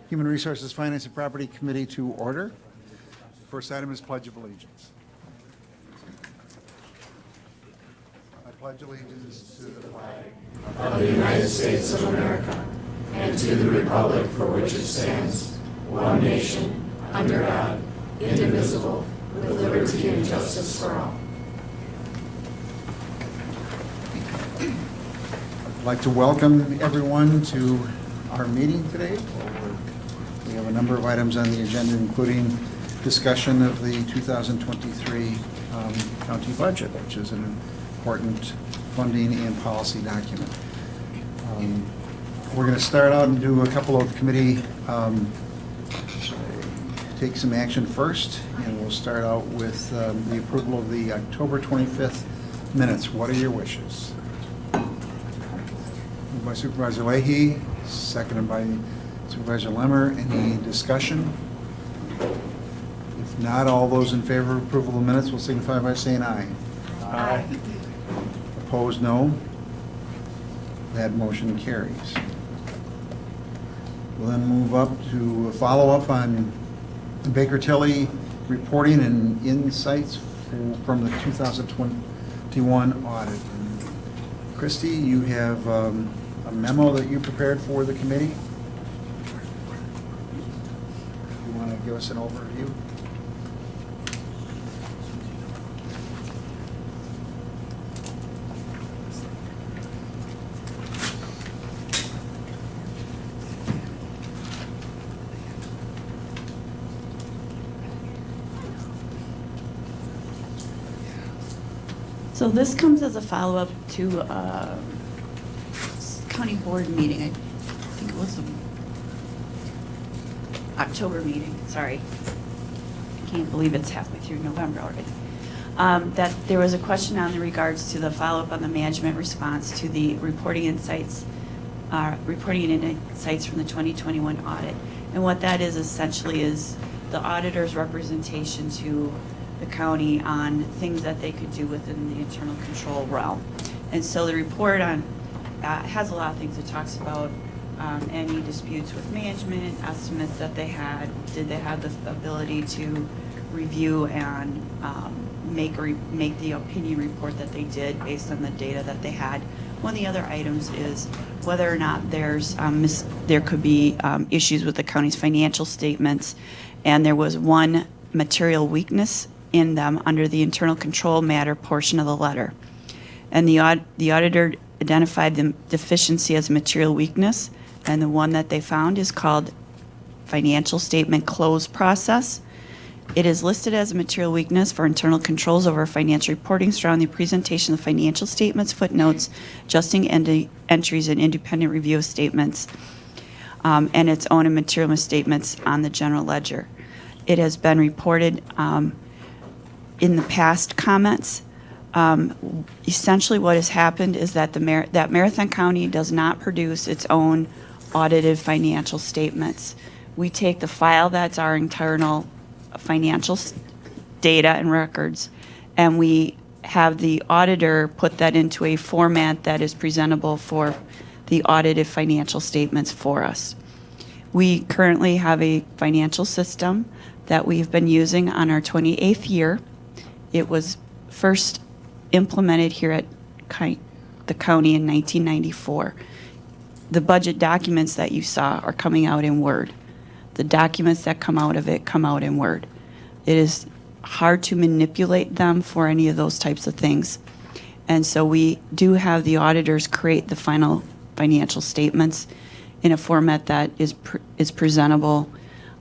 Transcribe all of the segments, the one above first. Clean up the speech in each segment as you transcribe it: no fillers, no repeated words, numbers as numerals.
Human Resources, Finance, and Property Committee to order. First item is Pledge of Allegiance. I pledge allegiance to the flag of the United States of America and to the republic for which it stands, one nation, under God, indivisible, with liberty and justice for all. I'd like to welcome everyone to our meeting today. We have a number of items on the agenda, including discussion of the 2023 county budget, which is an important funding and policy document. We're going to start out and do a couple of committee, take some action first, and we'll start out with the approval of the October 25th minutes. What are your wishes? Moved by Supervisor Leahy, seconded by Supervisor Lemmer. Any discussion? If not, all those in favor of approval of the minutes will signify by saying aye. Aye. Opposed, no. That motion carries. We'll then move up to a follow-up on Baker Tilly reporting and insights from the 2021 audit. And Christy, you have a memo that you prepared for the committee. You want to give us an overview? So this comes as a follow-up to a county board meeting. I think it was the October meeting, sorry. I can't believe it's halfway through November already. That there was a question on the regards to the follow-up on the management response to the reporting insights from the 2021 audit. And what that is essentially is the auditor's representation to the county on things that they could do within the internal control realm. And so the report on has a lot of things. It talks about any disputes with management, estimates that they had, did they have the ability to review and make the opinion report that they did based on the data that they had. One of the other items is whether or not there could be issues with the county's financial statements, and there was one material weakness in them under the internal control matter portion of the letter. And the auditor identified the deficiency as a material weakness, and the one that they found is called financial statement close process. It is listed as a material weakness for internal controls over financial reporting surrounding the presentation of financial statements, footnotes, adjusting entries, and independent review of statements, and its own and material misstatements on the general ledger. It has been reported in the past comments. Essentially what has happened is that that Marathon County does not produce its own audited financial statements. We take the file that's our internal financial data and records, and we have the auditor put that into a format that is presentable for the audited financial statements for us. We currently have a financial system that we've been using on our 28th year. It was first implemented here at the county in 1994. The budget documents that you saw are coming out in Word. The documents that come out of it come out in Word. It is hard to manipulate them for any of those types of things. And so we do have the auditors create the final financial statements in a format that is presentable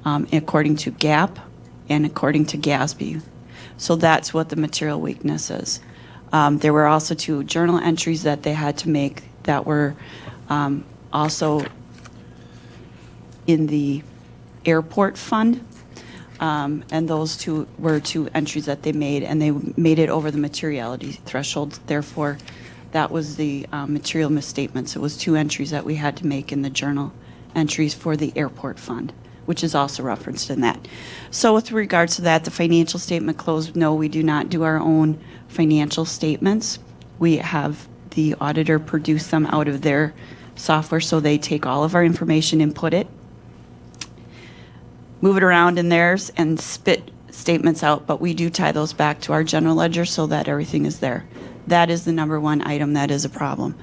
according to GAAP and according to GASB. So that's what the material weakness is. There were also 2 journal entries that they had to make that were also in the airport fund. And those 2 were 2 entries that they made, and they made it over the materiality threshold. Therefore, that was the material misstatements. It was 2 entries that we had to make in the journal entries for the airport fund, which is also referenced in that. So with regards to that, the financial statement closed, no, we do not do our own financial statements. We have the auditor produce them out of their software, so they take all of our information, input it, move it around in theirs and spit statements out, but we do tie those back to our general ledger so that everything is there. That is the number one item that is a problem.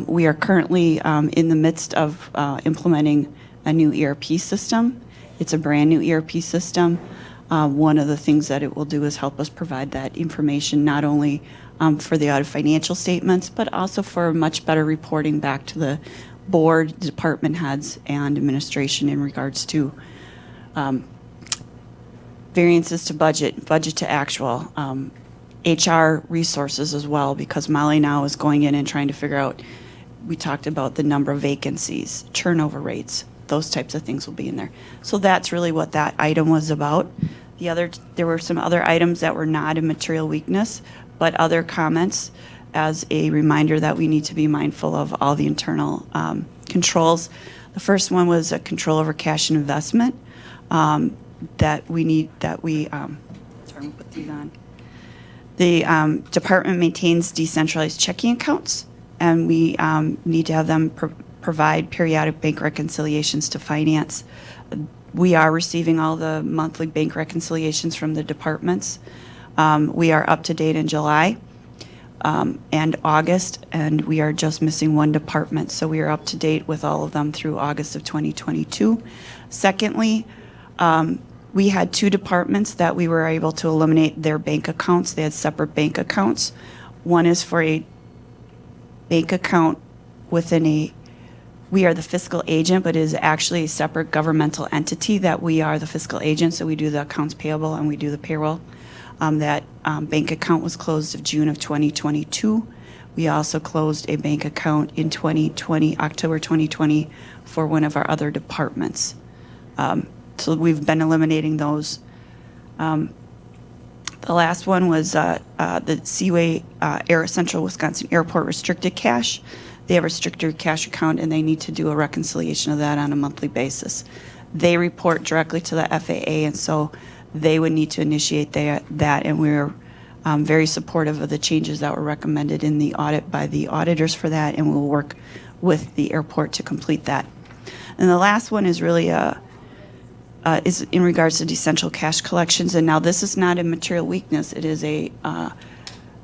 We are currently in the midst of implementing a new ERP system. It's a brand new ERP system. One of the things that it will do is help us provide that information not only for the audit financial statements, but also for much better reporting back to the board, department heads, and administration in regards to variances to budget, budget to actual, HR resources as well, because Molly now is going in and trying to figure out, we talked about the number of vacancies, turnover rates, those types of things will be in there. So that's really what that item was about. There were some other items that were not a material weakness, but other comments as a reminder that we need to be mindful of all the internal controls. The first one was a control over cash and investment that we sorry, I'm gonna put these on. The department maintains decentralized checking accounts, and we need to have them provide periodic bank reconciliations to finance. We are receiving all the monthly bank reconciliations from the departments. We are up to date in July and August, and we are just missing one department, so we are up to date with all of them through August of 2022. Secondly, we had two departments that we were able to eliminate their bank accounts. They had separate bank accounts. One is for a bank account within we are the fiscal agent, but it is actually a separate governmental entity that we are the fiscal agent, so we do the accounts payable and we do the payroll. That bank account was closed of June of 2022. We also closed a bank account in October 2020 for one of our other departments. So we've been eliminating those. The last one was the Seaway Central Wisconsin Airport restricted cash. They have a restricted cash account, and they need to do a reconciliation of that on a monthly basis. They report directly to the FAA, and so they would need to initiate that, and we're very supportive of the changes that were recommended in the audit by the auditors for that, and we'll work with the airport to complete that. And the last one is really is in regards to decentral cash collections, and now this is not a material weakness. It is a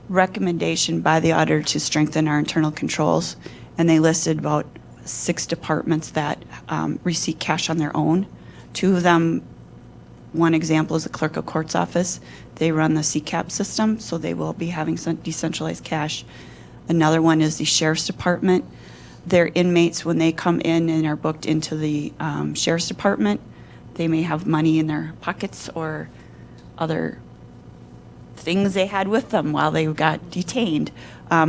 recommendation by the auditor to strengthen our internal controls, and they listed about 6 departments that receive cash on their own. 2 of them, one example is the clerk of court's office. They run the CCAP system, so they will be having some decentralized cash. Another one is the sheriff's department. Their inmates, when they come in and are booked into the sheriff's department, they may have money in their pockets or other things they had with them while they got detained.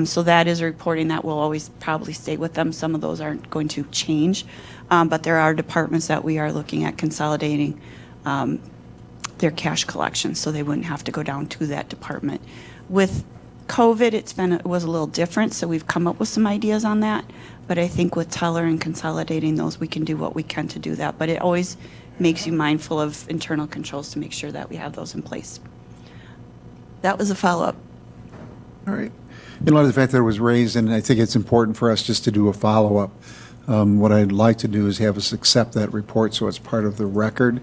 So that is a reporting that will always probably stay with them. Some of those aren't going to change, but there are departments that we are looking at consolidating their cash collection, so they wouldn't have to go down to that department. With COVID, it was a little different, so we've come up with some ideas on that. But I think with Teller and consolidating those, we can do what we can to do that. But it always makes you mindful of internal controls to make sure that we have those in place. That was a follow-up. All right. In light of the fact that it was raised, and I think it's important for us just to do a follow-up, what I'd like to do is have us accept that report so it's part of the record.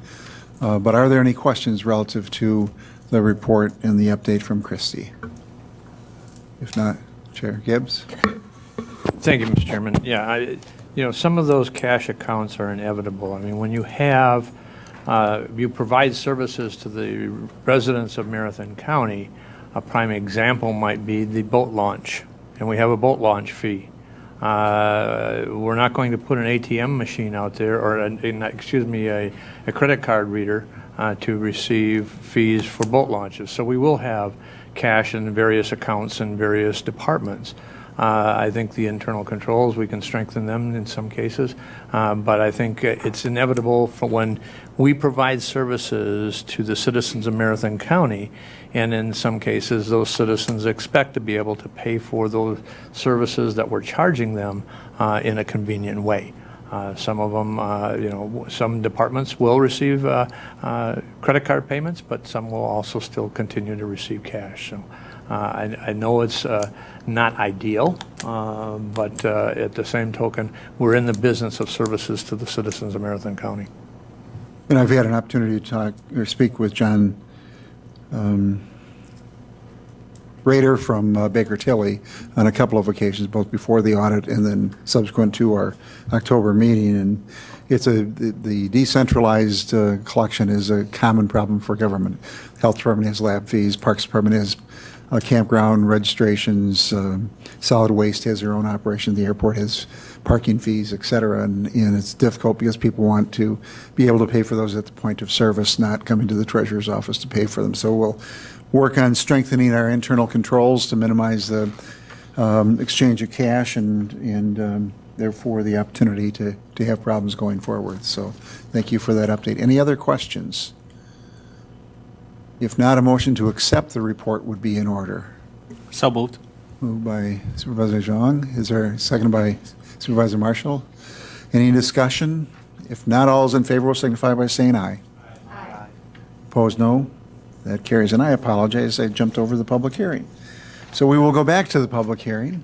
But are there any questions relative to the report and the update from Christie? If not, Chair Gibbs? Thank you, Mr. Chairman. Yeah, some of those cash accounts are inevitable. I mean, when you have, you provide services to the residents of Marathon County, a prime example might be the boat launch, and we have a boat launch fee. We're not going to put an ATM machine out there, or a credit card reader to receive fees for boat launches. So we will have cash in various accounts in various departments. I think the internal controls, we can strengthen them in some cases, but I think it's inevitable for when we provide services to the citizens of Marathon County, and in some cases those citizens expect to be able to pay for those services that we're charging them in a convenient way. Some of them, some departments will receive credit card payments, but some will also still continue to receive cash. So I know it's not ideal, but at the same token, we're in the business of services to the citizens of Marathon County. And I've had an opportunity to talk or speak with John Rader from Baker Tilly on a couple of occasions, both before the audit and then subsequent to our October meeting. And the decentralized collection is a common problem for government. Health Department has lab fees, Parks Department has campground registrations, solid waste has their own operation, the airport has parking fees, et cetera, and it's difficult because people want to be able to pay for those at the point of service, not coming to the treasurer's office to pay for them. So we'll work on strengthening our internal controls to minimize the exchange of cash and therefore the opportunity to have problems going forward. So thank you for that update. Any other questions? If not, a motion to accept the report would be in order. So moved. Moved by Supervisor Zhang. Is there a second by Supervisor Marshall? Any discussion? If not, all is in favor will signify by saying aye. Aye. Opposed, no. That carries. And I apologize, I jumped over the public hearing. So we will go back to the public hearing.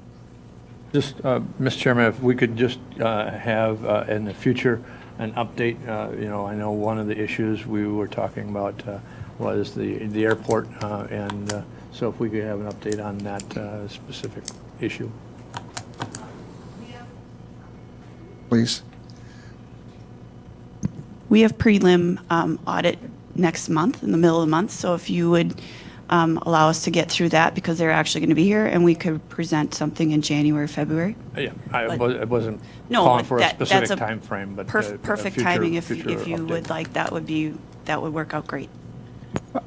Just, Mr. Chairman, if we could just have in the future an update, I know one of the issues we were talking about was the airport, and so if we could have an update on that specific issue. Please. We have prelim audit next month, in the middle of the month, so if you would allow us to get through that, because they're actually going to be here, and we could present something in January, February. Yeah, I But- wasn't No, calling but for a that's specific time frame, but Perfect future- timing, if future you would update. like, that would work out great.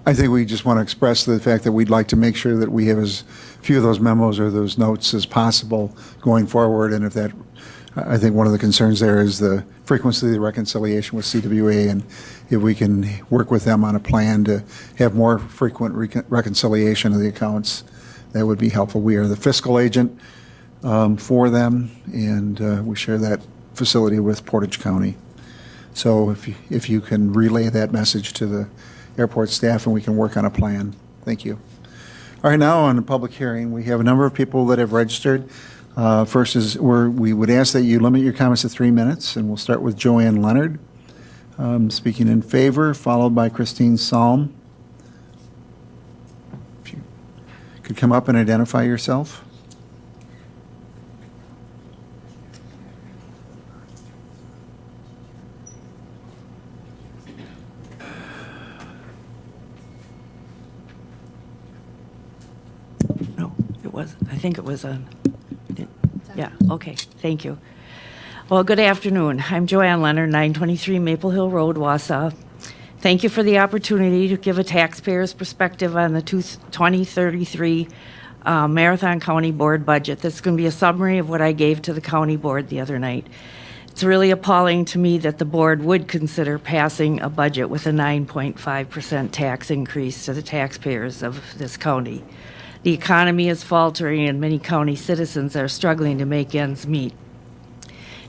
I think we just want to express the fact that we'd like to make sure that we have as few of those memos or those notes as possible going forward. And if that, I think one of the concerns there is the frequency of the reconciliation with CWA, and if we can work with them on a plan to have more frequent reconciliation of the accounts, that would be helpful. We are the fiscal agent for them, and we share that facility with Portage County. So if you can relay that message to the airport staff, and we can work on a plan. Thank you. All right, now on the public hearing, we have a number of people that have registered. First is, we would ask that you limit your comments to 3 minutes, and we'll start with Joanne Leonard, speaking in favor, followed by Christine Salm. If you could come up and identify yourself. No, it was, I think it was on, yeah, okay, thank you. Well, good afternoon. I'm Joanne Leonard, 923 Maple Hill Road, Wausau. Thank you for the opportunity to give a taxpayer's perspective on the 2033 Marathon County Board budget. This is going to be a summary of what I gave to the county board the other night. It's really appalling to me that the board would consider passing a budget with a 9.5% tax increase to the taxpayers of this county. The economy is faltering and many county citizens are struggling to make ends meet.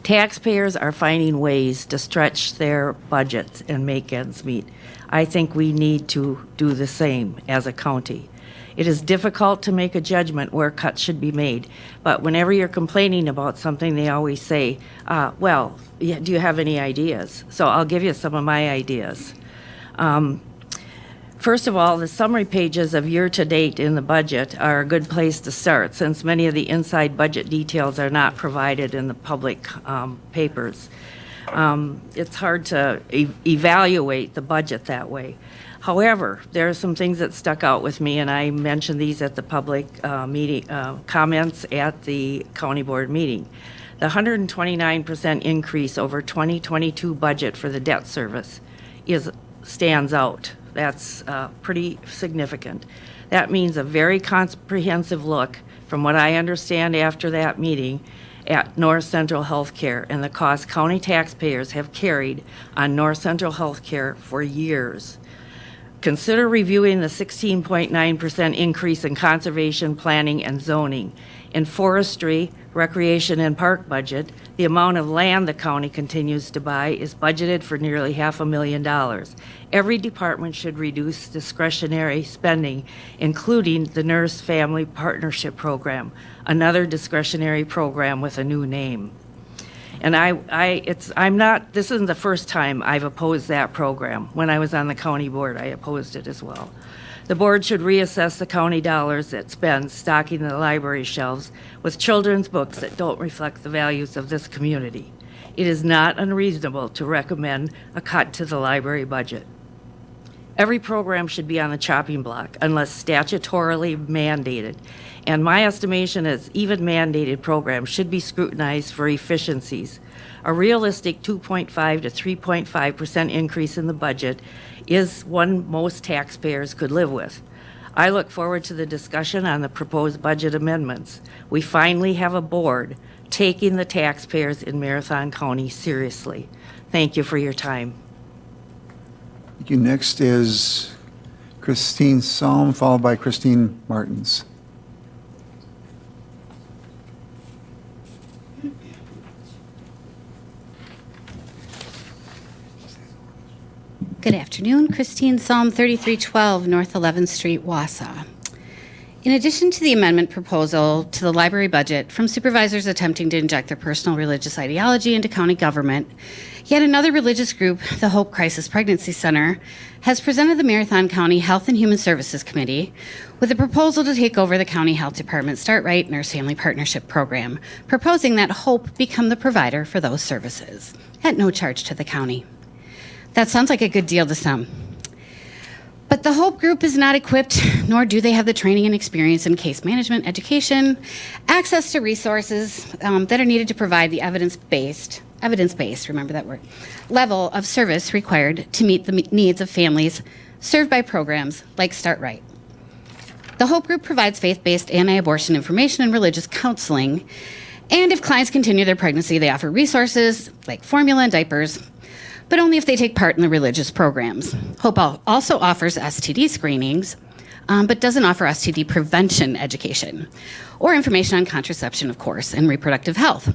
Taxpayers are finding ways to stretch their budgets and make ends meet. I think we need to do the same as a county. It is difficult to make a judgment where cuts should be made, but whenever you're complaining about something, they always say, well, do you have any ideas? So I'll give you some of my ideas. First of all, the summary pages of year-to-date in the budget are a good place to start, since many of the inside budget details are not provided in the public papers. It's hard to evaluate the budget that way. However, there are some things that stuck out with me, and I mentioned these at the public meeting comments at the county board meeting. The 129% increase over 2022 budget for the debt service stands out. That's pretty significant. That means a very comprehensive look, from what I understand after that meeting, at North Central Healthcare and the cost county taxpayers have carried on North Central Healthcare for years. Consider reviewing the 16.9% increase in conservation, planning, and zoning. In forestry, recreation, and park budget, the amount of land the county continues to buy is budgeted for nearly $500,000. Every department should reduce discretionary spending, including the Nurse Family Partnership Program, another discretionary program with a new name. And this isn't the first time I've opposed that program. When I was on the county board, I opposed it as well. The board should reassess the county dollars it spends stocking the library shelves with children's books that don't reflect the values of this community. It is not unreasonable to recommend a cut to the library budget. Every program should be on the chopping block unless statutorily mandated. And my estimation is even mandated programs should be scrutinized for efficiencies. A realistic 2.5 to 3.5% increase in the budget is one most taxpayers could live with. I look forward to the discussion on the proposed budget amendments. We finally have a board taking the taxpayers in Marathon County seriously. Thank you for your time. Thank you. Next is Christine Salm, followed by Christine Martins. Good afternoon, Christine Psalm 3312 North 11th Street, Wausau. In addition to the amendment proposal to the library budget from supervisors attempting to inject their personal religious ideology into county government, yet another religious group, the Hope Crisis Pregnancy Center, has presented the Marathon County Health and Human Services Committee with a proposal to take over the County Health Department's Start Right Nurse-Family Partnership Program, proposing that Hope become the provider for those services at no charge to the county. That sounds like a good deal to some. But the Hope Group is not equipped, nor do they have the training and experience in case management, education, access to resources that are needed to provide the evidence-based, remember that word, level of service required to meet the needs of families served by programs like Start Right. The Hope Group provides faith-based anti-abortion information and religious counseling, and if clients continue their pregnancy, they offer resources like formula and diapers, but only if they take part in the religious programs. Hope also offers STD screenings, but doesn't offer STD prevention education or information on contraception, of course, and reproductive health.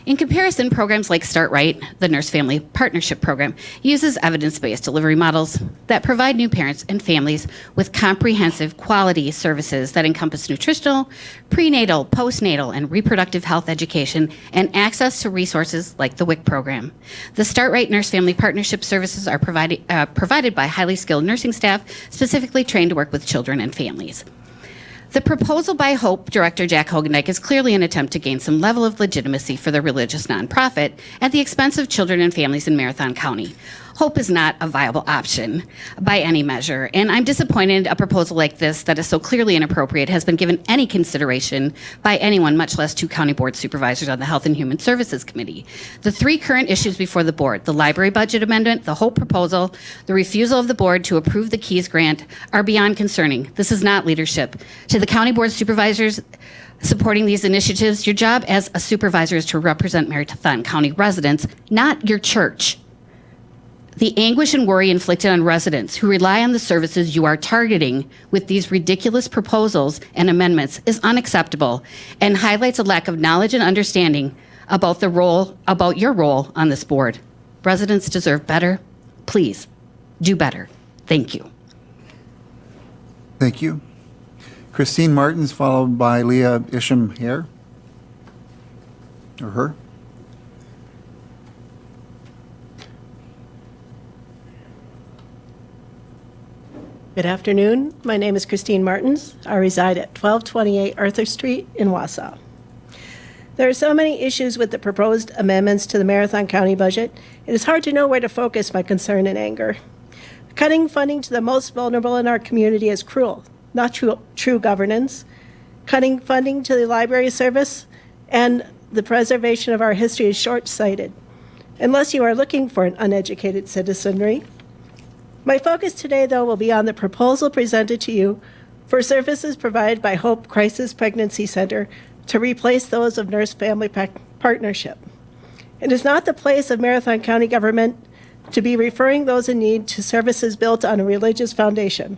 In comparison, programs like Start Right, the Nurse-Family Partnership Program, uses evidence-based delivery models that provide new parents and families with comprehensive quality services that encompass nutritional, prenatal, postnatal, and reproductive health education and access to resources like the WIC program. The Start Right Nurse-Family Partnership services are provided by highly skilled nursing staff specifically trained to work with children and families. The proposal by Hope Director Jack Hogendijk is clearly an attempt to gain some level of legitimacy for the religious nonprofit at the expense of children and families in Marathon County. Hope is not a viable option by any measure, and I'm disappointed a proposal like this that is so clearly inappropriate has been given any consideration by anyone, much less two county board supervisors on the Health and Human Services Committee. The three current issues before the board, the library budget amendment, the Hope proposal, the refusal of the board to approve the Keys grant, are beyond concerning. This is not leadership. To the county board supervisors supporting these initiatives, your job as a supervisor is to represent Marathon County residents, not your church. The anguish and worry inflicted on residents who rely on the services you are targeting with these ridiculous proposals and amendments is unacceptable and highlights a lack of knowledge and understanding about your role on this board. Residents deserve better. Please, do better. Thank you. Thank you. Christine Martins, followed by Leah Isham-Hare. Or her. Good afternoon. My name is Christine Martins. I reside at 1228 Arthur Street in Wausau. There are so many issues with the proposed amendments to the Marathon County budget, it is hard to know where to focus my concern and anger. Cutting funding to the most vulnerable in our community is cruel, not true governance. Cutting funding to the library service and the preservation of our history is short-sighted, unless you are looking for an uneducated citizenry. My focus today, though, will be on the proposal presented to you for services provided by Hope Crisis Pregnancy Center to replace those of Nurse-Family Partnership. It is not the place of Marathon County government to be referring those in need to services built on a religious foundation.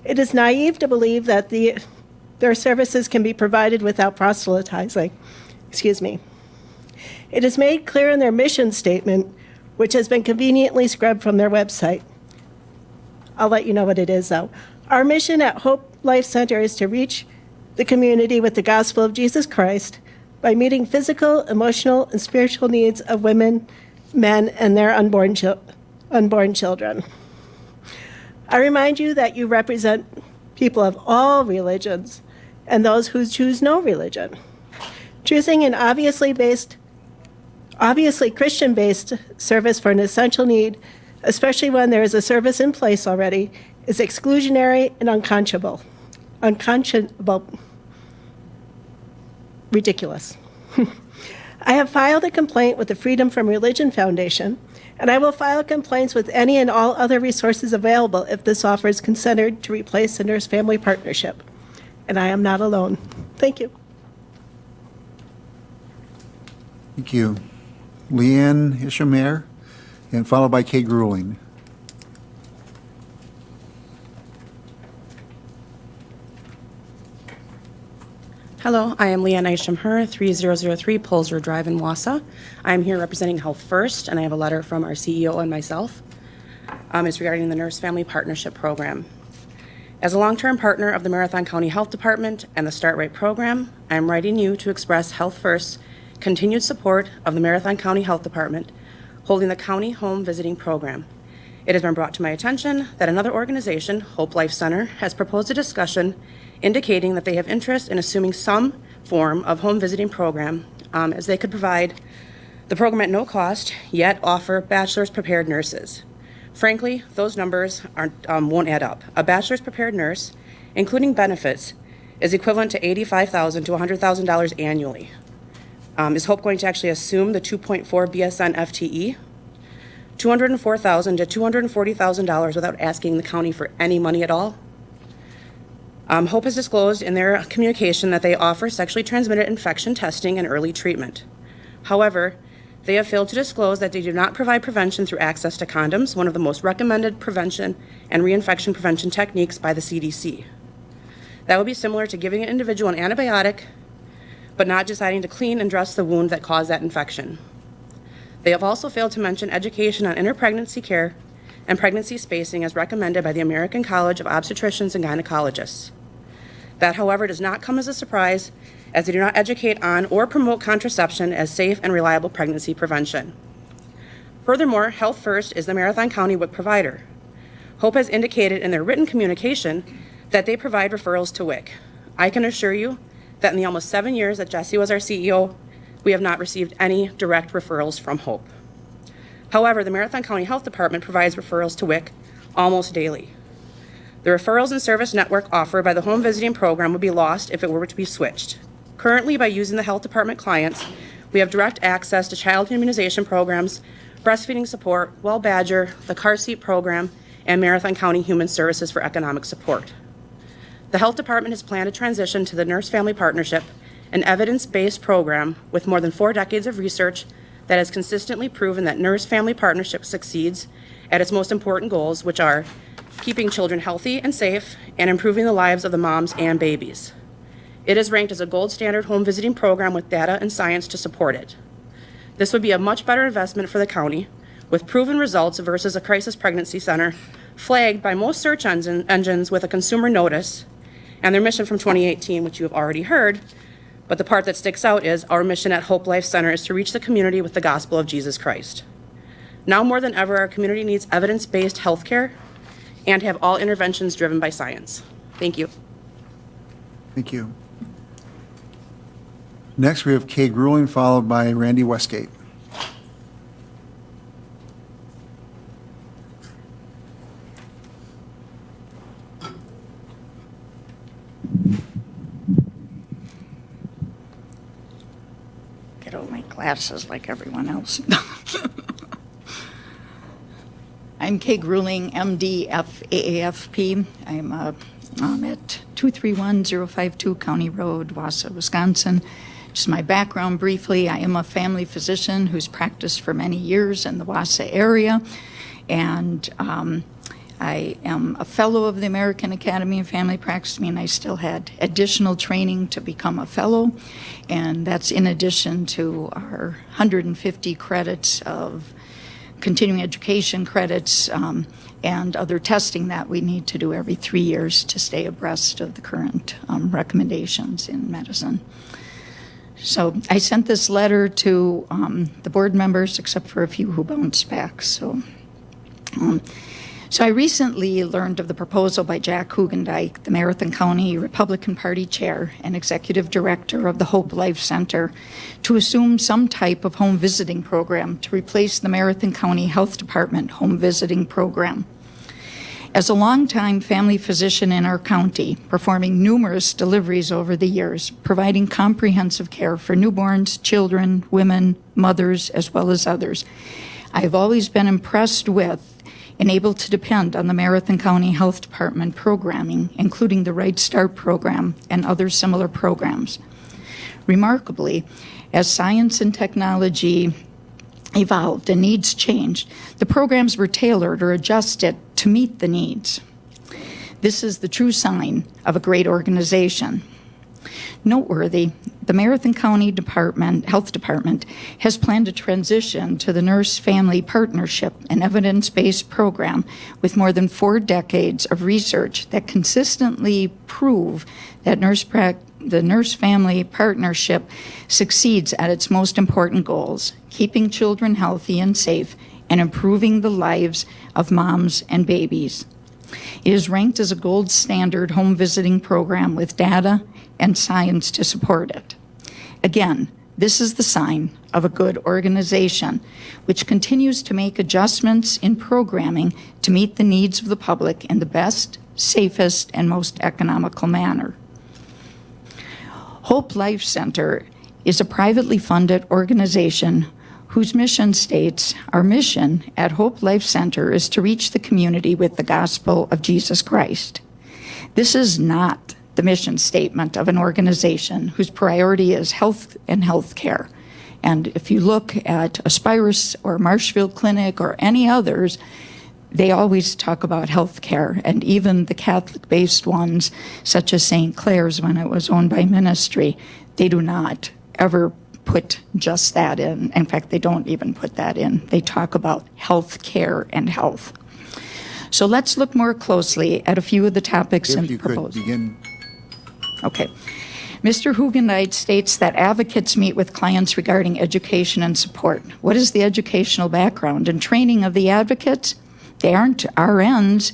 It is naive to believe that their services can be provided without proselytizing. It is made clear in their mission statement, which has been conveniently scrubbed from their website. I'll let you know what it is, though. Our mission at Hope Life Center is to reach the community with the gospel of Jesus Christ, by meeting physical, emotional, and spiritual needs of women, men, and their unborn children. I remind you that you represent people of all religions and those who choose no religion. Choosing an obviously Christian-based service for an essential need, especially when there is a service in place already, is exclusionary and unconscionable. Ridiculous. I have filed a complaint with the Freedom from Religion Foundation, and I will file complaints with any and all other resources available if this offer is considered to replace the nurse-family partnership. And I am not alone. Thank you. Thank you. Leanne Ishamer, and followed by Kay Grueling. Hello, I am Leanne Isham-Her, 3003 Polzer Drive in Wausau. I'm here representing Health First, and I have a letter from our CEO and myself. It's regarding the Nurse Family Partnership Program. As a long-term partner of the Marathon County Health Department and the Start Right program, I am writing you to express Health First's continued support of the Marathon County Health Department holding the County Home Visiting Program. It has been brought to my attention that another organization, Hope Life Center, has proposed a discussion indicating that they have interest in assuming some form of home visiting program as they could provide the program at no cost, yet offer bachelor's prepared nurses. Frankly, those numbers won't add up. A bachelor's prepared nurse, including benefits, is equivalent to $85,000 to $100,000 annually. Is Hope going to actually assume the 2.4 BSN FTE? $204,000 to $240,000 without asking the county for any money at all? Hope has disclosed in their communication that they offer sexually transmitted infection testing and early treatment. However, they have failed to disclose that they do not provide prevention through access to condoms, one of the most recommended prevention and reinfection prevention techniques by the CDC. That would be similar to giving an individual an antibiotic, but not deciding to clean and dress the wound that caused that infection. They have also failed to mention education on interpregnancy care and pregnancy spacing as recommended by the American College of Obstetricians and Gynecologists. That, however, does not come as a surprise, as they do not educate on or promote contraception as safe and reliable pregnancy prevention. Furthermore, Health First is the Marathon County WIC provider. Hope has indicated in their written communication that they provide referrals to WIC. I can assure you that in the almost 7 years that Jesse was our CEO, we have not received any direct referrals from Hope. However, the Marathon County Health Department provides referrals to WIC almost daily. The referrals and service network offered by the home visiting program would be lost if it were to be switched. Currently, by using the health department clients, we have direct access to child immunization programs, breastfeeding support, Well Badger, the car seat program, and Marathon County Human Services for economic support. The health department has planned to transition to the Nurse Family Partnership, an evidence-based program with more than 4 decades of research that has consistently proven that Nurse Family Partnership succeeds at its most important goals, which are keeping children healthy and safe and improving the lives of the moms and babies. It is ranked as a gold standard home visiting program with data and science to support it. This would be a much better investment for the county with proven results versus a crisis pregnancy center flagged by most search engines with a consumer notice and their mission from 2018, which you have already heard. But the part that sticks out is our mission at Hope Life Center is to reach the community with the gospel of Jesus Christ. Now more than ever, our community needs evidence-based health care and have all interventions driven by science. Thank you. Thank you. Next, we have Kay Grueling, followed by Randy Westgate. Get out my glasses like everyone else. I'm Kay Grueling, MD, FAAFP. I'm at 231052 County Road, Wausau, Wisconsin. Just my background briefly, I am a family physician who's practiced for many years in the Wausau area, and I am a fellow of the American Academy of Family Practice, meaning I still had additional training to become a fellow, and that's in addition to our 150 credits of continuing education credits and other testing that we need to do every 3 years to stay abreast of the current recommendations in medicine. So I sent this letter to the board members, except for a few who bounced back. So I recently learned of the proposal by Jack Hugendijk, the Marathon County Republican Party Chair and Executive Director of the Hope Life Center, to assume some type of home visiting program to replace the Marathon County Health Department home visiting program. As a longtime family physician in our county, performing numerous deliveries over the years, providing comprehensive care for newborns, children, women, mothers, as well as others, I have always been impressed with and able to depend on the Marathon County Health Department programming, including the Right Start program and other similar programs. Remarkably, as science and technology evolved and needs changed, the programs were tailored or adjusted to meet the needs. This is the true sign of a great organization. Noteworthy, the Marathon County Health Department has planned to transition to the Nurse-Family Partnership, an evidence-based program with more than 4 decades of research that consistently prove that the Nurse-Family Partnership succeeds at its most important goals, keeping children healthy and safe and improving the lives of moms and babies. It is ranked as a gold standard home visiting program with data and science to support it. Again, this is the sign of a good organization, which continues to make adjustments in programming to meet the needs of the public in the best, safest, and most economical manner. Hope Life Center is a privately funded organization whose mission states, our mission at Hope Life Center is to reach the community with the gospel of Jesus Christ. This is not the mission statement of an organization whose priority is health and health care. And if you look at Aspirus or Marshfield Clinic or any others, they always talk about health care, and even the Catholic-based ones, such as St. Clair's when it was owned by Ministry, they do not ever put just that in. In fact, they don't even put that in. They talk about health care and health. So let's look more closely at a few of the topics in the proposal. If you could begin. Okay. Mr. Hugendijk states that advocates meet with clients regarding education and support. What is the educational background and training of the advocates? They aren't RNs.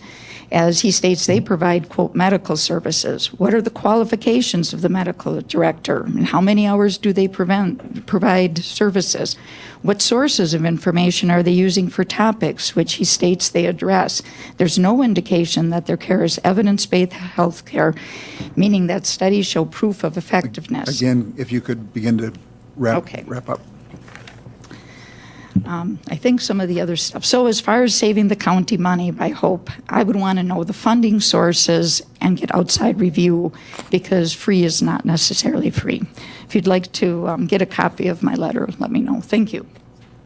As he states, they provide, quote, medical services. What are the qualifications of the medical director? And how many hours do they provide services? What sources of information are they using for topics which he states they address? There's no indication that their care is evidence-based health care, meaning that studies show proof of effectiveness. Again, if you could begin to wrap up. I think some of the other stuff. So as far as saving the county money by Hope, I would want to know the funding sources and get outside review, because free is not necessarily free. If you'd like to get a copy of my letter, let me know. Thank you.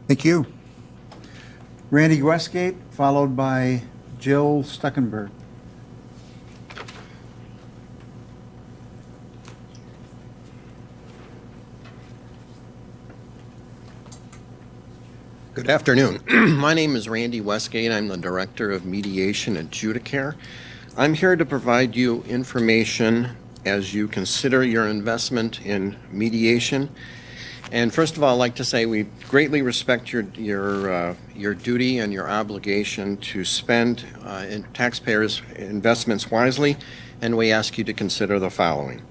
Thank you. Randy Westgate, followed by Jill Stuckenberg. Good afternoon. My name is Randy Westgate. I'm the Director of Mediation at Judicare. I'm here to provide you information as you consider your investment in mediation. And first of all, I'd like to say we greatly respect your duty and your obligation to spend in taxpayers' investments wisely, and we ask you to consider the following.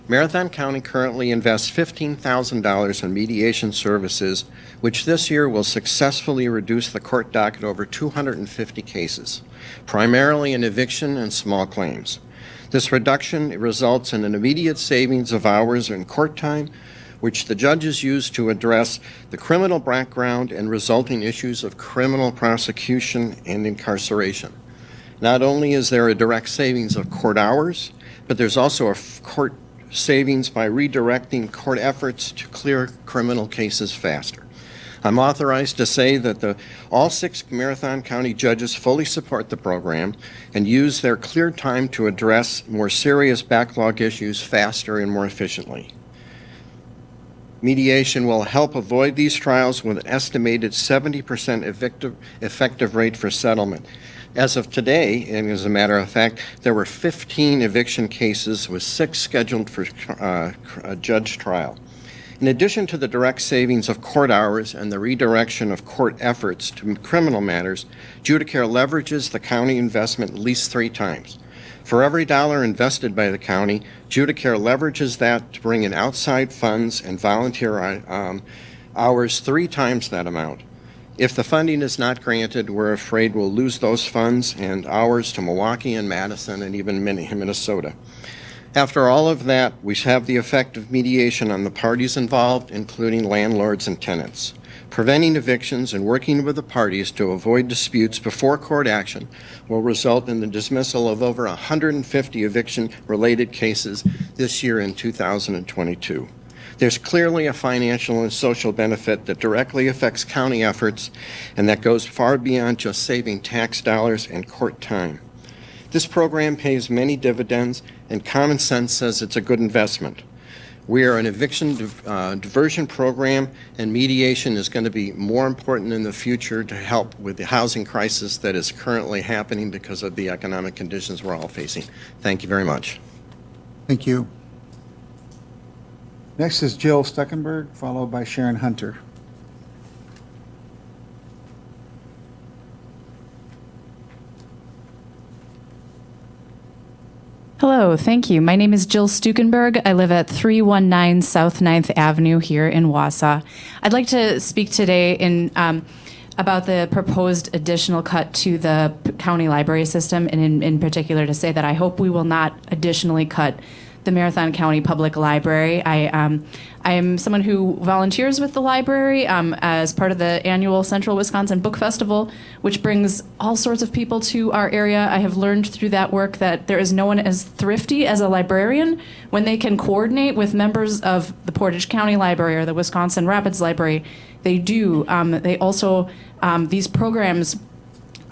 Marathon County currently invests $15,000 in mediation services, which this year will successfully reduce the court docket over 250 cases, primarily in eviction and small claims. This reduction results in an immediate savings of hours in court time, which the judges use to address the criminal background and resulting issues of criminal prosecution and incarceration. Not only is there a direct savings of court hours, but there's also a court savings by redirecting court efforts to clear criminal cases faster. I'm authorized to say that all 6 Marathon County judges fully support the program and use their cleared time to address more serious backlog issues faster and more efficiently. Mediation will help avoid these trials with an estimated 70% effective rate for settlement. As of today, and as a matter of fact, there were 15 eviction cases with 6 scheduled for a judge trial. In addition to the direct savings of court hours and the redirection of court efforts to criminal matters, Judicare leverages the county investment at least 3 times. For every dollar invested by the county, Judicare leverages that to bring in outside funds and volunteer hours 3 times that amount. If the funding is not granted, we're afraid we'll lose those funds and hours to Milwaukee and Madison and even Minnesota. After all of that, we have the effect of mediation on the parties involved, including landlords and tenants. Preventing evictions and working with the parties to avoid disputes before court action will result in the dismissal of over 150 eviction-related cases this year in 2022. There's clearly a financial and social benefit that directly affects county efforts and that goes far beyond just saving tax dollars and court time. This program pays many dividends, and common sense says it's a good investment. We are an eviction diversion program, and mediation is going to be more important in the future to help with the housing crisis that is currently happening because of the economic conditions we're all facing. Thank you very much. Thank you. Next is Jill Stuckenberg, followed by Sharon Hunter. Hello, thank you. My name is Jill Stuckenberg. I live at 319 South 9th Avenue here in Wausau. I'd like to speak today about the proposed additional cut to the county library system, and in particular to say that I hope we will not additionally cut the Marathon County Public Library. I am someone who volunteers with the library as part of the annual Central Wisconsin Book Festival, which brings all sorts of people to our area. I have learned through that work that there is no one as thrifty as a librarian when they can coordinate with members of the Portage County Library or the Wisconsin Rapids Library. They do. They also, these programs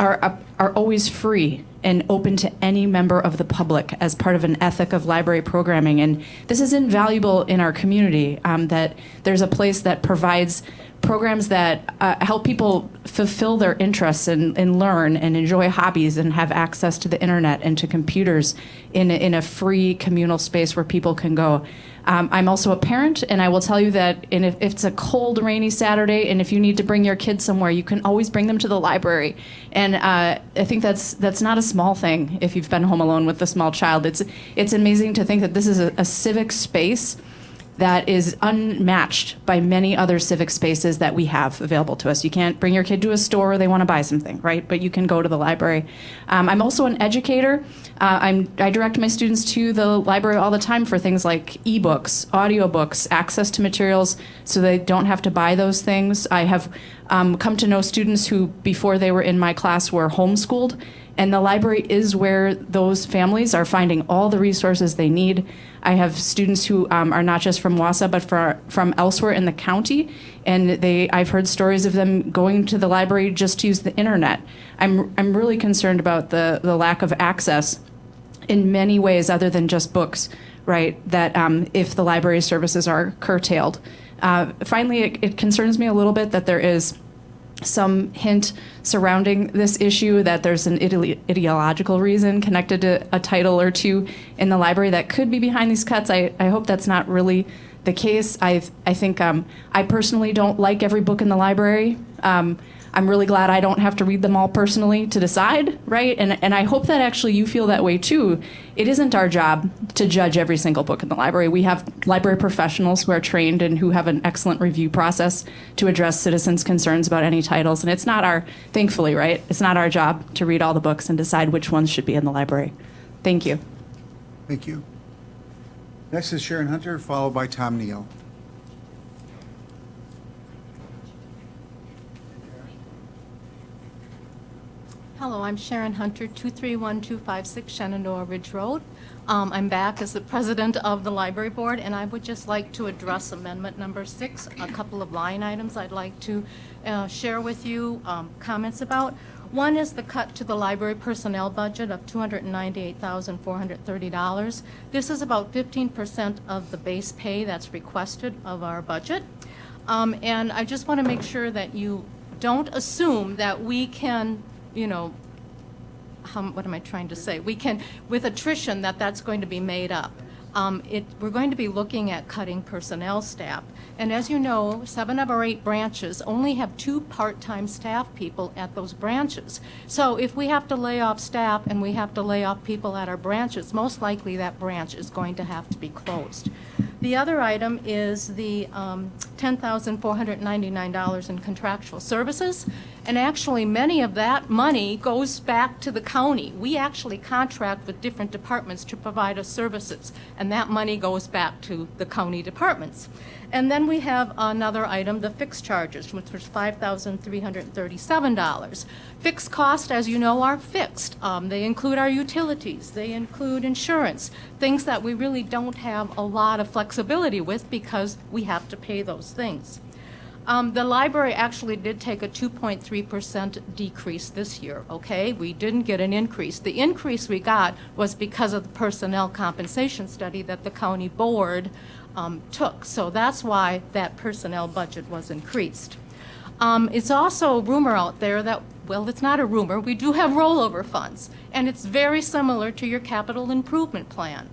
are always free and open to any member of the public as part of an ethic of library programming. And this is invaluable in our community, that there's a place that provides programs that help people fulfill their interests and learn and enjoy hobbies and have access to the internet and to computers in a free communal space where people can go. I'm also a parent, and I will tell you that if it's a cold, rainy Saturday, and if you need to bring your kids somewhere, you can always bring them to the library. And I think that's not a small thing if you've been home alone with a small child. It's amazing to think that this is a civic space that is unmatched by many other civic spaces that we have available to us. You can't bring your kid to a store where they want to buy something, right? But you can go to the library. I'm also an educator. I direct my students to the library all the time for things like ebooks, audiobooks, access to materials so they don't have to buy those things. I have come to know students who, before they were in my class, were homeschooled, and the library is where those families are finding all the resources they need. I have students who are not just from Wausau, but from elsewhere in the county, and I've heard stories of them going to the library just to use the internet. I'm really concerned about the lack of access in many ways other than just books, right, that if the library services are curtailed. Finally, it concerns me a little bit that there is some hint surrounding this issue that there's an ideological reason connected to a title or two in the library that could be behind these cuts. I hope that's not really the case. I think I personally don't like every book in the library. I'm really glad I don't have to read them all personally to decide, right? And I hope that actually you feel that way too. It isn't our job to judge every single book in the library. We have library professionals who are trained and who have an excellent review process to address citizens' concerns about any titles. And it's not thankfully, right? It's not our job to read all the books and decide which ones should be in the library. Thank you. Thank you. Next is Sharon Hunter, followed by Tom Neal. Hello, I'm Sharon Hunter, 231256 Shenandoah Ridge Road. I'm back as the president of the library board, and I would just like to address amendment number 6, a couple of line items I'd like to share with you comments about. One is the cut to the library personnel budget of $298,430. This is about 15% of the base pay that's requested of our budget. And I just want to make sure that you don't assume that we can, what am I trying to say? We can, with attrition, that's going to be made up. we're going to be looking at cutting personnel staff. And as you know, 7 of our 8 branches only have 2 part-time staff people at those branches. So if we have to lay off staff and we have to lay off people at our branches, most likely that branch is going to have to be closed. The other item is the $10,499 in contractual services. And actually, many of that money goes back to the county. We actually contract with different departments to provide us services, and that money goes back to the county departments. And then we have another item, the fixed charges, which was $5,337. Fixed costs, as you know, are fixed. They include our utilities, they include insurance, things that we really don't have a lot of flexibility with because we have to pay those things. The library actually did take a 2.3% decrease this year, okay? We didn't get an increase. The increase we got was because of the personnel compensation study that the county board took. So that's why that personnel budget was increased. It's also a rumor out there that, well, it's not a rumor, we do have rollover funds, and it's very similar to your capital improvement plan.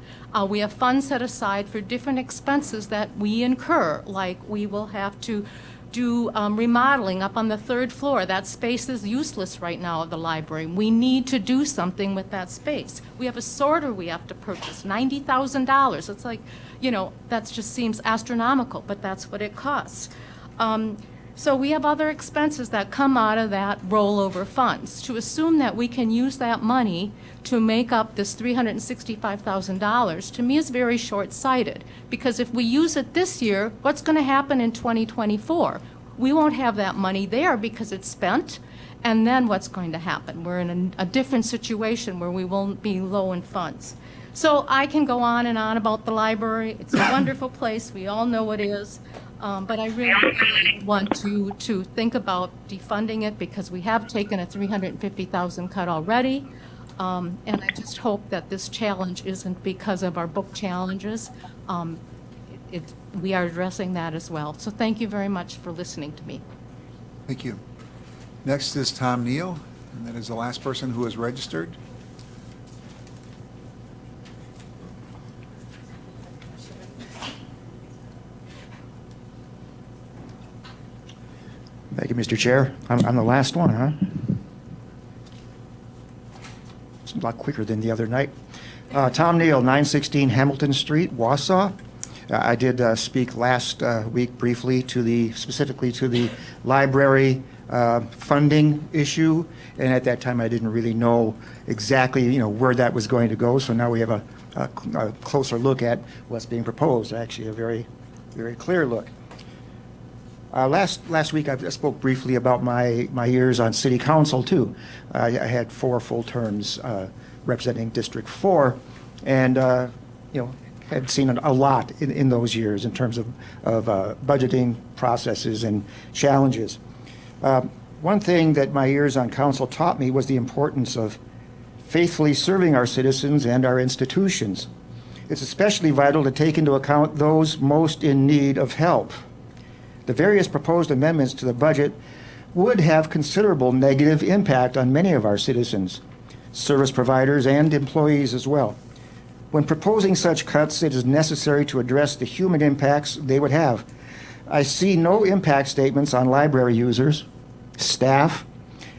We have funds set aside for different expenses that we incur, like we will have to do remodeling up on the 3rd floor. That space is useless right now at the library. We need to do something with that space. We have a sorter we have to purchase, $90,000. It's like, you know, that just seems astronomical, but that's what it costs. So we have other expenses that come out of that rollover funds. To assume that we can use that money to make up this $365,000, to me is very short-sighted, because if we use it this year, what's going to happen in 2024? We won't have that money there because it's spent, and then what's going to happen? We're in a different situation where we won't be low in funds. So I can go on and on about the library. It's a wonderful place. We all know it is. But I really want to think about defunding it because we have taken a $350,000 cut already. And I just hope that this challenge isn't because of our book challenges. We are addressing that as well. So thank you very much for listening to me. Thank you. Next is Tom Neal, and that is the last person who is registered. Thank you, Mr. Chair. I'm the last one, huh? It's a lot quicker than the other night. Tom Neal, 916 Hamilton Street, Wausau. I did speak last week briefly specifically to the library funding issue, and at that time I didn't really know exactly, where that was going to go. So now we have a closer look at what's being proposed. Actually, a very, very clear look. Last week, I spoke briefly about my years on City Council, too. I had 4 full terms representing District 4, and, had seen a lot in those years in terms of budgeting processes and challenges. One thing that my years on council taught me was the importance of faithfully serving our citizens and our institutions. It's especially vital to take into account those most in need of help. The various proposed amendments to the budget would have considerable negative impact on many of our citizens, service providers, and employees as well. When proposing such cuts, it is necessary to address the human impacts they would have. I see no impact statements on library users, staff,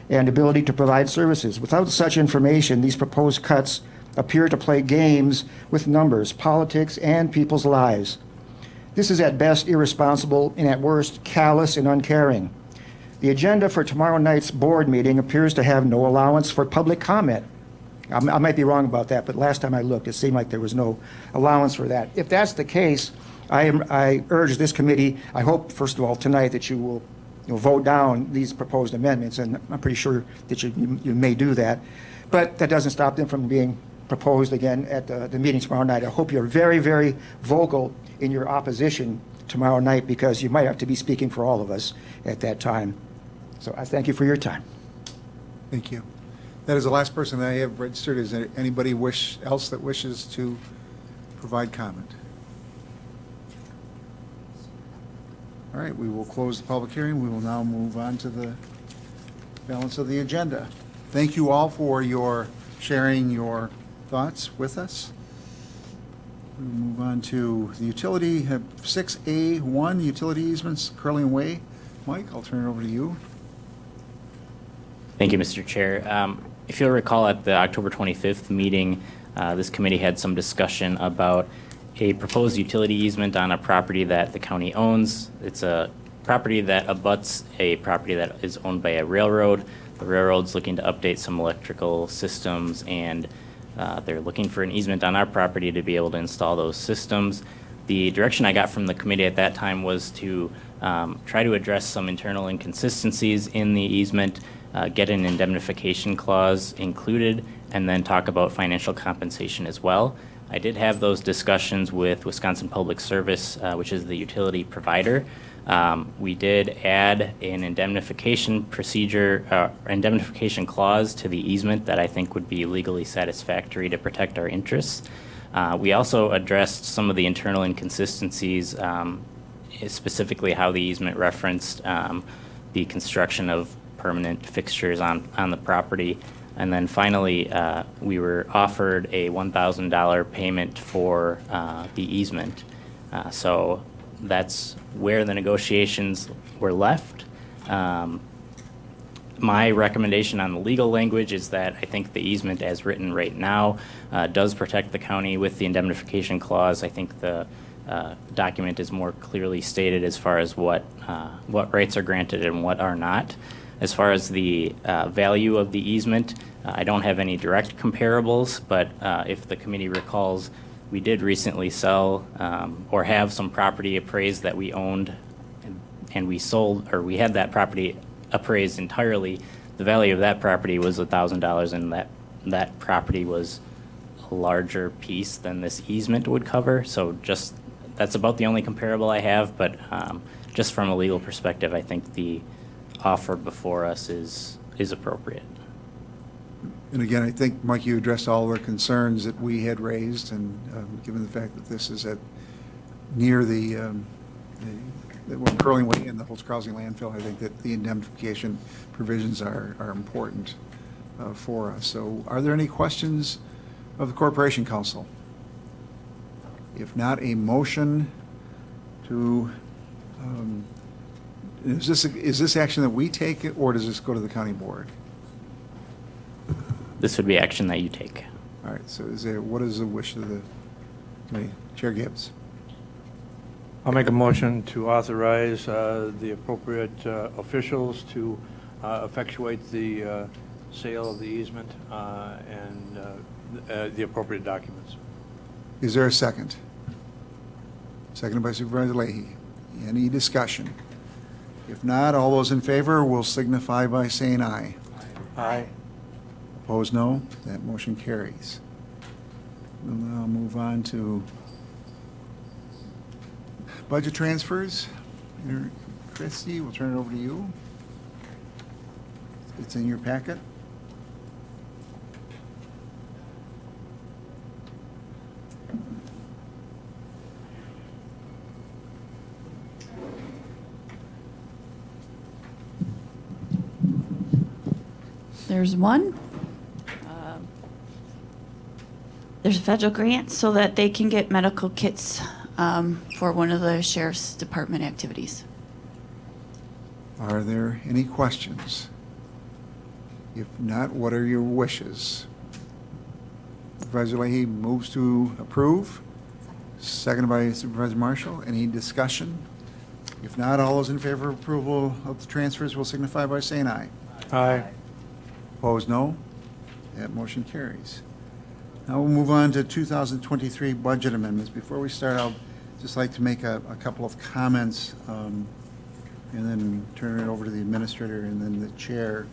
and ability to provide services. Without such information, these proposed cuts appear to play games with numbers, politics, and people's lives. This is at best irresponsible and at worst callous and uncaring. The agenda for tomorrow night's board meeting appears to have no allowance for public comment. I might be wrong about that, but last time I looked, it seemed like there was no allowance for that. If that's the case, I urge this committee, I hope, first of all, tonight that you will vote down these proposed amendments, and I'm pretty sure that you may do that. But that doesn't stop them from being proposed again at the meeting tomorrow night. I hope you're very, very vocal in your opposition tomorrow night, because you might have to be speaking for all of us at that time. So I thank you for your time. Thank you. That is the last person that I have registered. Is there anybody else that wishes to provide comment? All right, we will close the public hearing. We will now move on to the balance of the agenda. Thank you all for your sharing your thoughts with us. We'll move on to the utility, 6A1, utility easements, Curling Way. Mike, I'll turn it over to you. Thank you, Mr. Chair. If you'll recall, at the October 25th meeting, this committee had some discussion about a proposed utility easement on a property that the county owns. It's a property that abuts a property that is owned by a railroad. The railroad's looking to update some electrical systems, and they're looking for an easement on our property to be able to install those systems. The direction I got from the committee at that time was to try to address some internal inconsistencies in the easement, get an indemnification clause included, and then talk about financial compensation as well. I did have those discussions with Wisconsin Public Service, which is the utility provider. We did add an indemnification clause to the easement that I think would be legally satisfactory to protect our interests. We also addressed some of the internal inconsistencies, specifically how the easement referenced the construction of permanent fixtures on the property. And then finally, we were offered a $1,000 payment for the easement. So that's where the negotiations were left. My recommendation on the legal language is that I think the easement as written right now does protect the county with the indemnification clause. I think the document is more clearly stated as far as what rights are granted and what are not. As far as the value of the easement, I don't have any direct comparables, but if the committee recalls, we did recently sell or have some property appraised that we owned, and we sold, or we had that property appraised entirely. The value of that property was $1,000, and that property was a larger piece than this easement would cover. So just that's about the only comparable I have, but just from a legal perspective, I think the offer before us is appropriate. And again, I think, Mike, you addressed all our concerns that we had raised, and given the fact that this is near the Curling Way and the Holtz Crossing landfill, I think that the indemnification provisions are important for us. So are there any questions of the Corporation Council? If not, a motion to, is this action that we take, or does this go to the county board? This would be action that you take. All right, so what is the wish of the committee? Chair Gibbs. I'll make a motion to authorize the appropriate officials to effectuate the sale of the easement and the appropriate documents. Is there a second? Seconded by Supervisor Leahy. Any discussion? If not, all those in favor will signify by saying aye. Aye. Opposed, no. That motion carries. We'll now move on to budget transfers. Christie, we'll turn it over to you. It's in your packet. There's one. There's a federal grant so that they can get medical kits for one of the sheriff's department activities. Are there any questions? If not, what are your wishes? Supervisor Leahy moves to approve. Seconded by Supervisor Marshall. Any discussion? If not, all those in favor of approval of the transfers will signify by saying aye. Aye. Opposed, no. That motion carries. Now we'll move on to 2023 budget amendments. Before we start, I'll just like to make a couple of comments and then turn it over to the administrator and then the chair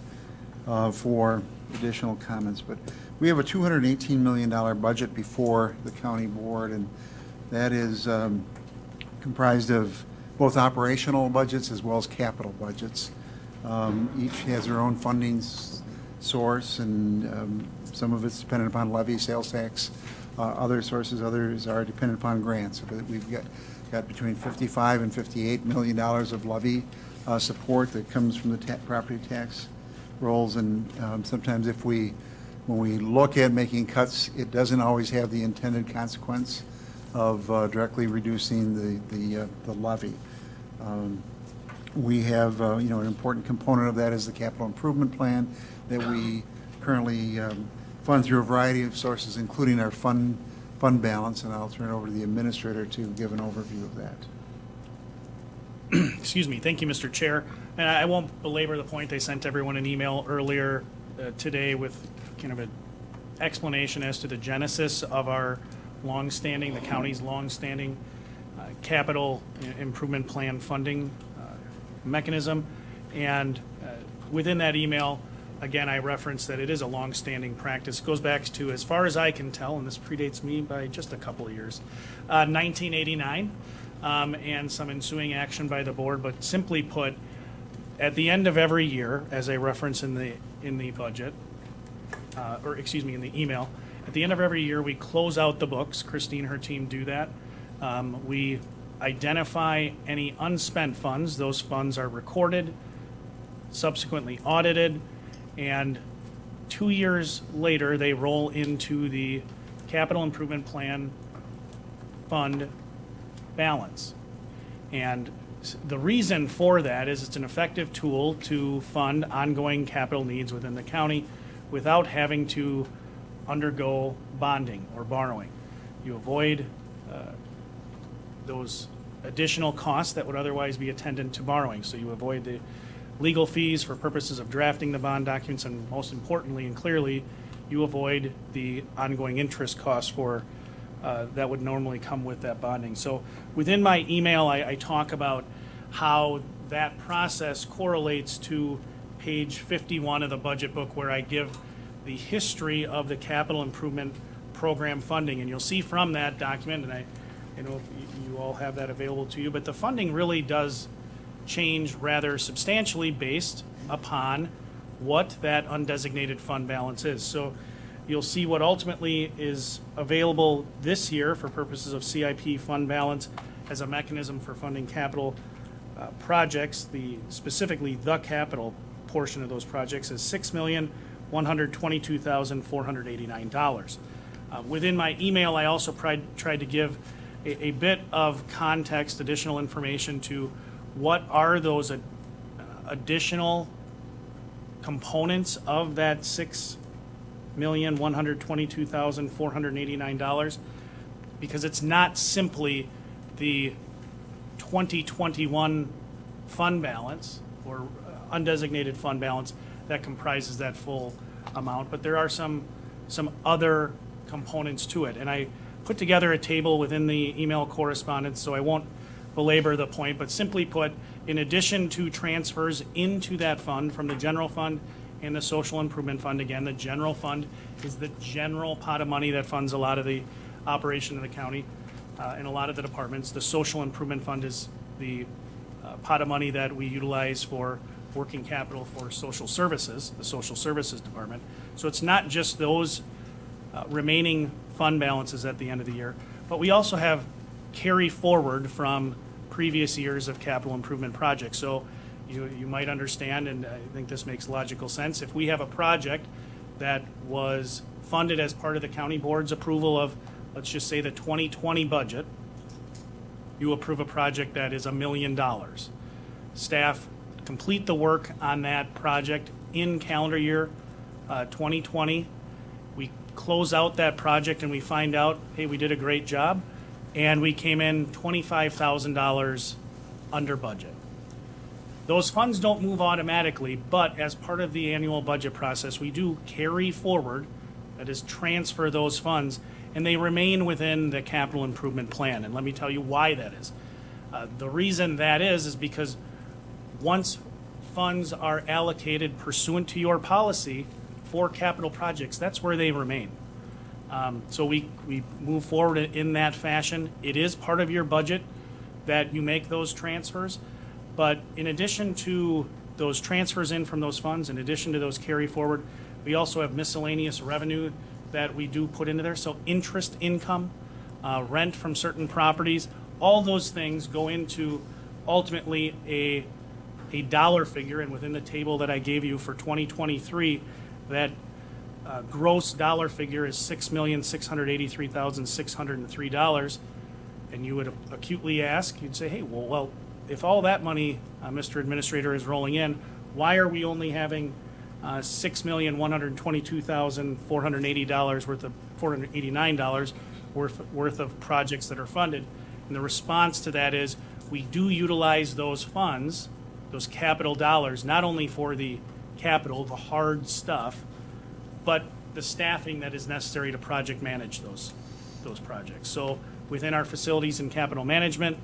for additional comments. But we have a $218 million budget before the county board, and that is comprised of both operational budgets as well as capital budgets. Each has their own funding source, and some of it's dependent upon levy, sales tax, others are dependent upon grants. But we've got between $55 and $58 million of levy support that comes from the property tax rolls, and sometimes when we look at making cuts, it doesn't always have the intended consequence. of directly reducing the levy. We have, you know, an important component of that is the capital improvement plan that we currently fund through a variety of sources, including our fund balance, and I'll turn it over to the administrator to give an overview of that. Excuse me. Thank you, Mr. Chair. And I won't belabor the point. I sent everyone an email earlier today with kind of an explanation as to the genesis of our longstanding, the county's longstanding capital improvement plan funding mechanism. And within that email, again, I referenced that it is a longstanding practice. It goes back to, as far as I can tell, and this predates me by just a couple of years, 1989, and some ensuing action by the board. But simply put, at the end of every year, as I reference in the budget, in the email, at the end of every year, we close out the books. Christine and her team do that. We identify any unspent funds. Those funds are recorded, subsequently audited, and 2 years later, they roll into the capital improvement plan fund balance. And the reason for that is it's an effective tool to fund ongoing capital needs within the county without having to undergo bonding or borrowing. You avoid those additional costs that would otherwise be attendant to borrowing. So you avoid the legal fees for purposes of drafting the bond documents, and most importantly and clearly, you avoid the ongoing interest costs for that would normally come with that bonding. So within my email, I talk about how that process correlates to page 51 of the budget book, where I give the history of the capital improvement program funding. And you'll see from that document, and I know you all have that available to you, but the funding really does change rather substantially based upon what that undesignated fund balance is. So you'll see what ultimately is available this year for purposes of CIP fund balance as a mechanism for funding capital projects. Specifically the capital portion of those projects is $6,122,489. Within my email, I also tried to give a bit of context, additional information to what are those additional components of that $6,122,489, because it's not simply the 2021 fund balance or undesignated fund balance that comprises that full amount, but there are some other components to it. And I put together a table within the email correspondence, so I won't belabor the point, but simply put, in addition to transfers into that fund from the general fund and the social improvement fund, again, the general fund is the general pot of money that funds a lot of the operation of the county and a lot of the departments. The social improvement fund is the pot of money that we utilize for working capital for social services, the social services department. So it's not just those remaining fund balances at the end of the year, but we also have carry forward from previous years of capital improvement projects. So you might understand, and I think this makes logical sense, if we have a project that was funded as part of the county board's approval of, let's just say, the 2020 budget, you approve a project that is $1 million. Staff complete the work on that project in calendar year 2020. We close out that project and we find out, hey, we did a great job, and we came in $25,000 under budget. Those funds don't move automatically, but as part of the annual budget process, we do carry forward, that is, transfer those funds, and they remain within the capital improvement plan. And let me tell you why that is. The reason that is because once funds are allocated pursuant to your policy for capital projects, that's where they remain. So we move forward in that fashion. It is part of your budget that you make those transfers, but in addition to those transfers in from those funds, in addition to those carry forward, we also have miscellaneous revenue that we do put into there. So interest income, rent from certain properties, all those things go into ultimately a dollar figure. And within the table that I gave you for 2023, that gross dollar figure is $6,683,603. And you would acutely ask, you'd say, hey, well, if all that money, Mr. Administrator, is rolling in, why are we only having $6,122,480 worth of $489 worth of projects that are funded? And the response to that is, we do utilize those funds, those capital dollars, not only for the capital, the hard stuff, but the staffing that is necessary to project manage those projects. So within our facilities and capital management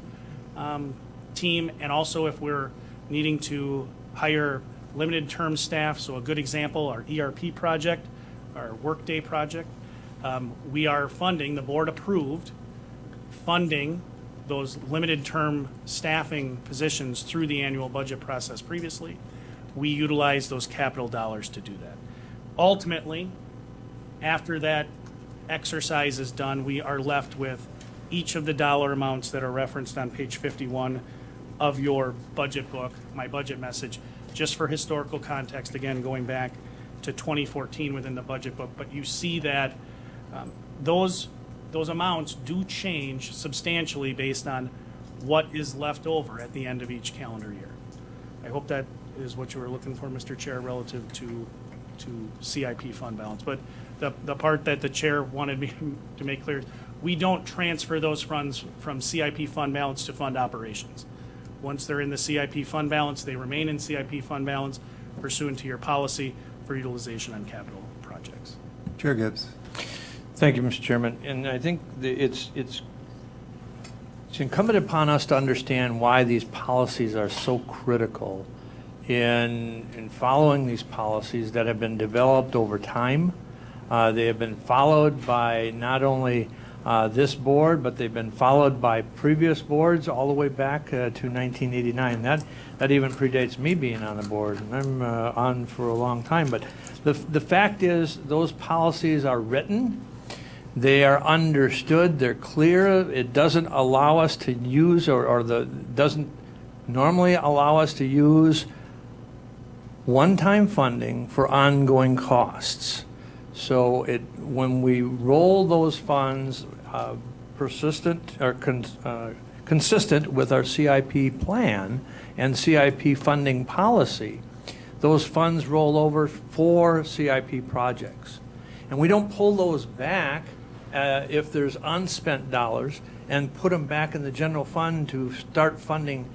team, and also if we're needing to hire limited term staff, so a good example, our ERP project, our Workday project, we are funding, the board approved, funding those limited term staffing positions through the annual budget process previously. We utilize those capital dollars to do that. Ultimately, after that exercise is done, we are left with each of the dollar amounts that are referenced on page 51 of your budget book, my budget message, just for historical context, again, going back to 2014 within the budget book. But you see that those amounts do change substantially based on what is left over at the end of each calendar year. I hope that is what you were looking for, Mr. Chair, relative to CIP fund balance. But the part that the chair wanted me to make clear, we don't transfer those funds from CIP fund balance to fund operations. Once they're in the CIP fund balance, they remain in CIP fund balance pursuant to your policy for utilization on capital projects. Chair Gibbs. Thank you, Mr. Chairman. And I think it's incumbent upon us to understand why these policies are so critical in following these policies that have been developed over time. They have been followed by not only this board, but they've been followed by previous boards all the way back to 1989. That even predates me being on the board, and I'm on for a long time. But the fact is, those policies are written, they are understood, they're clear. It doesn't allow us to use, doesn't normally allow us to use one-time funding for ongoing costs. So when we roll those funds consistent with our CIP plan and CIP funding policy, those funds roll over for CIP projects. And we don't pull those back if there's unspent dollars and put them back in the general fund to start funding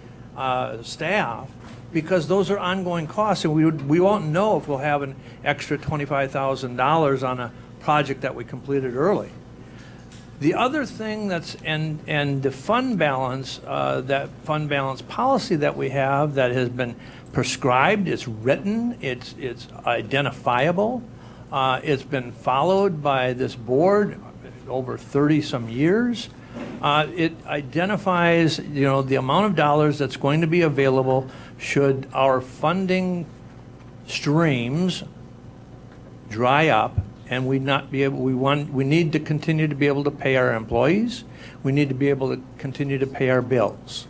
staff, because those are ongoing costs, and we won't know if we'll have an extra $25,000 on a project that we completed early. The other thing and the fund balance, that fund balance policy that we have that has been prescribed, it's written, it's identifiable, it's been followed by this board over 30-some years. It identifies, the amount of dollars that's going to be available should our funding streams dry up and we not be able. We need to continue to be able to pay our employees. We need to be able to continue to pay our bills,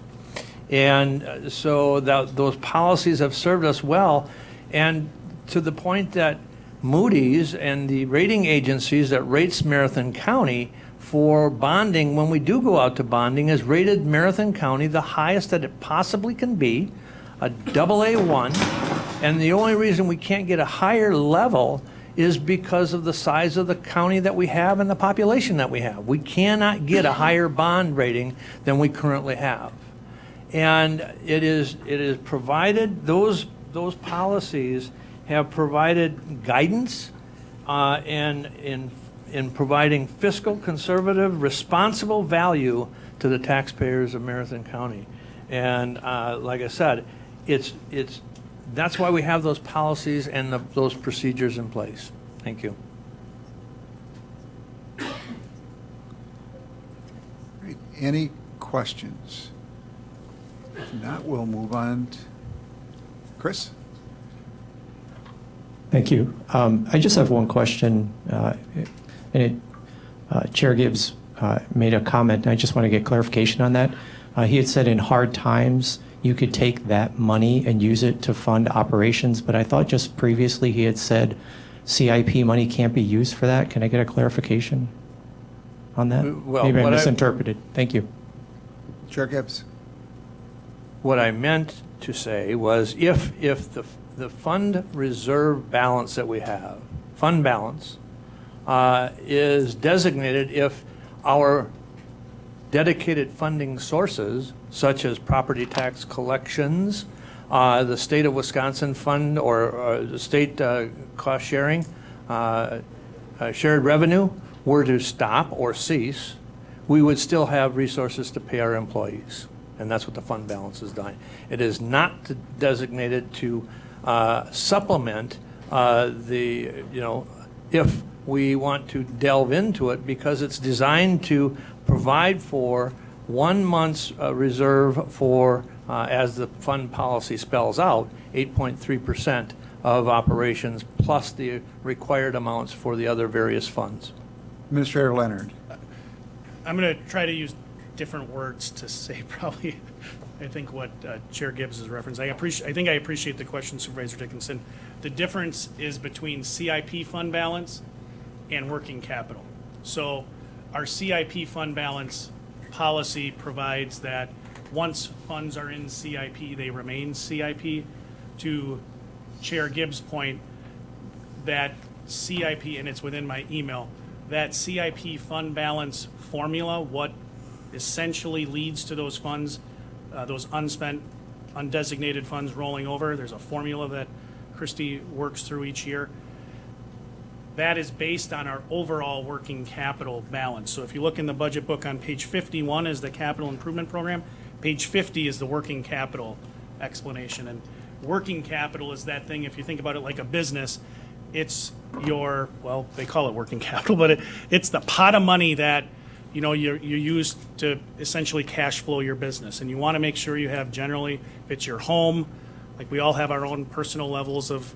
and so those policies have served us well, and to the point that Moody's and the rating agencies that rates Marathon County for bonding, when we do go out to bonding, has rated Marathon County the highest that it possibly can be, a AA1, and the only reason we can't get a higher level is because of the size of the county that we have and the population that we have. We cannot get a higher bond rating than we currently have. And it is provided, those policies have provided guidance and in providing fiscal, conservative, responsible value to the taxpayers of Marathon County. And like I said, that's why we have those policies and those procedures in place. Thank you. Great. Any questions? If not, we'll move on to Chris. Thank you. I just have one question. Chair Gibbs made a comment, and I just want to get clarification on that. He had said in hard times, you could take that money and use it to fund operations, but I thought just previously he had said CIP money can't be used for that. Can I get a clarification on that? Well, Maybe I what misinterpreted. Thank you. Chair Gibbs. What I meant to say was if the fund reserve balance that we have, fund balance, is designated if our dedicated funding sources, such as property tax collections, the state of Wisconsin fund or the state cost sharing, shared revenue, were to stop or cease, we would still have resources to pay our employees. And that's what the fund balance is done. It is not designated to supplement if we want to delve into it, because it's designed to provide for 1 month's reserve for, as the fund policy spells out, 8.3% of operations plus the required amounts for the other various funds. Administrator Leonard. I'm going to try to use different words to say probably, I think, what Chair Gibbs is referencing. I think I appreciate the question, Supervisor Dickinson. The difference is between CIP fund balance and working capital. So our CIP fund balance policy provides that once funds are in CIP, they remain CIP. To Chair Gibbs' point, that CIP, and it's within my email, that CIP fund balance formula, what essentially leads to those funds, those unspent, undesignated funds rolling over. There's a formula that Christy works through each year. That is based on our overall working capital balance. So if you look in the budget book on page 51 is the capital improvement program. Page 50 is the working capital explanation. And working capital is that thing, if you think about it like a business, it's your, well, they call it working capital, but it's the pot of money that you use to essentially cash flow your business. And you want to make sure you have, generally, if it's your home, like we all have our own personal levels of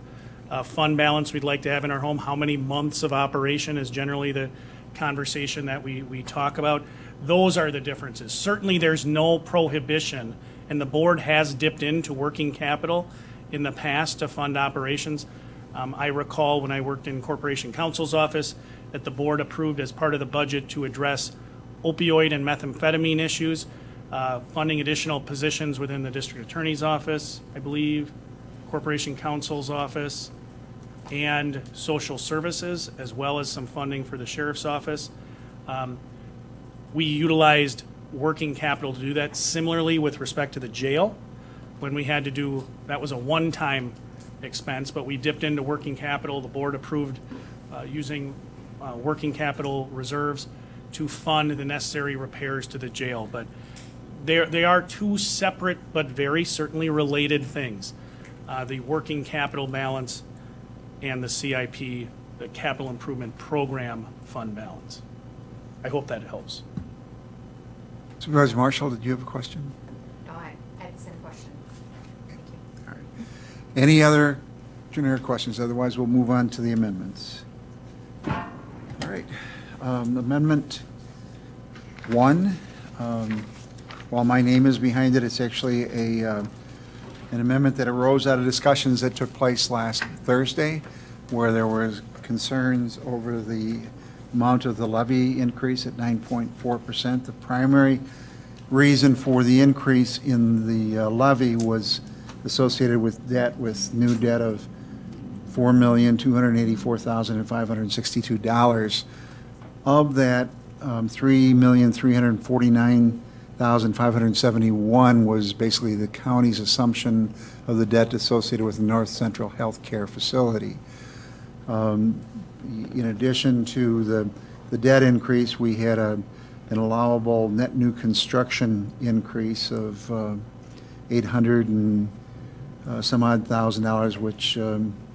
fund balance we'd like to have in our home. How many months of operation is generally the conversation that we talk about. Those are the differences. Certainly there's no prohibition, and the board has dipped into working capital in the past to fund operations. I recall when I worked in Corporation Counsel's office that the board approved as part of the budget to address opioid and methamphetamine issues, funding additional positions within the district attorney's office, I believe, Corporation Counsel's office, and social services, as well as some funding for the sheriff's office. We utilized working capital to do that. Similarly, with respect to the jail, when we had to do, that was a one-time expense, but we dipped into working capital. The board approved using working capital reserves to fund the necessary repairs to the jail. But they are two separate but very certainly related things. The working capital balance and the CIP, the capital improvement program fund balance. I hope that helps. Supervisor Marshall, did you have a question? No, I had the same question. Thank you. All right. Any other generic questions? Otherwise, we'll move on to the amendments. All right. Amendment 1. While my name is behind it, it's actually an amendment that arose out of discussions that took place last Thursday, where there was concerns over the amount of the levy increase at 9.4%. The primary reason for the increase in the levy was associated with debt, with new debt of $4,284,562. Of that, $3,349,571 was basically the county's assumption of the debt associated with the North Central Health Care Facility. In addition to the debt increase, we had an allowable net new construction increase of 800 and some odd $1,000, which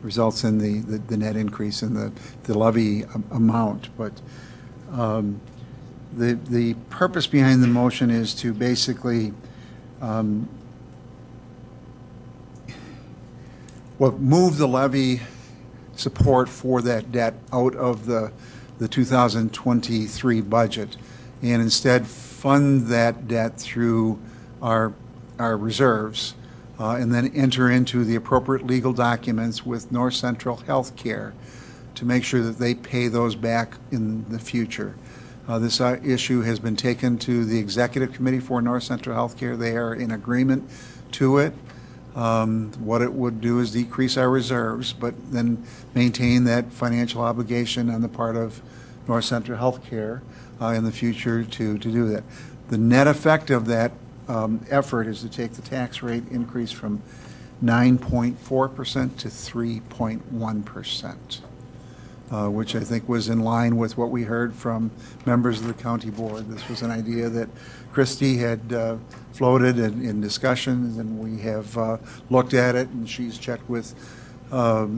results in the net increase in the levy amount. But the purpose behind the motion is to basically move the levy support for that debt out of the 2023 budget, and instead fund that debt through our reserves, and then enter into the appropriate legal documents with North Central Health Care to make sure that they pay those back in the future. This issue has been taken to the Executive Committee for North Central Healthcare. They are in agreement to it. What it would do is decrease our reserves, but then maintain that financial obligation on the part of North Central Healthcare in the future to do that. The net effect of that effort is to take the tax rate increase from 9.4% to 3.1%. Which I think was in line with what we heard from members of the county board. This was an idea that Christie had floated in discussions, and we have looked at it, and she's checked with our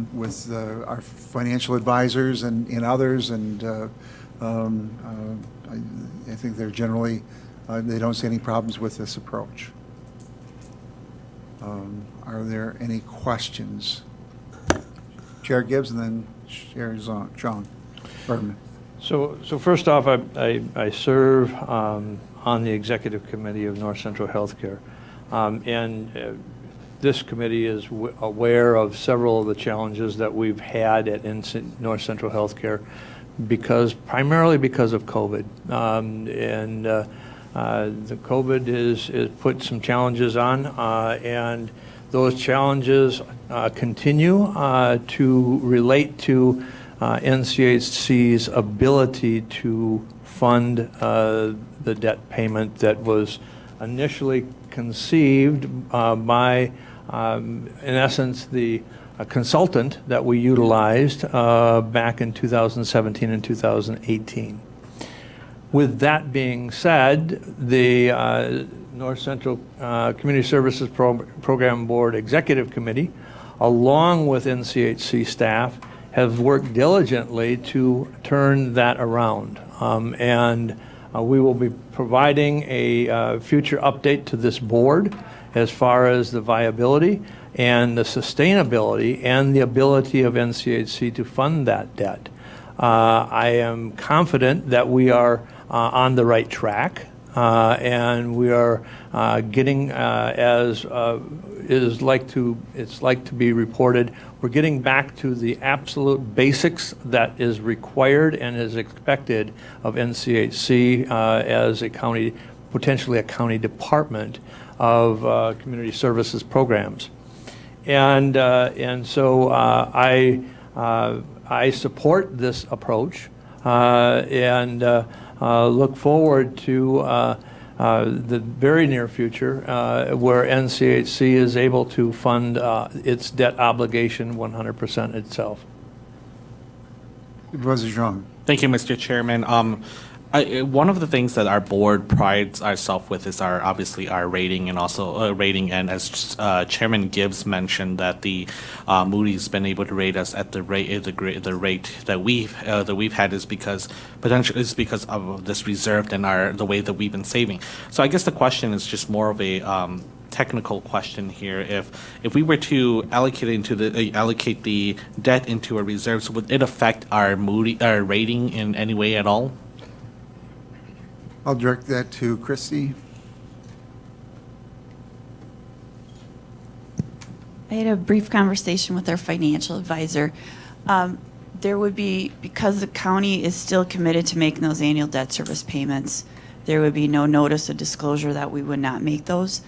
financial advisors and others, and I think they're generally, they don't see any problems with this approach. Are there any questions? Chair Gibbs and then Chair John. So first off, I serve on the Executive Committee of North Central Healthcare. And this committee is aware of several of the challenges that we've had at North Central Healthcare primarily because of COVID. The COVID has put some challenges on, and those challenges continue to relate to NCHC's ability to fund the debt payment that was initially conceived by, in essence, the consultant that we utilized back in 2017 and 2018. With that being said, the North Central Community Services Program Board Executive Committee, along with NCHC staff, have worked diligently to turn that around. We will be providing a future update to this board as far as the viability and the sustainability and the ability of NCHC to fund that debt. I am confident that we are on the right track, and we are getting, as it's like to be reported, we're getting back to the absolute basics that is required and is expected of NCHC as a county, potentially a county department of community services programs. And so I support this approach and look forward to the very near future where NCHC is able to fund its debt obligation 100% itself. Supervisor Zhang. Thank you, Mr. Chairman. One of the things that our board prides ourselves with is obviously our rating, and also rating. And as Chairman Gibbs mentioned, that the Moody's been able to rate us at the rate that we've had is because of this reserve and the way that we've been saving. So I guess the question is just more of a technical question here. If we were to allocate the debt into a reserve, so would it affect our rating in any way at all? I'll direct that to Christie. I had a brief conversation with our financial advisor. There would be, because the county is still committed to making those annual debt service payments, there would be no notice of disclosure that we would not make those.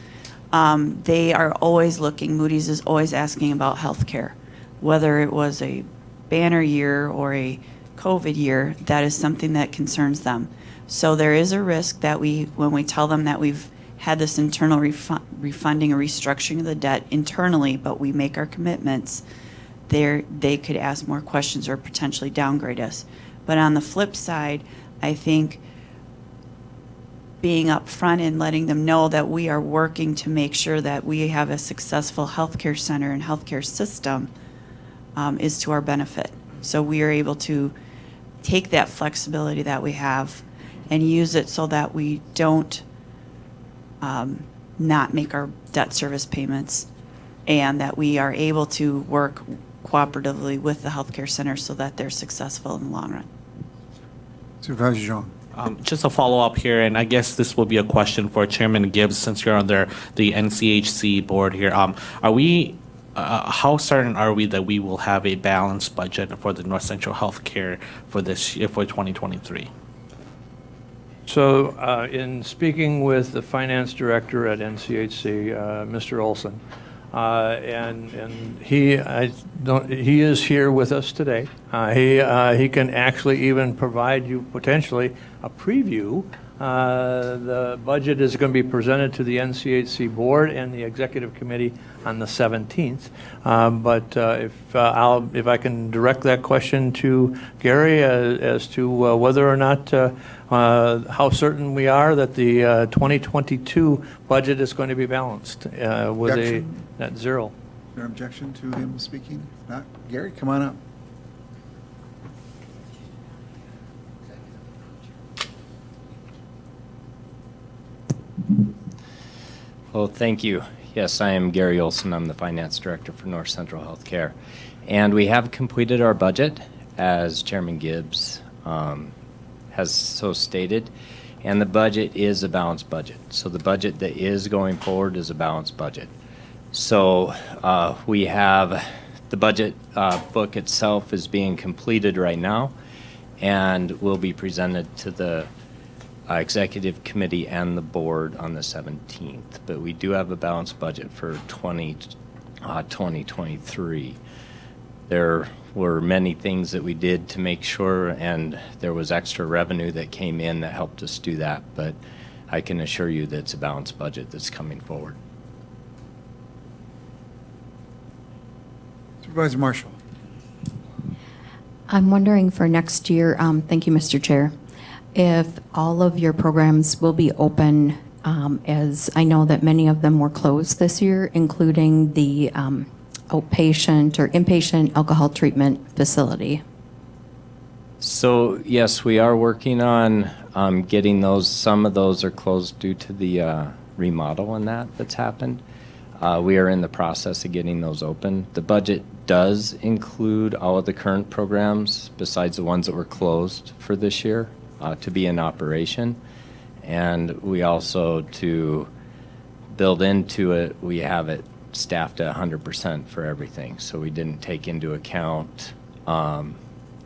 They are always looking, Moody's is always asking about health care. Whether it was a banner year or a COVID year, that is something that concerns them. So there is a risk that when we tell them that we've had this internal refunding or restructuring of the debt internally, but we make our commitments, they could ask more questions or potentially downgrade us. But on the flip side, I think being upfront and letting them know that we are working to make sure that we have a successful healthcare center and healthcare system is to our benefit. So we are able to take that flexibility that we have and use it so that we don't not make our debt service payments, and that we are able to work cooperatively with the healthcare center so that they're successful in the long run. Supervisor Zhang. Just a follow-up here, and I guess this will be a question for Chairman Gibbs, since you're on the NCHC board here. How certain are we that we will have a balanced budget for the North Central Healthcare for this year, for 2023? So in speaking with the finance director at NCHC, Mr. Olson, and he is here with us today. He can actually even provide you potentially a preview. The budget is going to be presented to the NCHC board and the executive committee on the 17th. But if I can direct that question to Gary as to whether or not how certain we are that the 2022 budget is going to be balanced with a Objection? net zero. Is there an objection to him speaking? If not, Gary, come on up. Well, thank you. Yes, I am Gary Olson. I'm the Finance Director for North Central Healthcare. And we have completed our budget, as Chairman Gibbs has so stated. And the budget is a balanced budget. So the budget that is going forward is a balanced budget. So we have the budget book itself is being completed right now and will be presented to the executive committee and the board on the 17th. But we do have a balanced budget for 2023. There were many things that we did to make sure, and there was extra revenue that came in that helped us do that. But I can assure you that it's a balanced budget that's coming forward. Supervisor Marshall. I'm wondering for next year, thank you, Mr. Chair, if all of your programs will be open, as I know that many of them were closed this year, including the outpatient or inpatient alcohol treatment facility. So yes, we are working on getting those. Some of those are closed due to the remodel and that's happened. We are in the process of getting those open. The budget does include all of the current programs besides the ones that were closed for this year to be in operation. And we also, to build into it, we have it staffed at 100% for everything. So we didn't take into account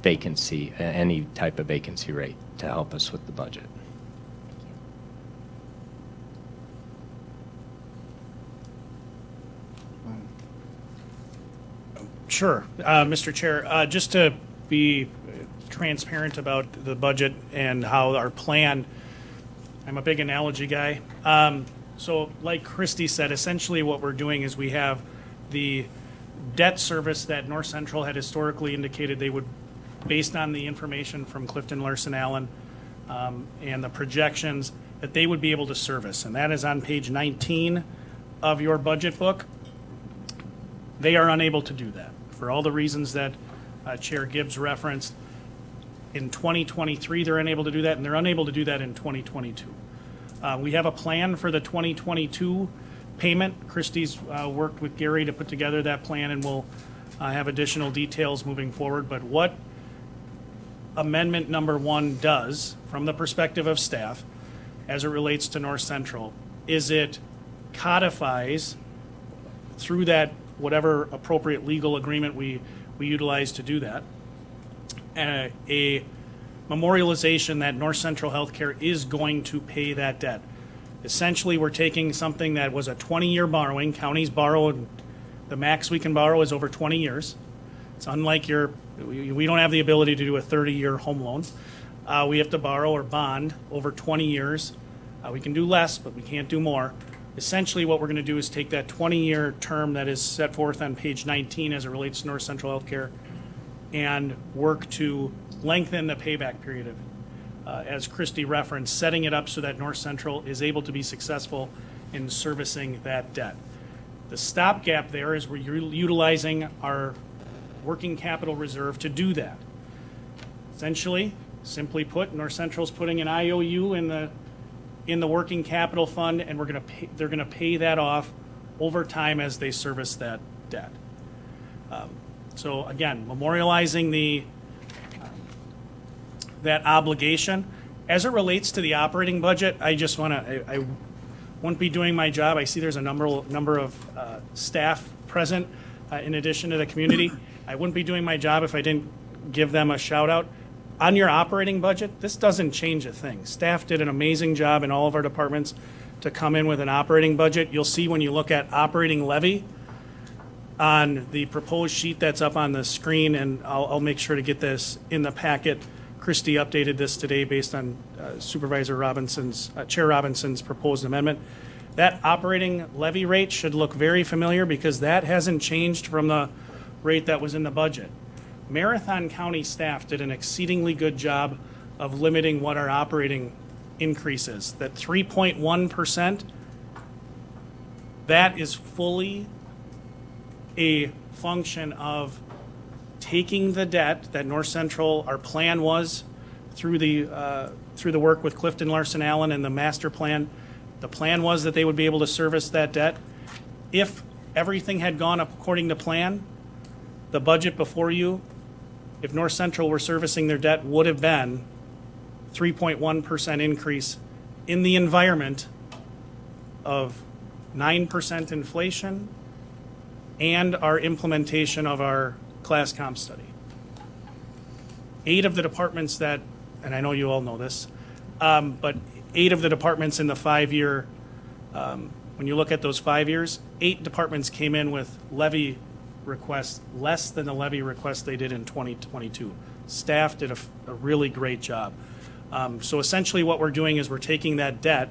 vacancy, any type of vacancy rate to help us with the budget. Sure, Mr. Chair, just to be transparent about the budget and how our plan, I'm a big analogy guy. So like Christy said, essentially what we're doing is we have the debt service that North Central had historically indicated they would, based on the information from Clifton Larson Allen and the projections, that they would be able to service. And that is on page 19 of your budget book. They are unable to do that for all the reasons that Chair Gibbs referenced. In 2023, they're unable to do that, and they're unable to do that in 2022. We have a plan for the 2022 payment. Christie's worked with Gary to put together that plan, and we'll have additional details moving forward. But what amendment number 1 does, from the perspective of staff, as it relates to North Central, is it codifies through that whatever appropriate legal agreement we utilize to do that, a memorialization that North Central Healthcare is going to pay that debt. Essentially, we're taking something that was a 20-year borrowing. Counties borrow, the max we can borrow is over 20 years. It's unlike we don't have the ability to do a 30-year home loan. We have to borrow or bond over 20 years. We can do less, but we can't do more. Essentially, what we're going to do is take that 20-year term that is set forth on page 19 as it relates to North Central Healthcare and work to lengthen the payback period of it. As Christy referenced, setting it up so that North Central is able to be successful in servicing that debt. The stopgap there is we're utilizing our working capital reserve to do that. Essentially, simply put, North Central's putting an IOU in the working capital fund, and they're going to pay that off over time as they service that debt. So again, memorializing that obligation. As it relates to the operating budget, I just want to, I wouldn't be doing my job. I see there's a number of staff present in addition to the community. I wouldn't be doing my job if I didn't give them a shout out. on your operating budget, this doesn't change a thing. Staff did an amazing job in all of our departments to come in with an operating budget. You'll see when you look at operating levy on the proposed sheet that's up on the screen, and I'll make sure to get this in the packet. Christie updated this today based on Chair Robinson's proposed amendment. That operating levy rate should look very familiar because that hasn't changed from the rate that was in the budget. Marathon County staff did an exceedingly good job of limiting what our operating increase is. That 3.1%, that is fully a function of taking the debt that North Central, our plan was through the work with Clifton Larson Allen and the master plan. The plan was that they would be able to service that debt. If everything had gone according to plan, the budget before you, if North Central were servicing their debt, would have been 3.1% increase in the environment of 9% inflation and our implementation of our class comp study. 8 of the departments that, and I know you all know this, but 8 of the departments in the 5-year, when you look at those 5 years, 8 departments came in with levy requests less than the levy requests they did in 2022. Staff did a really great job. So essentially what we're doing is we're taking that debt,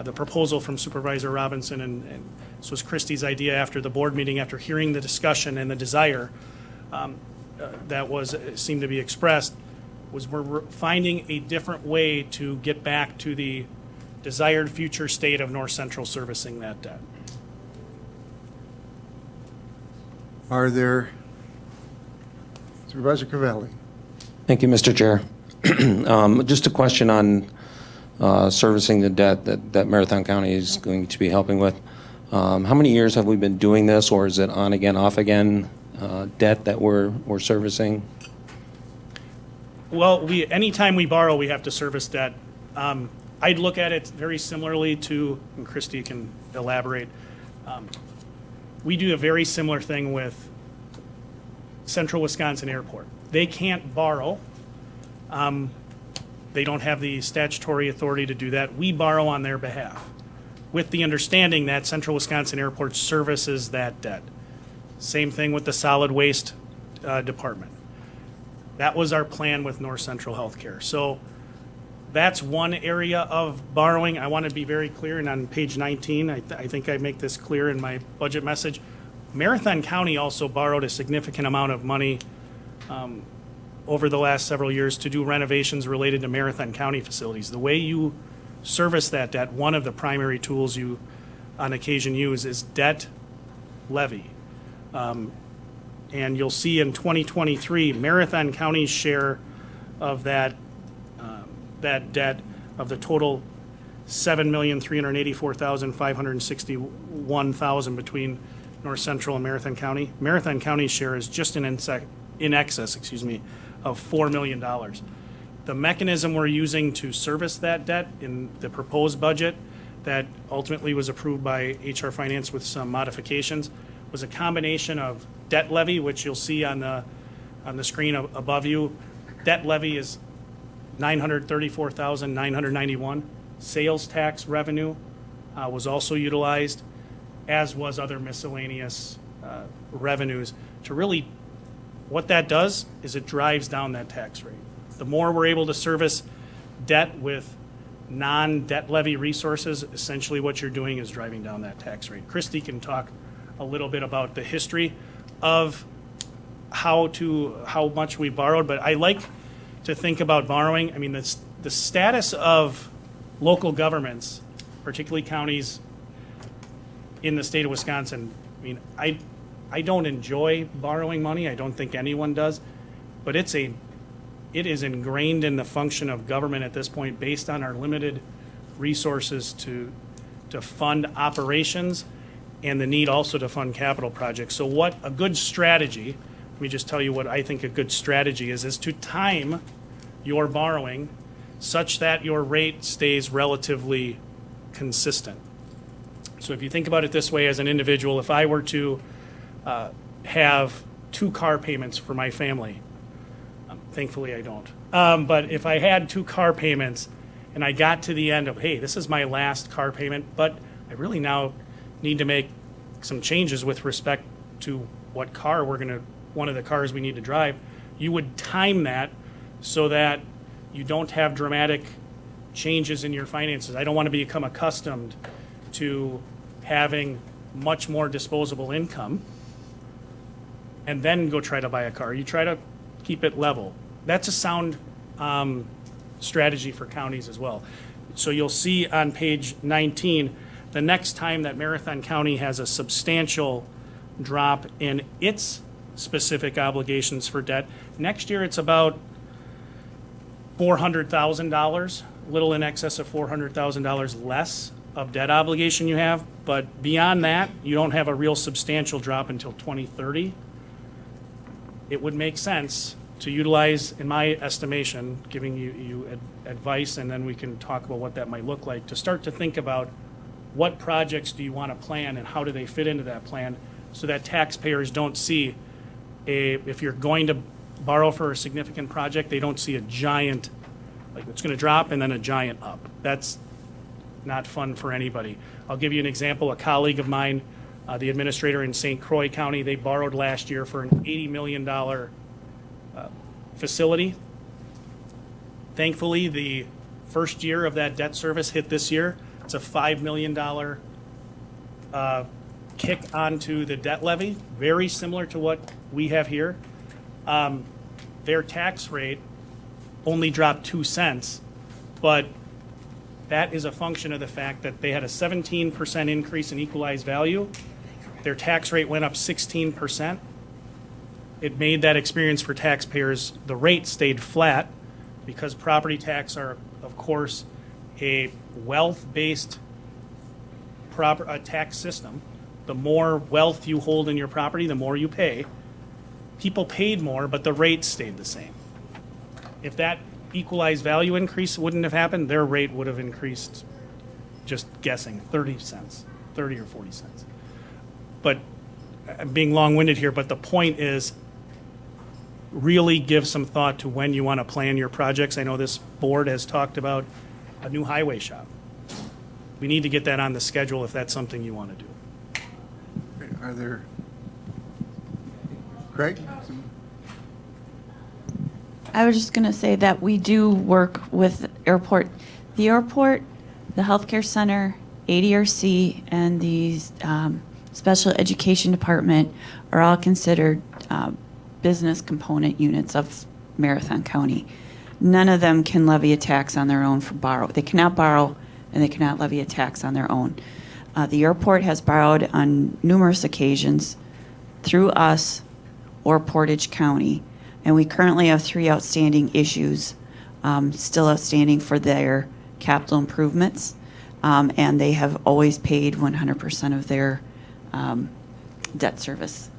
the proposal from Supervisor Robinson, and this was Christie's idea after the board meeting, after hearing the discussion and the desire that seemed to be expressed, was we're finding a different way to get back to the desired future state of North Central servicing that debt. Are there, Supervisor Cavalli? Thank you, Mr. Chair. Just a question on servicing the debt that Marathon County is going to be helping with. How many years have we been doing this, or is it on again, off again debt that we're servicing? Well, anytime we borrow, we have to service debt. I'd look at it very similarly to, and Christie can elaborate, we do a very similar thing with Central Wisconsin Airport. They can't borrow. They don't have the statutory authority to do that. We borrow on their behalf with the understanding that Central Wisconsin Airport services that debt. Same thing with the solid waste department. That was our plan with North Central Healthcare. So that's one area of borrowing. I want to be very clear, and on page 19, I think I make this clear in my budget message. Marathon County also borrowed a significant amount of money over the last several years to do renovations related to Marathon County facilities. The way you service that debt, one of the primary tools you on occasion use is debt levy. And you'll see in 2023, Marathon County's share of that debt of the total $7,384,561 between North Central and Marathon County. Marathon County's share is just in excess of $4 million. The mechanism we're using to service that debt in the proposed budget that ultimately was approved by HR Finance with some modifications was a combination of debt levy, which you'll see on the screen above you. Debt levy is $934,991. Sales tax revenue was also utilized, as was other miscellaneous revenues. To really, what that does is it drives down that tax rate. The more we're able to service debt with non-debt levy resources, essentially what you're doing is driving down that tax rate. Christie can talk a little bit about the history of how much we borrowed, but I like to think about borrowing. I mean, the status of local governments, particularly counties in the state of Wisconsin, I mean, I don't enjoy borrowing money. I don't think anyone does, but it is ingrained in the function of government at this point based on our limited resources to fund operations and the need also to fund capital projects. So what a good strategy, let me just tell you what I think a good strategy is to time your borrowing such that your rate stays relatively consistent. So if you think about it this way as an individual, if I were to have 2 car payments for my family, thankfully I don't, But if I had 2 car payments and I got to the end of, hey, this is my last car payment, but I really now need to make some changes with respect to what car one of the cars we need to drive, you would time that so that you don't have dramatic changes in your finances. I don't want to become accustomed to having much more disposable income and then go try to buy a car. You try to keep it level. That's a sound strategy for counties as well. So you'll see on page 19, the next time that Marathon County has a substantial drop in its specific obligations for debt, next year it's about $400,000, a little in excess of $400,000 less of debt obligation you have. But beyond that, you don't have a real substantial drop until 2030. It would make sense to utilize, in my estimation, giving you advice, and then we can talk about what that might look like, to start to think about what projects do you want to plan and how do they fit into that plan, so that taxpayers don't see if you're going to borrow for a significant project, they don't see a giant, like it's going to drop and then a giant up. That's not fun for anybody. I'll give you an example. A colleague of mine, the administrator in St. Croix County, they borrowed last year for an $80 million facility. Thankfully, the first year of that debt service hit this year. It's a $5 million kick onto the debt levy, very similar to what we have here. Their tax rate only dropped 2 cents, but that is a function of the fact that they had a 17% increase in equalized value. Their tax rate went up 16%. It made that experience for taxpayers, the rate stayed flat because property tax are, of course, a wealth-based tax system. The more wealth you hold in your property, the more you pay. People paid more, but the rate stayed the same. If that equalized value increase wouldn't have happened, their rate would have increased, just guessing, 30 cents, 30 or 40 cents. But I'm being long-winded here, but the point is really give some thought to when you want to plan your projects. I know this board has talked about a new highway shop. We need to get that on the schedule if that's something you want to do. Are there, Craig? I was just going to say that we do work with airport. The airport, the healthcare center, ADRC, and the special education department are all considered business component units of Marathon County. None of them can levy a tax on their own for borrow. They cannot borrow, and they cannot levy a tax on their own. The airport has borrowed on numerous occasions through us or Portage County, and we currently have 3 outstanding issues still outstanding for their capital improvements, and they have always paid 100% of their debt service.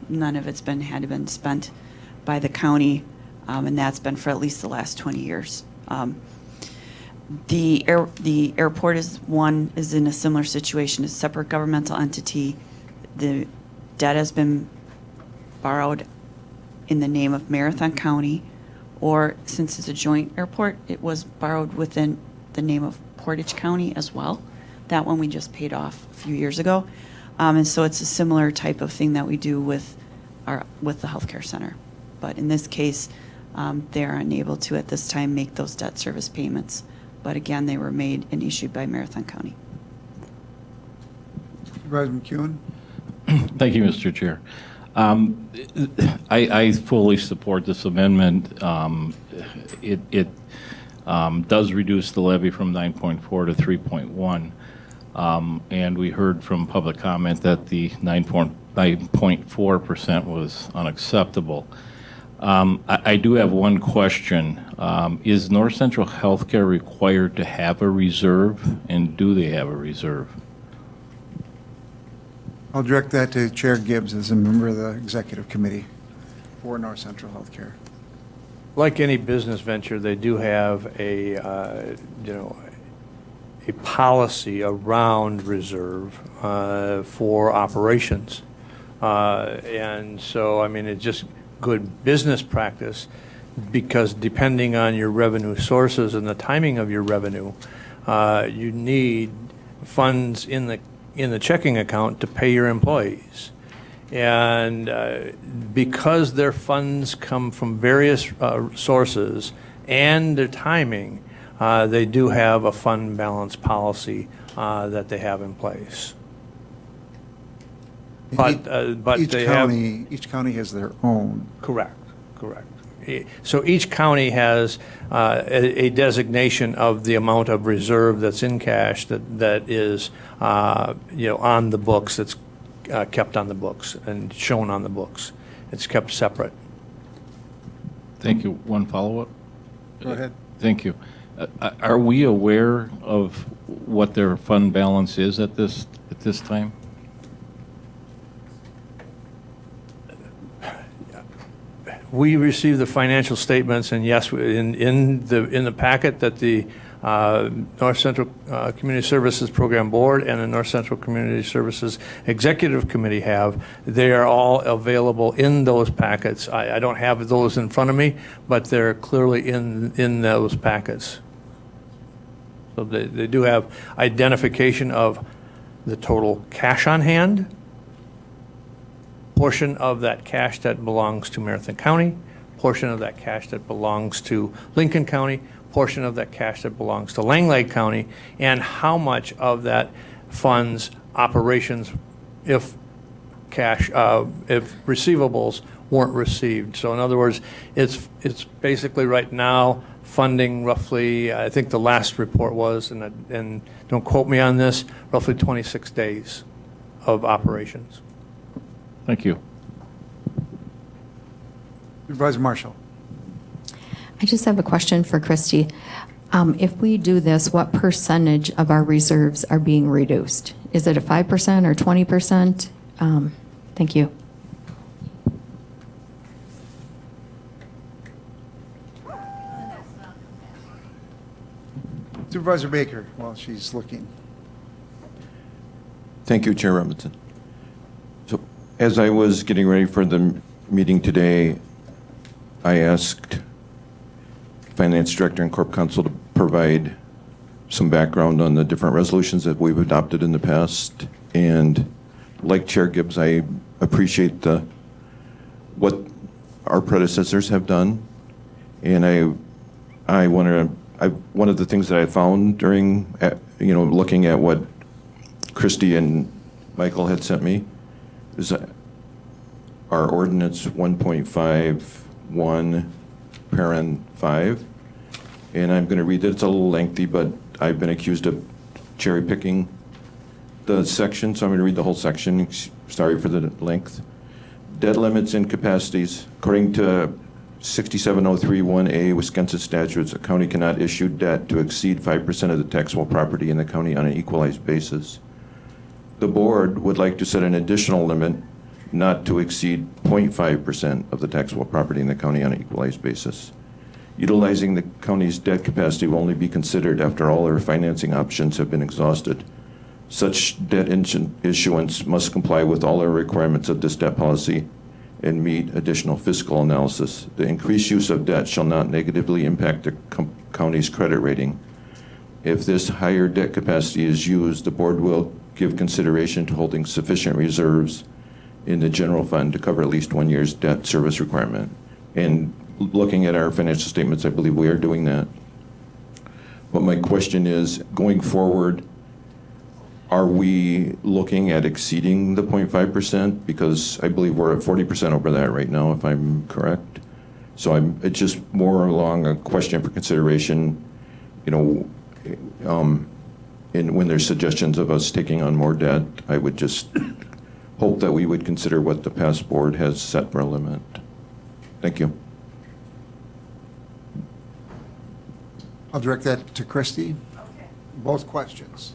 None of it's had to been spent by the county, and that's been for at least the last 20 years. The airport is in a similar situation, a separate governmental entity. The debt has been borrowed in the name of Marathon County, or since it's a joint airport, it was borrowed within the name of Portage County as well. That one we just paid off a few years ago. And so it's a similar type of thing that we do with the healthcare center. But in this case, they are unable to at this time make those debt service payments. But again, they were made and issued by Marathon County. Supervisor McEwen? Thank you, Mr. Chair. I fully support this amendment. It does reduce the levy from 9.4 to 3.1. And we heard from public comment that the 9.4% was unacceptable. I do have one question. Is North Central Healthcare required to have a reserve, and do they have a reserve? I'll direct that to Chair Gibbs as a member of the executive committee for North Central Healthcare. Like any business venture, they do have a policy around reserve for operations. And so, I mean, it's just good business practice because depending on your revenue sources and the timing of your revenue, you need funds in the checking account to pay your employees. And because their funds come from various sources and their timing, they do have a fund balance policy that they have in place. But Each they have. each county has their own. Correct. So each county has a designation of the amount of reserve that's in cash that is, on the books, that's kept on the books and shown on the books. It's kept separate. Thank you. One follow-up? Go ahead. Thank you. Are we aware of what their fund balance is at this time? We receive the financial statements, and yes, in the packet that the North Central Community Services Program Board and the North Central Community Services Executive Committee have, they are all available in those packets. I don't have those in front of me, but they're clearly in those packets. So they do have identification of the total cash on hand, portion of that cash that belongs to Marathon County, portion of that cash that belongs to Lincoln County, portion of that cash that belongs to Langlade County, and how much of that funds operations if receivables weren't received. So in other words, it's basically right now funding roughly, I think the last report was, and don't quote me on this, roughly 26 days of operations. Thank you. Supervisor Marshall. I just have a question for Christy. If we do this, what percentage of our reserves are being reduced? Is it a 5% or 20%? Thank you. Supervisor Baker, while she's looking. Thank you, Chair Robinson. So, as I was getting ready for the meeting today, I asked Finance Director and Corp Counsel to provide some background on the different resolutions that we've adopted in the past. And like Chair Gibbs, I appreciate what our predecessors have done. And one of the things that I found during, looking at what Christy and Michael had sent me is our ordinance 1.51 parent 5, and I'm going to read it. It's a little lengthy, but I've been accused of cherry picking the section, so I'm going to read the whole section. Sorry for the length. Debt limits and capacities. According to 67031A Wisconsin statutes, a county cannot issue debt to exceed 5% of the taxable property in the county on an equalized basis. The board would like to set an additional limit not to exceed 0.5% of the taxable property in the county on an equalized basis. Utilizing the county's debt capacity will only be considered after all their financing options have been exhausted. Such debt issuance must comply with all the requirements of this debt policy and meet additional fiscal analysis. The increased use of debt shall not negatively impact the county's credit rating. If this higher debt capacity is used, the board will give consideration to holding sufficient reserves in the general fund to cover at least 1 year's debt service requirement. And looking at our financial statements, I believe we are doing that. But my question is, going forward, are we looking at exceeding the 0.5%? Because I believe we're at 40% over that right now, if I'm correct. So it's just more along a question for consideration, and when there's suggestions of us taking on more debt, I would just hope that we would consider what the past board has set for a limit. Thank you. I'll direct that to Christy. Okay. Both questions.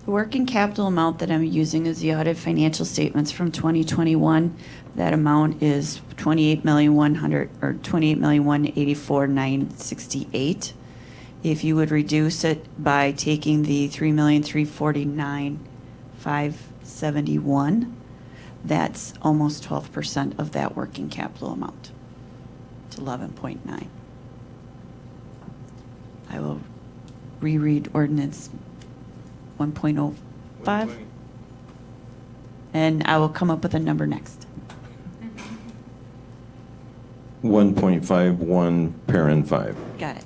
The working capital amount that I'm using is the audit financial statements from 2021. That amount is $28,184,968. If you would reduce it by taking the 3,349,571, that's almost 12% of that working capital amount. It's 11.9. I will reread ordinance 1.05, and I will come up with a number next. 1.51, parent 5. Got it.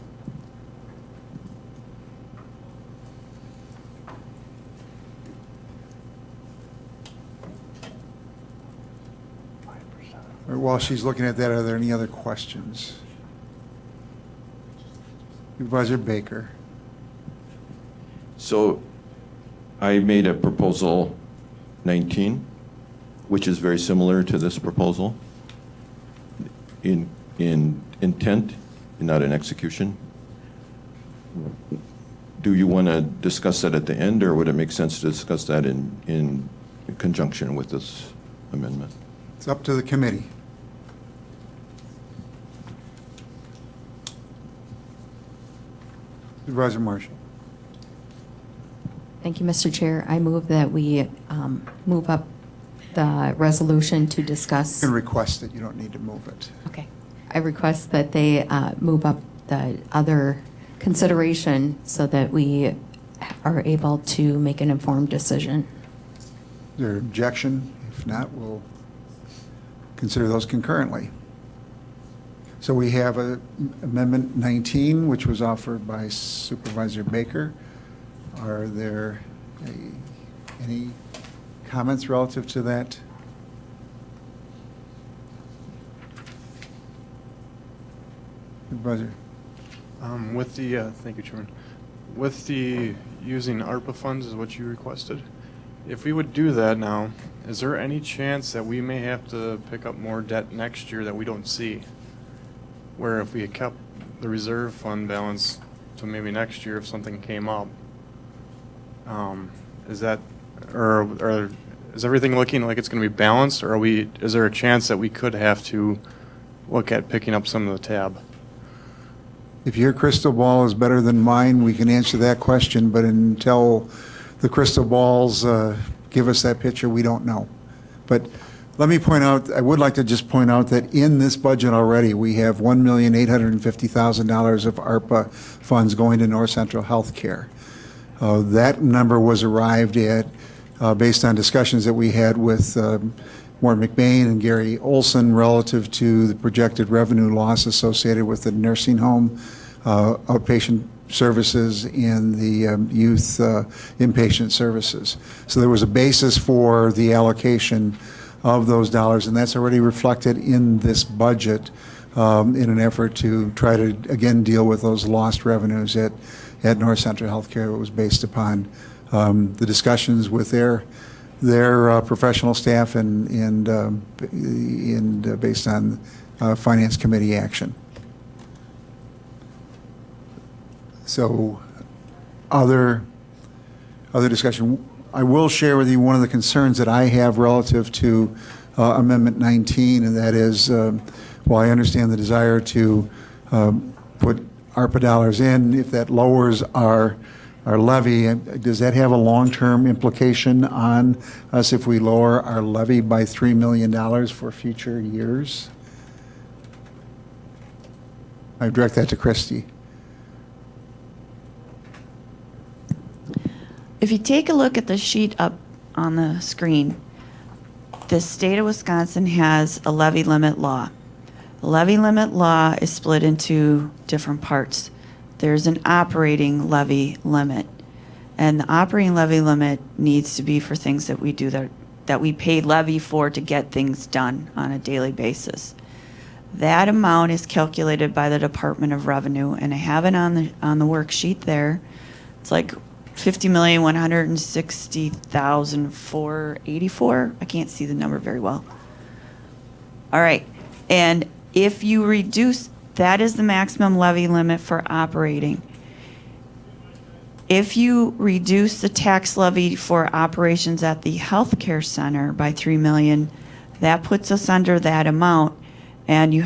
While she's looking at that, are there any other questions? Supervisor Baker. So I made a proposal 19, which is very similar to this proposal in intent and not in execution. Do you want to discuss that at the end, or would it make sense to discuss that in conjunction with this amendment? It's up to the committee. Supervisor Marshall. Thank you, Mr. Chair. I move that we move up the resolution to discuss. You can request it. You don't need to move it. Okay. I request that they move up the other consideration so that we are able to make an informed decision. Is there an objection? If not, we'll consider those concurrently. So we have Amendment 19, which was offered by Supervisor Baker. Are there any comments relative to that? Supervisor. With the, thank you, Chairman. With the using ARPA funds is what you requested. If we would do that now, is there any chance that we may have to pick up more debt next year that we don't see? Where if we had kept the reserve fund balance to maybe next year if something came up, is that, or is everything looking like it's going to be balanced, or is there a chance that we could have to look at picking up some of the tab? If your crystal ball is better than mine, we can answer that question, but until the crystal balls give us that picture, we don't know. But let me point out, I would like to just point out that in this budget already, we have $1,850,000 of ARPA funds going to North Central Healthcare. That number was arrived at based on discussions that we had with Warren McBain and Gary Olson relative to the projected revenue loss associated with the nursing home, outpatient services, and the youth inpatient services. So there was a basis for the allocation of those dollars, and that's already reflected in this budget in an effort to try to, again, deal with those lost revenues at North Central Healthcare. It was based upon the discussions with their professional staff and based on Finance Committee action. So other discussion. I will share with you one of the concerns that I have relative to Amendment 19, and that is, while I understand the desire to put ARPA dollars in, if that lowers our levy, does that have a long-term implication on us if we lower our levy by $3 million for future years? I direct that to Christie. If you take a look at the sheet up on the screen, the state of Wisconsin has a levy limit law. The levy limit law is split into different parts. There's an operating levy limit, and the operating levy limit needs to be for things that we do that we pay levy for to get things done on a daily basis. That amount is calculated by the Department of Revenue, and I have it on the worksheet there. It's like $50,160,484. I can't see the number very well. All right, and if you reduce, that is the maximum levy limit for operating. If you reduce the tax levy for operations at the healthcare center by $3 million, that puts us under that amount, and you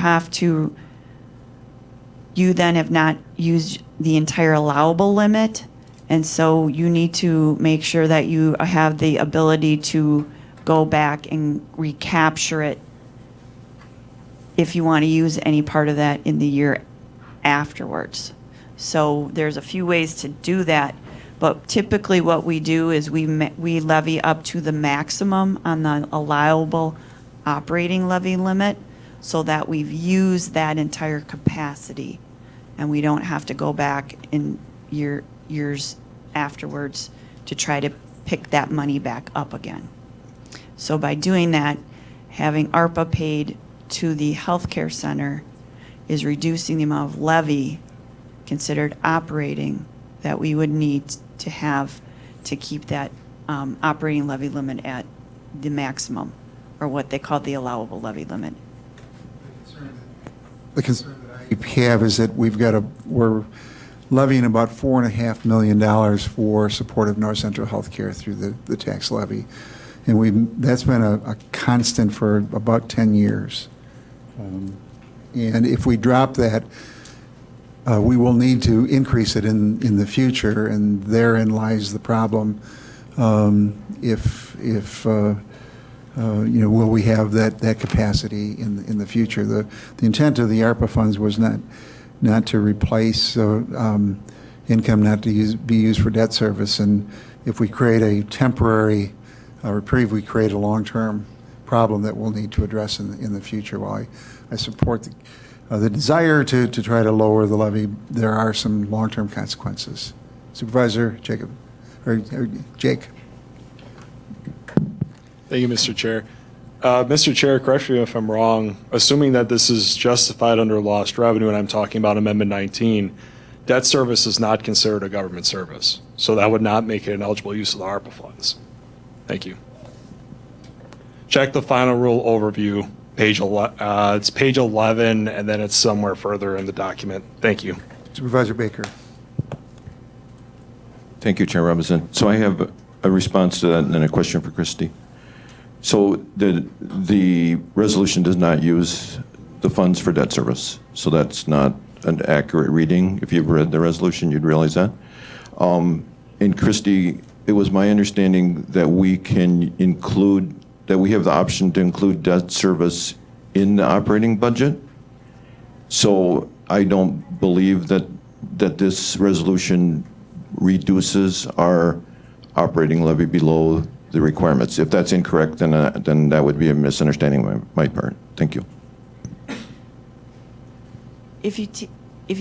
then have not used the entire allowable limit. And so you need to make sure that you have the ability to go back and recapture it if you want to use any part of that in the year afterwards. So there's a few ways to do that, but typically what we do is we levy up to the maximum on the allowable operating levy limit so that we've used that entire capacity and we don't have to go back in years afterwards to try to pick that money back up again. So by doing that, having ARPA paid to the healthcare center is reducing the amount of levy considered operating that we would need to have to keep that operating levy limit at the maximum, or what they call the allowable levy limit. The concern that I have is that we're levying about $4.5 million for supportive North Central healthcare through the tax levy. And that's been a constant for about 10 years. And if we drop that, we will need to increase it in the future, and therein lies the problem. Will we have that capacity in the future? The intent of the ARPA funds was not to replace income, not to be used for debt service. And if we create a temporary reprieve, we create a long-term problem that we'll need to address in the future. While I support the desire to try to lower the levy, there are some long-term consequences. Supervisor Jacob, or Jake. Thank you, Mr. Chair. Mr. Chair, correct me if I'm wrong, assuming that this is justified under lost revenue, and I'm talking about Amendment 19, debt service is not considered a government service. So that would not make it an eligible use of the ARPA funds. Thank you. Check the final rule overview, it's page 11, and then it's somewhere further in the document. Thank you. Supervisor Baker. Thank you, Chair Robinson. So I have a response to that and then a question for Christy. So the resolution does not use the funds for debt service. So that's not an accurate reading. If you've read the resolution, you'd realize that. And Christy, it was my understanding that we have the option to include debt service in the operating budget. So I don't believe that this resolution reduces our operating levy below the requirements. If that's incorrect, then that would be a misunderstanding on my part. Thank you. If you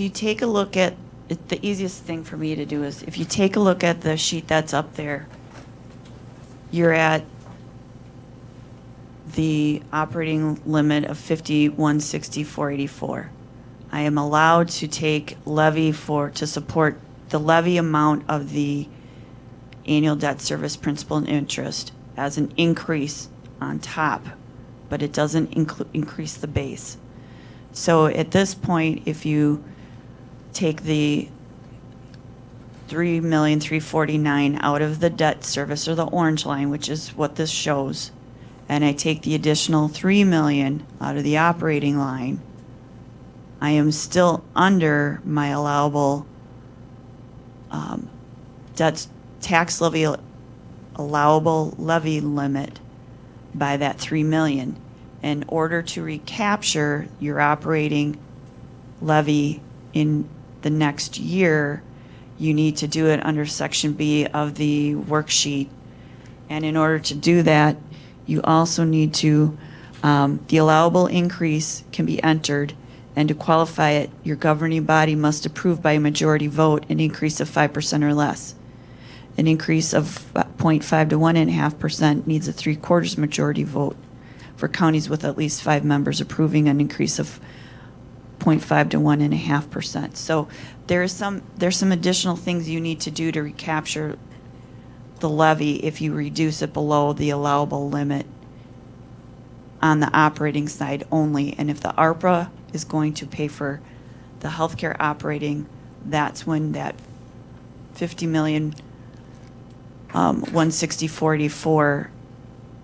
take a look at the easiest thing for me to do is if you take a look at the sheet that's up there, you're at the operating limit of 5160,484. I am allowed to take levy to support the levy amount of the annual debt service principal and interest as an increase on top, but it doesn't increase the base. So at this point, if you take the $3,349,000 out of the debt service, or the orange line, which is what this shows, and I take the additional $3 million out of the operating line, I am still under my allowable tax levy allowable levy limit by that $3 million. In order to recapture your operating levy in the next year, you need to do it under Section B of the worksheet. And in order to do that, you also need to, the allowable increase can be entered, and to qualify it, your governing body must approve by a majority vote an increase of 5% or less. An increase of 0.5 to 1.5% needs a 3/4 majority vote for counties with at least 5 members approving an increase of 0.5 to 1.5%. So there's some additional things you need to do to recapture the levy if you reduce it below the allowable limit on the operating side only. And if the ARPA is going to pay for the healthcare operating, that's when that $50 million, 160,484,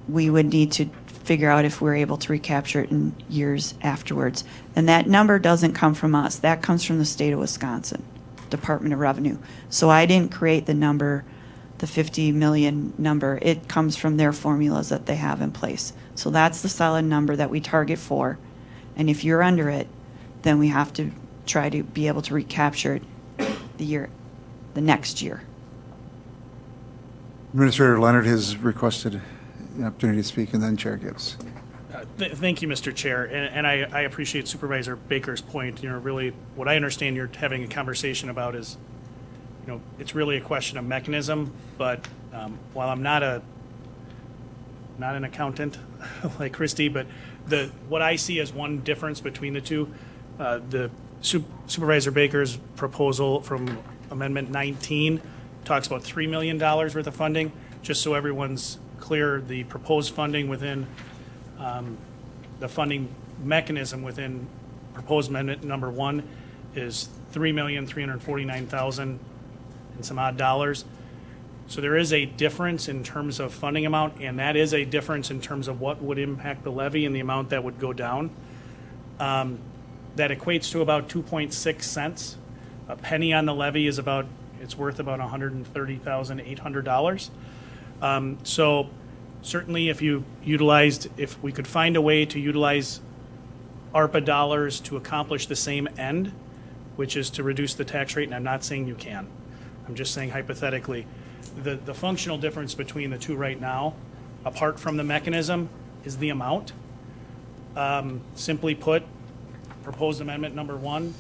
we would need to figure out if we're able to recapture it in years afterwards. And that number doesn't come from us. That comes from the state of Wisconsin. Department of Revenue. So I didn't create the number, the 50 million number. It comes from their formulas that they have in place. So that's the solid number that we target for. And if you're under it, then we have to try to be able to recapture it the next year. Administrator Leonard has requested an opportunity to speak, and then Chair Gibbs. Thank you, Mr. Chair, and I appreciate Supervisor Baker's point. Really, what I understand you're having a conversation about is, it's really a question of mechanism. But while I'm not an accountant like Christie, but what I see as one difference between the two, the Supervisor Baker's proposal from Amendment 19 talks about $3 million worth of funding. Just so everyone's clear, the proposed funding within the funding mechanism within proposed amendment number 1 is $3,349,000 and some odd dollars. So there is a difference in terms of funding amount, and that is a difference in terms of what would impact the levy and the amount that would go down. That equates to about 2.6 cents. A penny on the levy is it's worth about $130,800. So certainly if we could find a way to utilize ARPA dollars to accomplish the same end, which is to reduce the tax rate, and I'm not saying you can. I'm just saying hypothetically, the functional difference between the two right now, apart from the mechanism, is the amount. Simply put, proposed amendment number 1,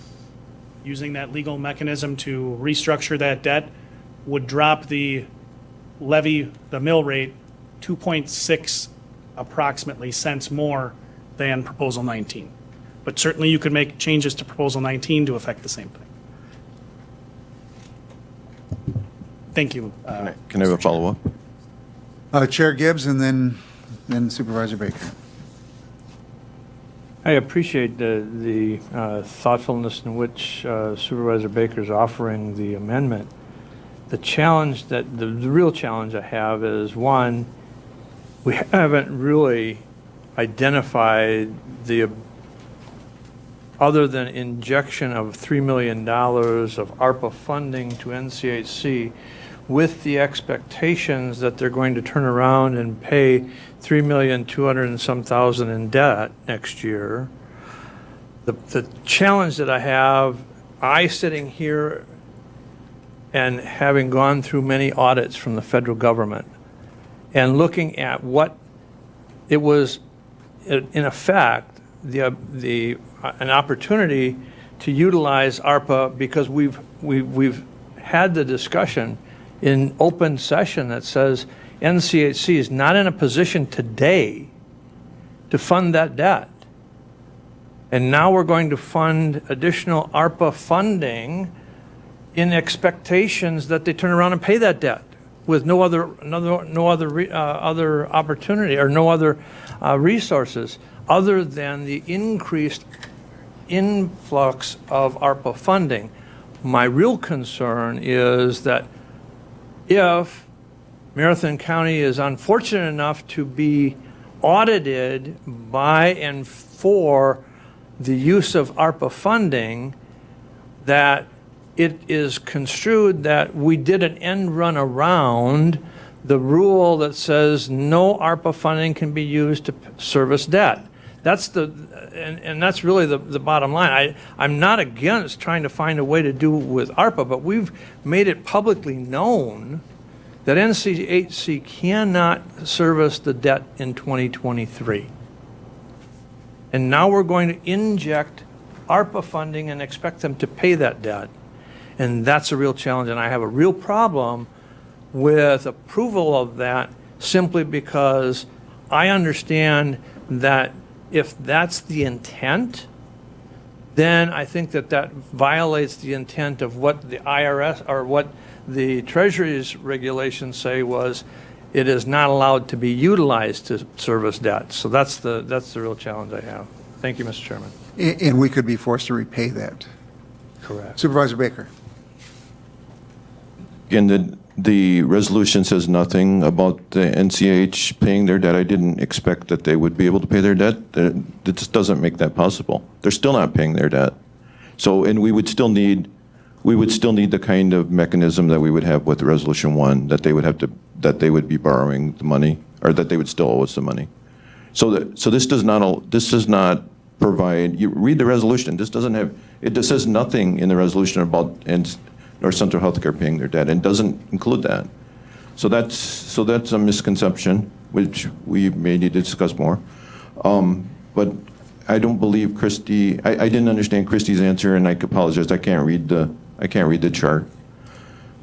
using that legal mechanism to restructure that debt, would drop the levy, the mill rate, 2.6 approximately cents more than Proposal 19. But certainly you could make changes to Proposal 19 to affect the same thing. Thank you. Can I have a follow-up? Chair Gibbs, and then Supervisor Baker. I appreciate the thoughtfulness in which Supervisor Baker is offering the amendment. The real challenge I have is, one, we haven't really identified other than injection of $3 million of ARPA funding to NCHC, with the expectations that they're going to turn around and pay $3,200,000 and some thousand in debt next year. The challenge that I have, sitting here and having gone through many audits from the federal government and looking at what it was, in effect, an opportunity to utilize ARPA, because we've had the discussion in open session that says NCHC is not in a position today to fund that debt. And now we're going to fund additional ARPA funding in expectations that they turn around and pay that debt with no other opportunity or no other resources other than the increased influx of ARPA funding. My real concern is that if Marathon County is unfortunate enough to be audited by and for the use of ARPA funding, that it is construed that we did an end run around the rule that says no ARPA funding can be used to service debt. That's that's really the bottom line. I'm not against trying to find a way to do with ARPA, but we've made it publicly known that NCHC cannot service the debt in 2023. And now we're going to inject ARPA funding and expect them to pay that debt. And that's a real challenge, and I have a real problem with approval of that, simply because I understand that if that's the intent, then I think that violates the intent of what the IRS or what the Treasury's regulations say was it is not allowed to be utilized to service debt. So that's the real challenge I have. Thank you, Mr. Chairman. And we could be forced to repay that. Correct. Supervisor Baker. Again, the resolution says nothing about the NCH paying their debt. I didn't expect that they would be able to pay their debt. It just doesn't make that possible. They're still not paying their debt. So, and we would still need we would still need the kind of mechanism that we would have with Resolution 1, that they would be borrowing the money, or that they would still owe us the money. So this does not provide, you read the resolution, it just says nothing in the resolution about North Central Healthcare paying their debt, and doesn't include that. So that's a misconception, which we may need to discuss more. But I don't believe Christie, I didn't understand Christie's answer, and I apologize, I can't read the chart.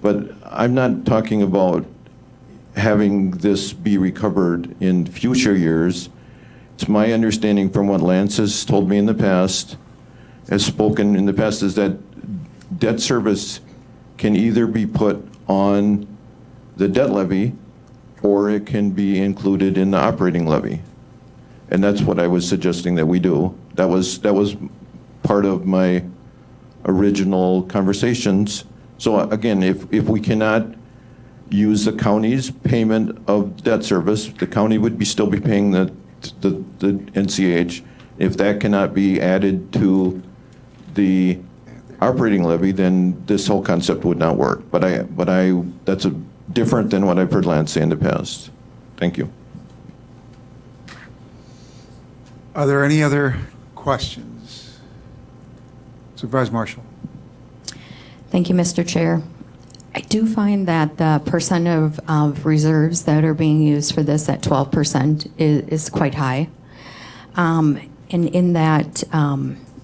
But I'm not talking about having this be recovered in future years. It's my understanding from what Lance has told me in the past, has spoken in the past, is that debt service can either be put on the debt levy or it can be included in the operating levy. And that's what I was suggesting that we do. That was part of my original conversations. So again, if we cannot use the county's payment of debt service, the county would still be paying the NCH. If that cannot be added to the operating levy, then this whole concept would not work. But that's different than what I've heard Lance say in the past. Thank you. Are there any other questions? Supervisor Marshall. Thank you, Mr. Chair. I do find that the percent of reserves that are being used for this at 12% is quite high. And in that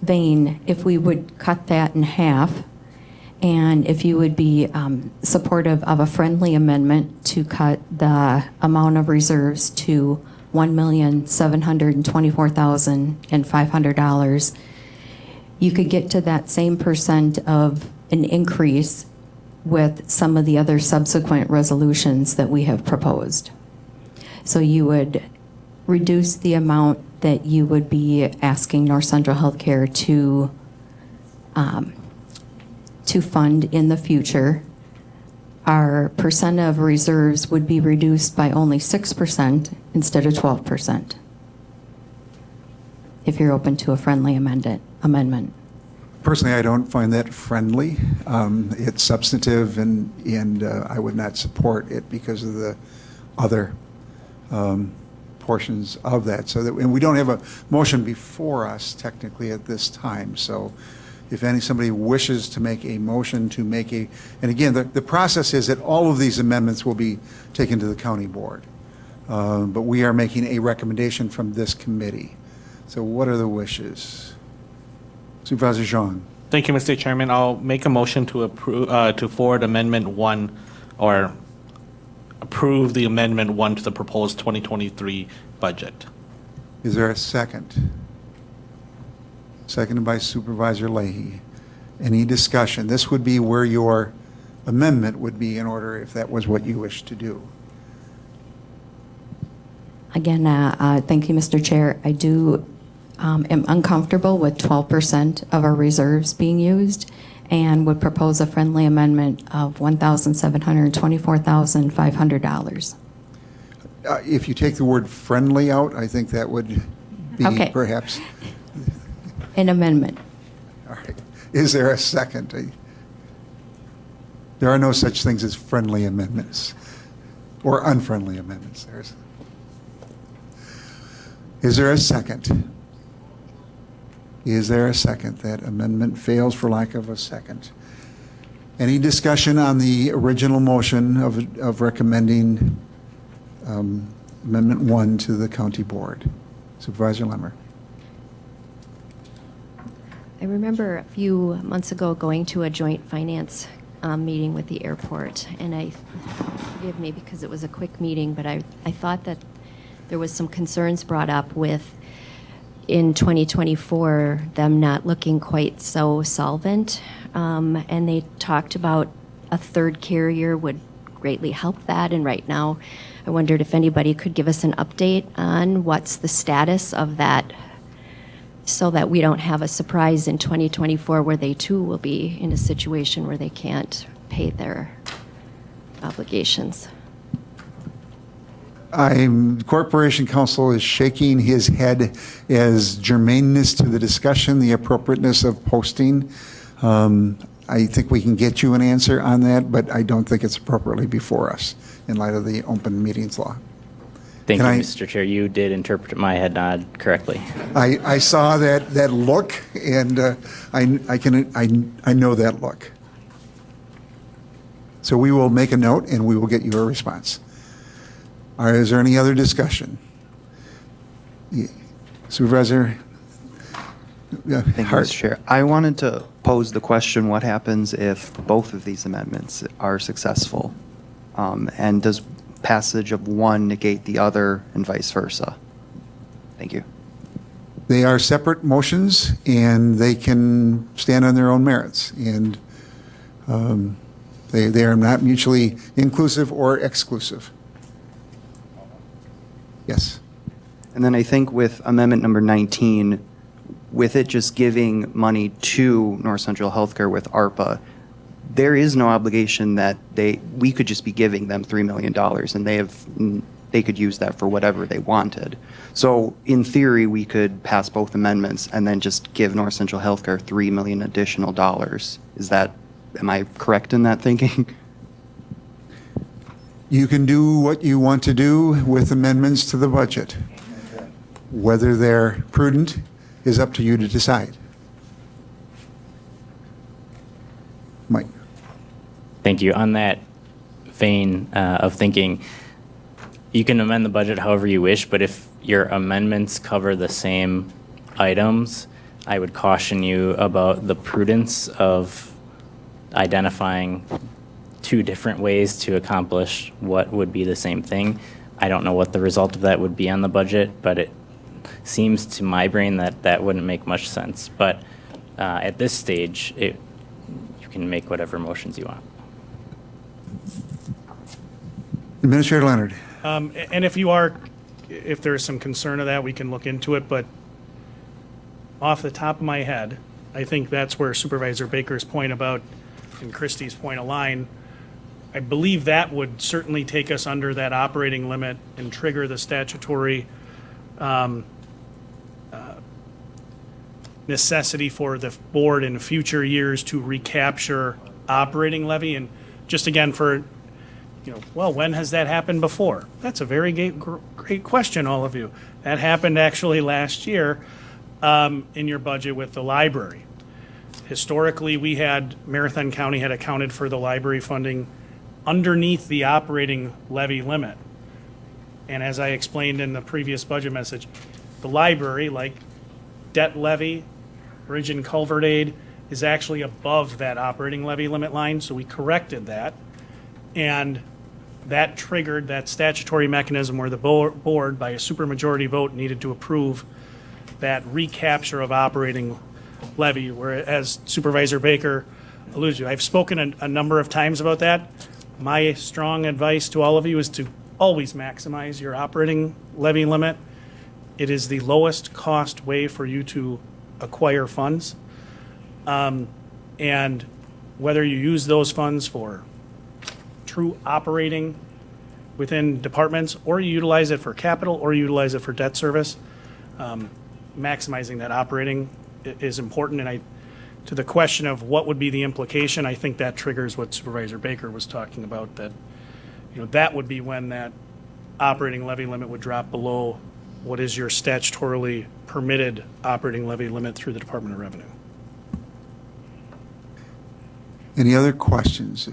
vein, if we would cut that in half, and if you would be supportive of a friendly amendment to cut the amount of reserves to $1,724,500, you could get to that same percent of an increase with some of the other subsequent resolutions that we have proposed. So you would reduce the amount that you would be asking North Central Healthcare to fund in the future. Our percent of reserves would be reduced by only 6% instead of 12%, if you're open to a friendly amendment. Personally, I don't find that friendly. It's substantive, and I would not support it because of the other portions of that. And we don't have a motion before us technically at this time. So if somebody wishes to make a motion to make and again, the process is that all of these amendments will be taken to the county board. But we are making a recommendation from this committee. So what are the wishes? Supervisor Zhang. Thank you, Mr. Chairman. I'll make a motion to approve, to forward Amendment 1, or approve the Amendment 1 to the proposed 2023 budget. Is there a second? Seconded by Supervisor Leahy. Any discussion? This would be where your amendment would be in order if that was what you wish to do. Again, thank you, Mr. Chair. I do am uncomfortable with 12% of our reserves being used and would propose a friendly amendment of $1,724,500. If you take the word friendly out, I think that would be Okay. perhaps. An amendment. All right. Is there a second? There are no such things as friendly amendments or unfriendly amendments. Is there a second? Is there a second? That amendment fails for lack of a second. Any discussion on the original motion of recommending Amendment 1 to the county board? Supervisor Lemmer. I remember a few months ago going to a joint finance meeting with the airport, and forgive me because it was a quick meeting, but I thought that there was some concerns brought up with, in 2024, them not looking quite so solvent, and they talked about a third carrier would greatly help that, and right now I wondered if anybody could give us an update on what's the status of that, so that we don't have a surprise in 2024 where they too will be in a situation where they can't pay their obligations. Corporation Counsel is shaking his head as germaneness to the discussion, the appropriateness of posting. I think we can get you an answer on that, but I don't think it's appropriately before us in light of the open meetings law. Thank Can you, I- Mr. Chair. You did interpret my head nod correctly. I saw that look, and I know that look. So we will make a note, and we will get you a response. All right, is there any other discussion? Supervisor? Thank you, Mr. Chair. I wanted to pose the question, what happens if both of these amendments are successful? And does passage of one negate the other and vice versa? Thank you. They are separate motions, and they can stand on their own merits. And they are not mutually inclusive or exclusive. Yes. And then I think with amendment number 19, with it just giving money to North Central Healthcare with ARPA, there is no obligation that we could just be giving them $3 million and they could use that for whatever they wanted. So in theory, we could pass both amendments and then just give North Central Healthcare $3 million additional dollars. Am I correct in that thinking? You can do what you want to do with amendments to the budget. Whether they're prudent is up to you to decide. Mike. Thank you. On that vein of thinking, you can amend the budget however you wish, but if your amendments cover the same items, I would caution you about the prudence of identifying two different ways to accomplish what would be the same thing. I don't know what the result of that would be on the budget, but it seems to my brain that that wouldn't make much sense. But at this stage, you can make whatever motions you want. Administrator Leonard. And if there is some concern of that, we can look into it, but off the top of my head, I think that's where Supervisor Baker's point about, and Christie's point align. I believe that would certainly take us under that operating limit and trigger the statutory necessity for the board in future years to recapture operating levy. And just again for, well, when has that happened before? That's a very great question, all of you. That happened actually last year in your budget with the library. Historically, Marathon County had accounted for the library funding underneath the operating levy limit. And as I explained in the previous budget message, the library, like debt levy, bridge and culvert aid, is actually above that operating levy limit line, so we corrected that. And that triggered that statutory mechanism where the board, by a supermajority vote, needed to approve that recapture of operating levy, whereas Supervisor Baker alluded to. I've spoken a number of times about that. My strong advice to all of you is to always maximize your operating levy limit. It is the lowest cost way for you to acquire funds. And whether you use those funds for true operating within departments, or you utilize it for capital, or you utilize it for debt service, maximizing that operating is important. And to the question of what would be the implication, I think that triggers what Supervisor Baker was talking about, that that would be when that operating levy limit would drop below what is your statutorily permitted operating levy limit through the Department of Revenue. Any other questions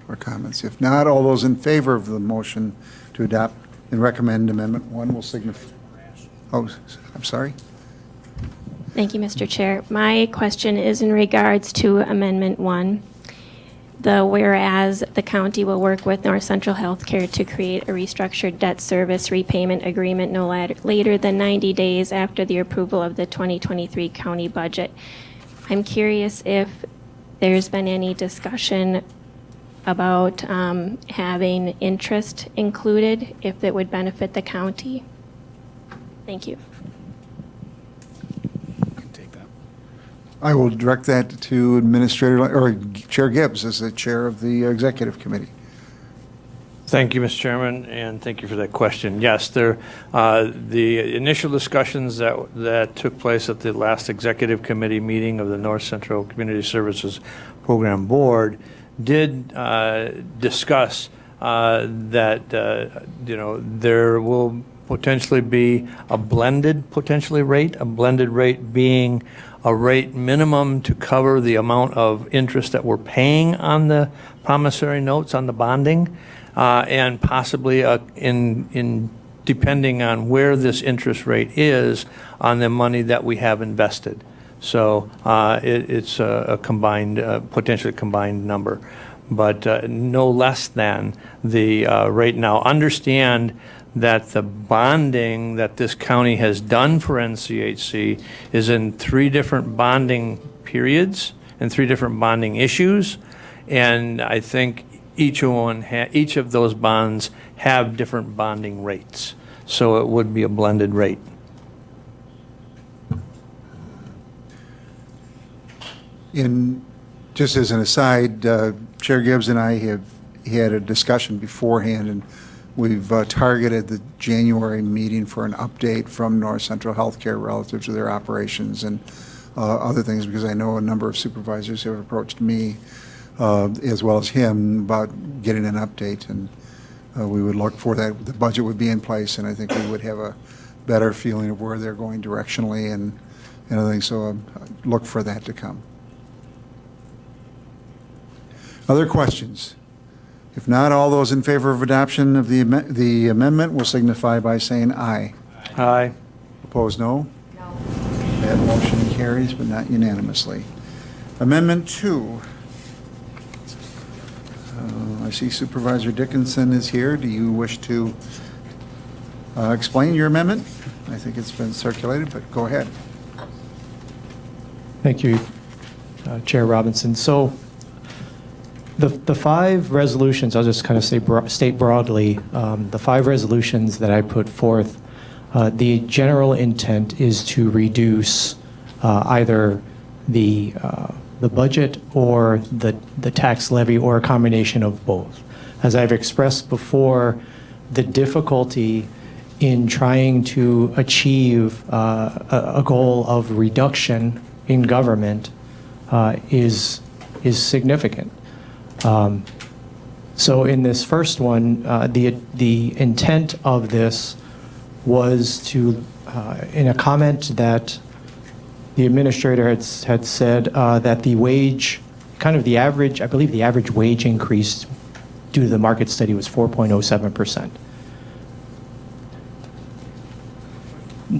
or comments? If not, all those in favor of the motion to adopt and recommend Amendment 1 will signify. Oh, I'm sorry. Thank you, Mr. Chair. My question is in regards to Amendment 1. Whereas the county will work with North Central Healthcare to create a restructured debt service repayment agreement no later than 90 days after the approval of the 2023 county budget. I'm curious if there's been any discussion about having interest included, if it would benefit the county. Thank you. I will direct that to Chair Gibbs as the chair of the executive committee. Thank you, Mr. Chairman, and thank you for that question. Yes, the initial discussions that took place at the last executive committee meeting of the North Central Community Services Program Board did discuss that, there will potentially be a blended rate, a blended rate being a rate minimum to cover the amount of interest that we're paying on the promissory notes, on the bonding, and possibly in depending on where this interest rate is on the money that we have invested. So it's a combined, potentially combined number, but no less than the rate now. Understand that the bonding that this county has done for NCHC is in 3 different bonding periods and 3 different bonding issues, and I think each of those bonds have different bonding rates, so it would be a blended rate. Just as an aside, Chair Gibbs and I have had a discussion beforehand, and we've targeted the January meeting for an update from North Central Healthcare relative to their operations and other things, because I know a number of supervisors have approached me, as well as him, about getting an update, and we would look for that. The budget would be in place, and I think we would have a better feeling of where they're going directionally and everything, so look for that to come. Other questions? If not, all those in favor of adoption of the amendment will signify by saying aye. Aye. Opposed, no? No. That motion carries, but not unanimously. Amendment 2. I see Supervisor Dickinson is here. Do you wish to explain your amendment? I think it's been circulated, but go ahead. Thank you, Chair Robinson. So the 5 resolutions, I'll just kind of state broadly, the 5 resolutions that I put forth, the general intent is to reduce either the budget or the tax levy, or a combination of both. As I've expressed before, the difficulty in trying to achieve a goal of reduction in government is significant. So in this first one, the intent of this was to, in a comment that the administrator had said that the wage, kind of the average, I believe the average wage increase due to the market study was 4.07%.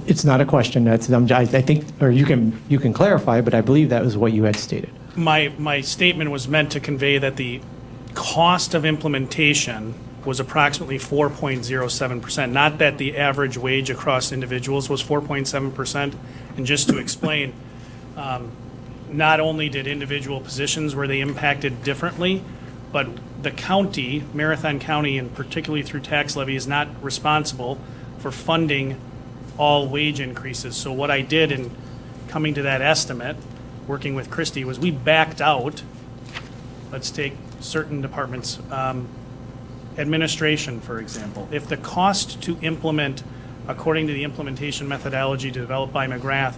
It's not a question. I think, or you can clarify, but I believe that was what you had stated. My statement was meant to convey that the cost of implementation was approximately 4.07%, not that the average wage across individuals was 4.7%. And just to explain, not only did individual positions were they impacted differently, but the county, Marathon County, and particularly through tax levy, is not responsible for funding all wage increases. So what I did in coming to that estimate, working with Christie, was we backed out, let's take certain departments, administration, for example. If the cost to implement, according to the implementation methodology developed by McGrath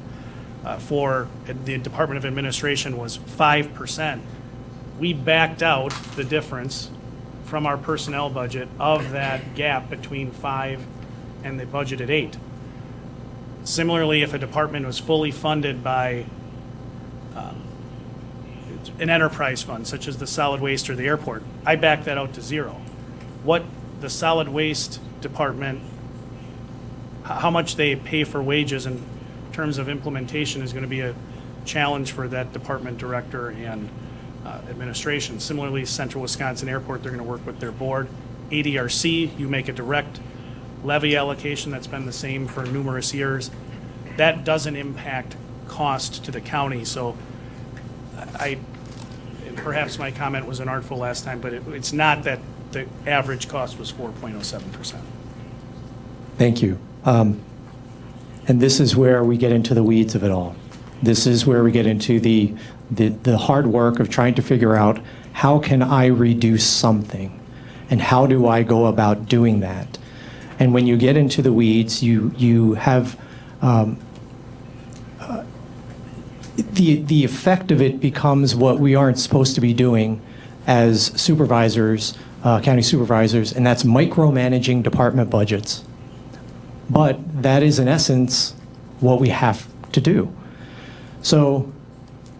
for the Department of Administration, was 5%, we backed out the difference from our personnel budget of that gap between 5 and the budget at 8. Similarly, if a department was fully funded by an enterprise fund, such as the solid waste or the airport, I back that out to 0. What the solid waste department, how much they pay for wages in terms of implementation, is going to be a challenge for that department director and administration. Similarly, Central Wisconsin Airport, they're going to work with their board. ADRC, you make a direct levy allocation that's been the same for numerous years. That doesn't impact cost to the county. So perhaps my comment was inartful last time, but it's not that the average cost was 4.07%. Thank you. And this is where we get into the weeds of it all. This is where we get into the hard work of trying to figure out, how can I reduce something, and how do I go about doing that? And when you get into the weeds, you have the effect of it becomes what we aren't supposed to be doing as supervisors, county supervisors, and that's micromanaging department budgets. But that is, in essence, what we have to do. So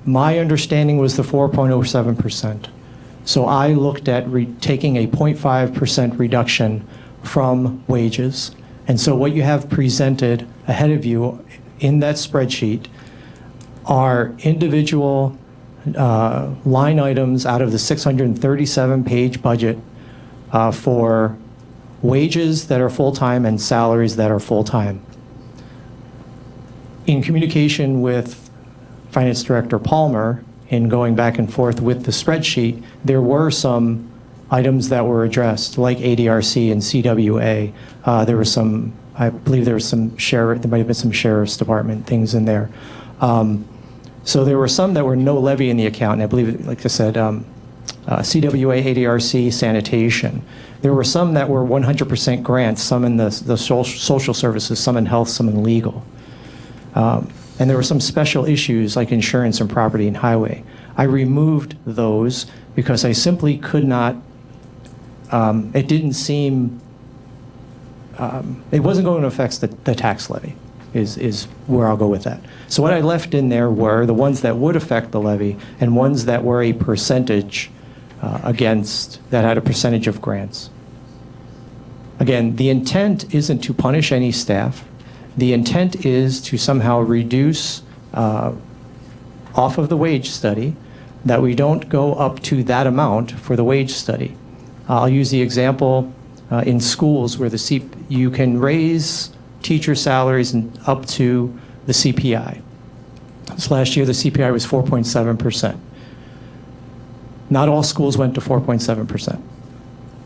my understanding was the 4.07%. So I looked at taking a 0.5% reduction from wages. And so what you have presented ahead of you in that spreadsheet are individual line items out of the 637-page budget for wages that are full-time and salaries that are full-time. In communication with Finance Director Palmer, in going back and forth with the spreadsheet, there were some items that were addressed, like ADRC and CWA. There were some, I believe there was some there might have been some sheriff's department things in there. So there were some that were no levy in the account, and I believe, like I said, CWA, ADRC, sanitation. There were some that were 100% grants, some in the social services, some in health, some in legal. And there were some special issues like insurance and property and highway. I removed those because I simply could not, it didn't seem, it wasn't going to affect the tax levy, is where I'll go with that. So what I left in there were the ones that would affect the levy and ones that were a percentage that had a percentage of grants. Again, the intent isn't to punish any staff. The intent is to somehow reduce off of the wage study, that we don't go up to that amount for the wage study. I'll use the example in schools where you can raise teacher salaries up to the CPI. So last year the CPI was 4.7%. Not all schools went to 4.7%.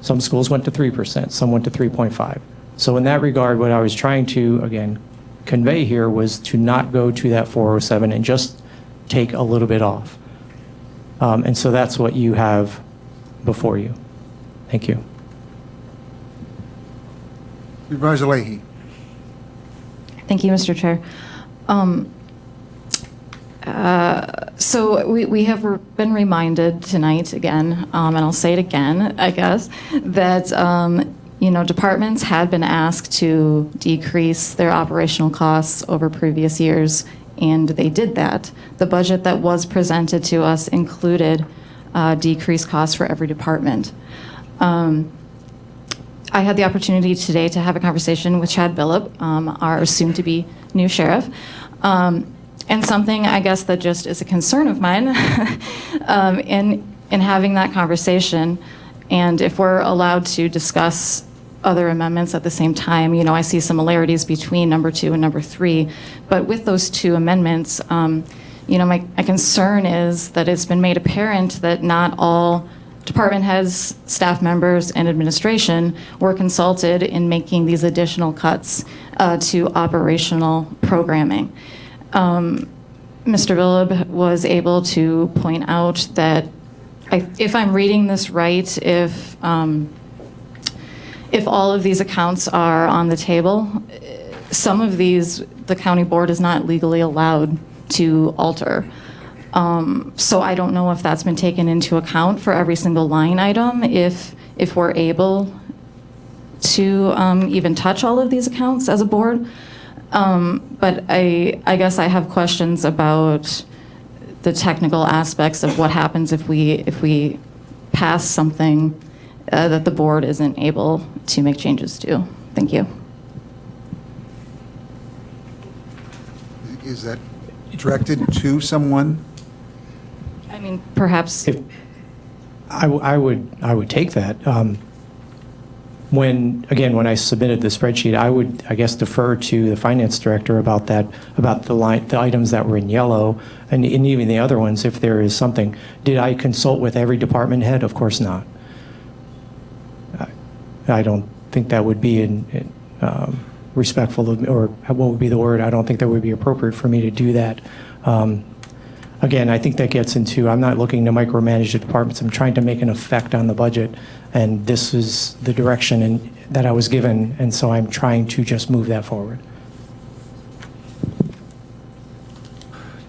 Some schools went to 3%, some went to 3.5%. So in that regard, what I was trying to, again, convey here was to not go to that 407 and just take a little bit off. And so that's what you have before you. Thank you. Supervisor Leahy. Thank you, Mr. Chair. So we have been reminded tonight again, and I'll say it again, I guess, that departments had been asked to decrease their operational costs over previous years, and they did that. The budget that was presented to us included decreased costs for every department. I had the opportunity today to have a conversation with Chad Billup, our soon-to-be new sheriff, and something I guess that just is a concern of mine in having that conversation. And if we're allowed to discuss other amendments at the same time, I see similarities between number 2 and number 3. But with those two amendments, my concern is that it's been made apparent that not all department heads, staff members, and administration were consulted in making these additional cuts to operational programming. Mr. Billup was able to point out that, if I'm reading this right, if all of these accounts are on the table, some of these the county board is not legally allowed to alter. So I don't know if that's been taken into account for every single line item, if we're able to even touch all of these accounts as a board. But I guess I have questions about the technical aspects of what happens if we pass something that the board isn't able to make changes to. Thank you. Is that directed to someone? I mean, perhaps. I would take that. When I submitted the spreadsheet, I would, I guess, defer to the finance director about that, about the items that were in yellow, and even the other ones, if there is something. Did I consult with every department head? Of course not. I don't think that would be respectful of, or what would be the word? I don't think that would be appropriate for me to do that. Again, I think that gets into, I'm not looking to micromanage the departments. I'm trying to make an effect on the budget, and this is the direction that I was given, and so I'm trying to just move that forward.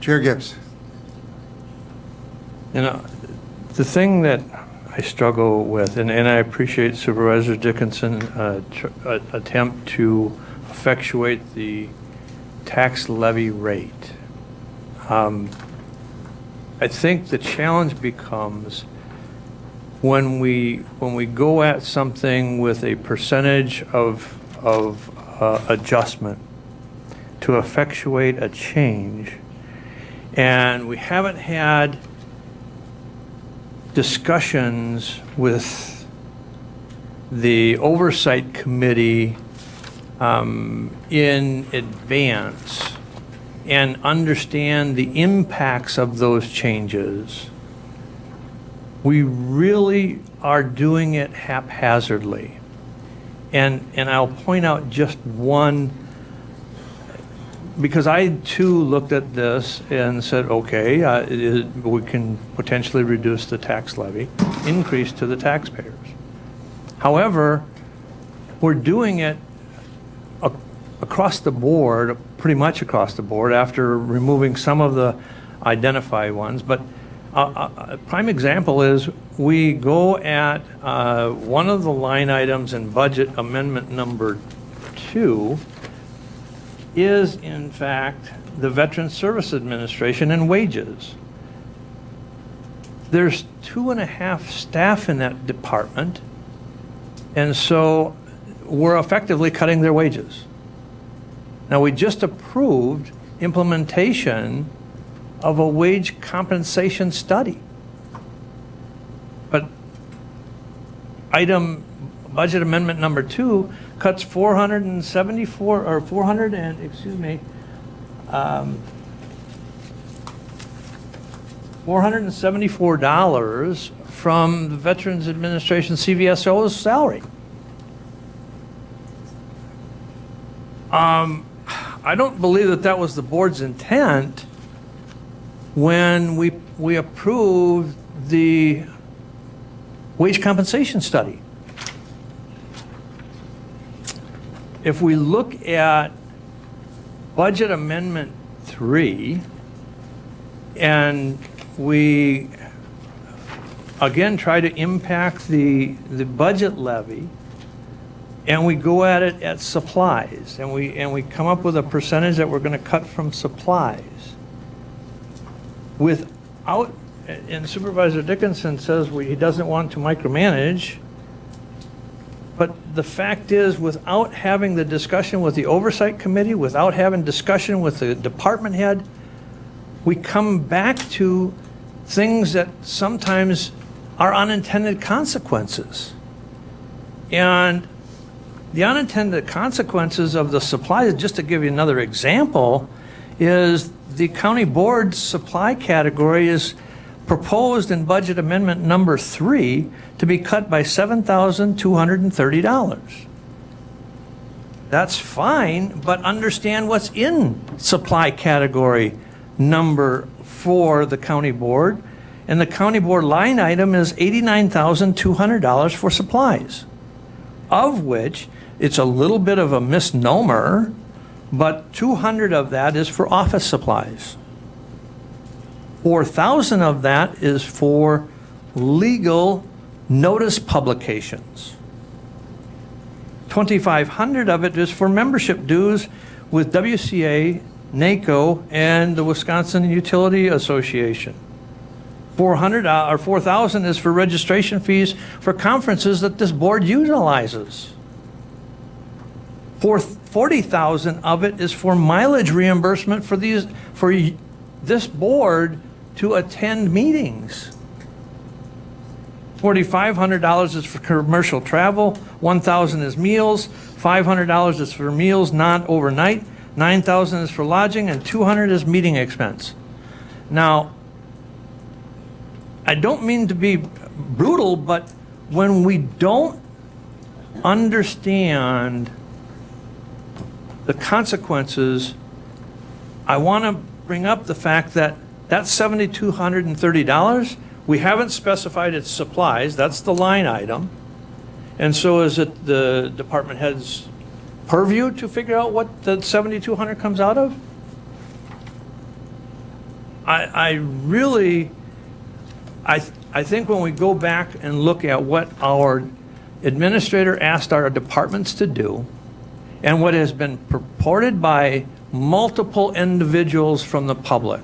Chair Gibbs. The thing that I struggle with, and I appreciate Supervisor Dickinson's attempt to effectuate the tax levy rate. I think the challenge becomes when we go at something with a percentage of adjustment to effectuate a change, and we haven't had discussions with the oversight committee in advance and understand the impacts of those changes. We really are doing it haphazardly. And I'll point out just one, because I too looked at this and said, okay, we can potentially reduce the tax levy, increase to the taxpayers. However, we're doing it across the board, pretty much across the board, after removing some of the identified ones. But a prime example is we go at one of the line items in budget amendment number 2 is in fact the Veterans Service Administration and wages. There's 2.5 staff in that department, and so we're effectively cutting their wages. Now, we just approved implementation of a wage compensation study. But item budget amendment number 2 cuts $474 from the Veterans Administration CVSO's salary. I don't believe that that was the board's intent when we approved the wage compensation study. If we look at budget amendment 3, and we again try to impact the budget levy, and we go at it at supplies, and we come up with a percentage that we're going to cut from supplies. Without, and Supervisor Dickinson says he doesn't want to micromanage, but the fact is, without having the discussion with the oversight committee, without having discussion with the department head, we come back to things that sometimes are unintended consequences. And the unintended consequences of the supplies, just to give you another example, is the county board's supply category is proposed in budget amendment number 3 to be cut by $7,230. That's fine, but understand what's in supply category number 4, the county board. And the county board line item is $89,200 for supplies, of which it's a little bit of a misnomer, but $200 of that is for office supplies. $4,000 of that is for legal notice publications. $2,500 of it is for membership dues with WCA, NACO, and the Wisconsin Utility Association. $4,000 is for registration fees for conferences that this board utilizes. $40,000 of it is for mileage reimbursement for this board to attend meetings. $4,500 is for commercial travel. $1,000 is meals. $500 is for meals not overnight. $9,000 is for lodging, and $200 is meeting expense. Now, I don't mean to be brutal, but when we don't understand the consequences, I want to bring up the fact that that's $7,230. We haven't specified its supplies. That's the line item. And so is it the department head's purview to figure out what the $7,200 comes out of? I really I think when we go back and look at what our administrator asked our departments to do, and what has been purported by multiple individuals from the public,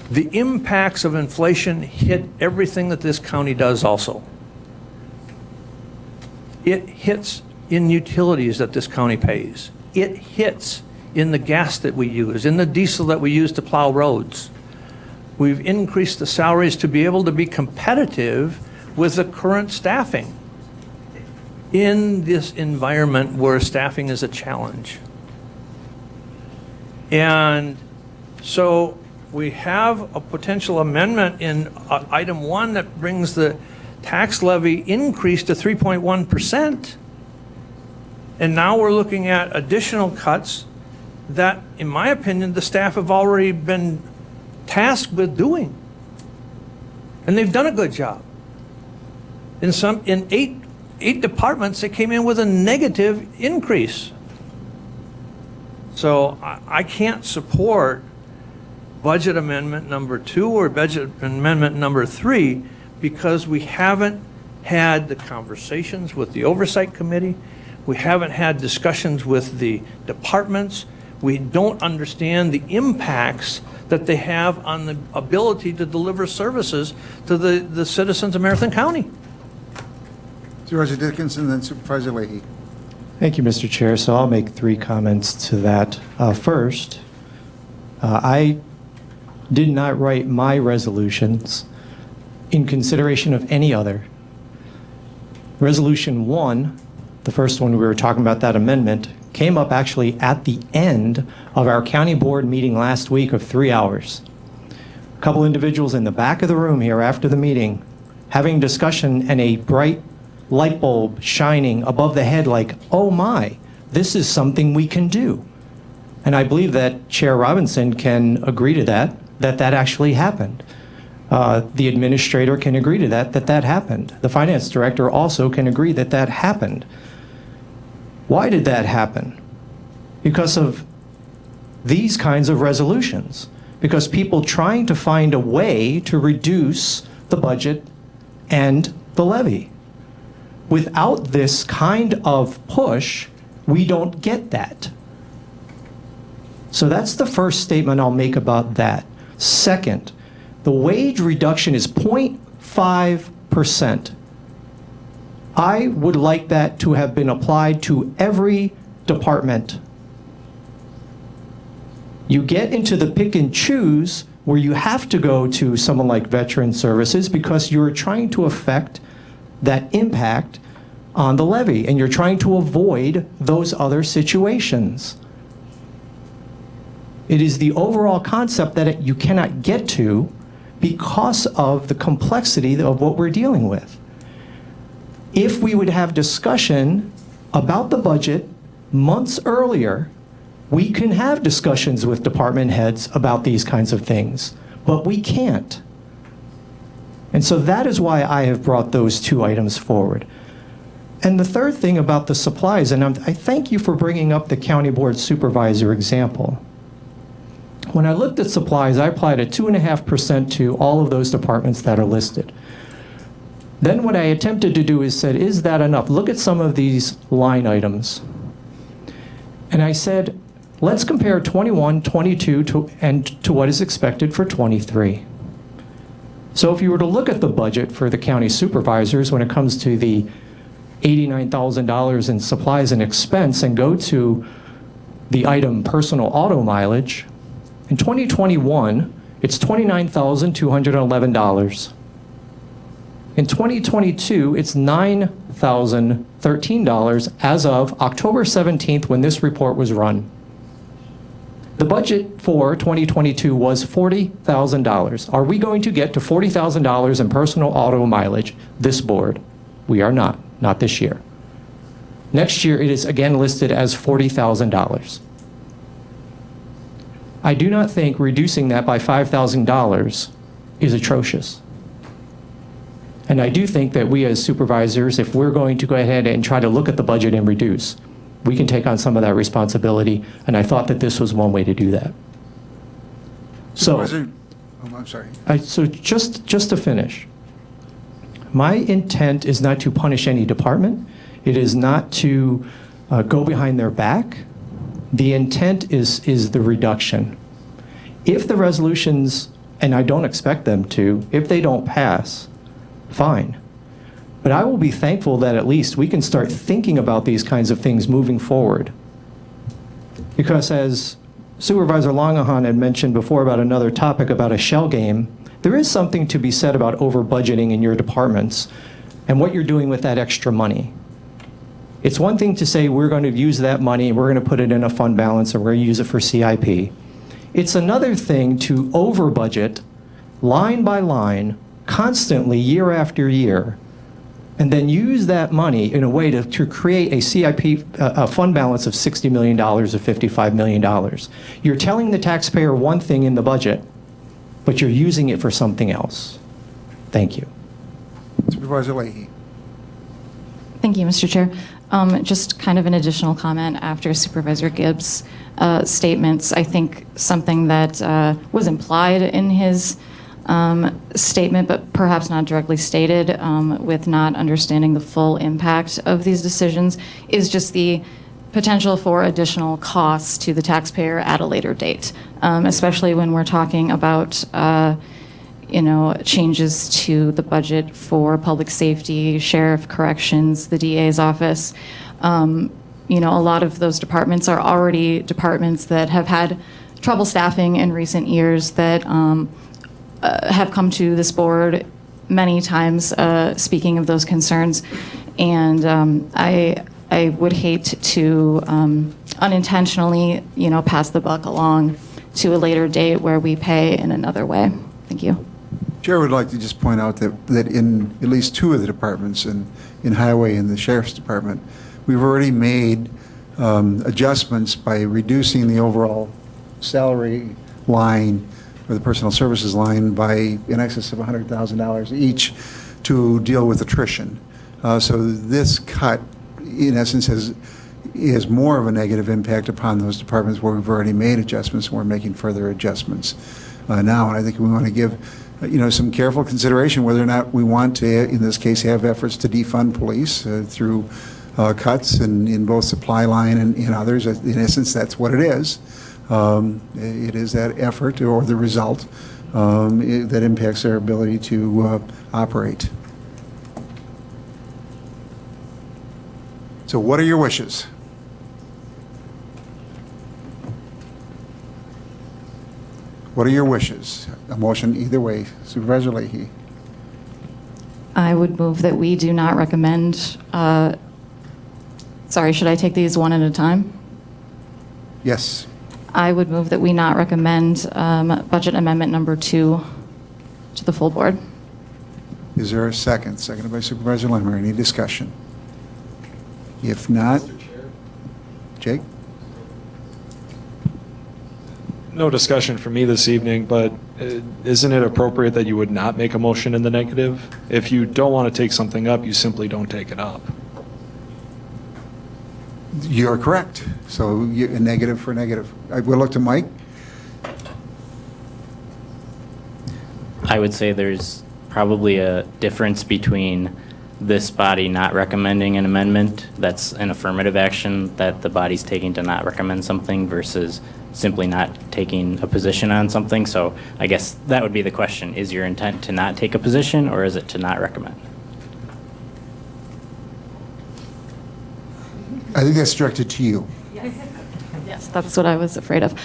the impacts of inflation hit everything that this county does also. It hits in utilities that this county pays. It hits in the gas that we use, in the diesel that we use to plow roads. We've increased the salaries to be able to be competitive with the current staffing in this environment where staffing is a challenge. And so we have a potential amendment in item 1 that brings the tax levy increase to 3.1%. And now we're looking at additional cuts that, in my opinion, the staff have already been tasked with doing. And they've done a good job. In eight departments, they came in with a negative increase. So I can't support budget amendment number 2 or budget amendment number 3 because we haven't had the conversations with the oversight committee. We haven't had discussions with the departments. We don't understand the impacts that they have on the ability to deliver services to the citizens of Marathon County. Supervisor Dickinson, then Supervisor Leahy. Thank you, Mr. Chair. So I'll make 3 comments to that. First, I did not write my resolutions in consideration of any other. Resolution 1, the first one we were talking about, that amendment, came up actually at the end of our county board meeting last week of 3 hours. A couple individuals in the back of the room here after the meeting having discussion and a bright light bulb shining above the head like, oh my, this is something we can do. And I believe that Chair Robinson can agree to that actually happened. The administrator can agree to that happened. The finance director also can agree that happened. Why did that happen? Because of these kinds of resolutions. Because people trying to find a way to reduce the budget and the levy. Without this kind of push, we don't get that. So that's the first statement I'll make about that. Second, the wage reduction is 0.5%. I would like that to have been applied to every department. You get into the pick and choose where you have to go to someone like Veteran Services because you're trying to affect that impact on the levy, and you're trying to avoid those other situations. It is the overall concept that you cannot get to because of the complexity of what we're dealing with. If we would have discussion about the budget months earlier, we can have discussions with department heads about these kinds of things, but we can't. And so that is why I have brought those 2 items forward. And the third thing about the supplies, and I thank you for bringing up the county board supervisor example. When I looked at supplies, I applied a 2.5% to all of those departments that are listed. Then what I attempted to do is said, is that enough? Look at some of these line items. And I said, let's compare 21, 22 to what is expected for 23. So if you were to look at the budget for the county supervisors when it comes to the $89,000 in supplies and expense and go to the item personal auto mileage, in 2021, it's $29,211. In 2022, it's $9,013 as of October 17th when this report was run. The budget for 2022 was $40,000. Are we going to get to $40,000 in personal auto mileage this board? We are not this year. Next year, it is again listed as $40,000. I do not think reducing that by $5,000 is atrocious. And I do think that we as supervisors, if we're going to go ahead and try to look at the budget and reduce, we can take on some of that responsibility, and I thought that this was one way to do that. So, I'm sorry. So just to finish, my intent is not to punish any department. It is not to go behind their back. The intent is the reduction. If the resolutions, and I don't expect them to, if they don't pass, fine. But I will be thankful that at least we can start thinking about these kinds of things moving forward. Because as Supervisor Longahan had mentioned before about another topic about a shell game, there is something to be said about over budgeting in your departments and what you're doing with that extra money. It's one thing to say we're going to use that money, we're going to put it in a fund balance, and we're going to use it for CIP. It's another thing to over budget, line by line, constantly, year after year, and then use that money in a way to create a CIP, a fund balance of $60 million or $55 million. You're telling the taxpayer one thing in the budget, but you're using it for something else. Thank you. Supervisor Leahy. Thank you, Mr. Chair. Just kind of an additional comment after Supervisor Gibbs' statements. I think something that was implied in his statement, but perhaps not directly stated, with not understanding the full impact of these decisions, is just the potential for additional costs to the taxpayer at a later date, especially when we're talking about changes to the budget for public safety, sheriff, corrections, the DA's office. A lot of those departments are already departments that have had trouble staffing in recent years that have come to this board many times speaking of those concerns. And I would hate to unintentionally, pass the buck along to a later date where we pay in another way. Thank you. Chair would like to just point out that in at least two of the departments, in Highway and the Sheriff's Department, we've already made adjustments by reducing the overall salary line or the personal services line by in excess of $100,000 each to deal with attrition. So this cut, in essence, has more of a negative impact upon those departments where we've already made adjustments, and we're making further adjustments now. And I think we want to give some careful consideration whether or not we want to, in this case, have efforts to defund police through cuts in both supply line and others. In essence, that's what it is. It is that effort or the result that impacts their ability to operate. So what are your wishes? What are your wishes? A motion either way. Supervisor Leahy. I would move that we do not recommend, sorry, should I take these one at a time? Yes. I would move that we not recommend budget amendment number 2 to the full board. Is there a second? Seconded by Supervisor Lemmer. Any discussion? If not, Jake? No discussion for me this evening, but isn't it appropriate that you would not make a motion in the negative? If you don't want to take something up, you simply don't take it up. You're correct. So a negative for negative. I will look to Mike. I would say there's probably a difference between this body not recommending an amendment that's an affirmative action that the body's taking to not recommend something versus simply not taking a position on something. So I guess that would be the question. Is your intent to not take a position, or is it to not recommend? I think that's directed to you. Yes, that's what I was afraid of.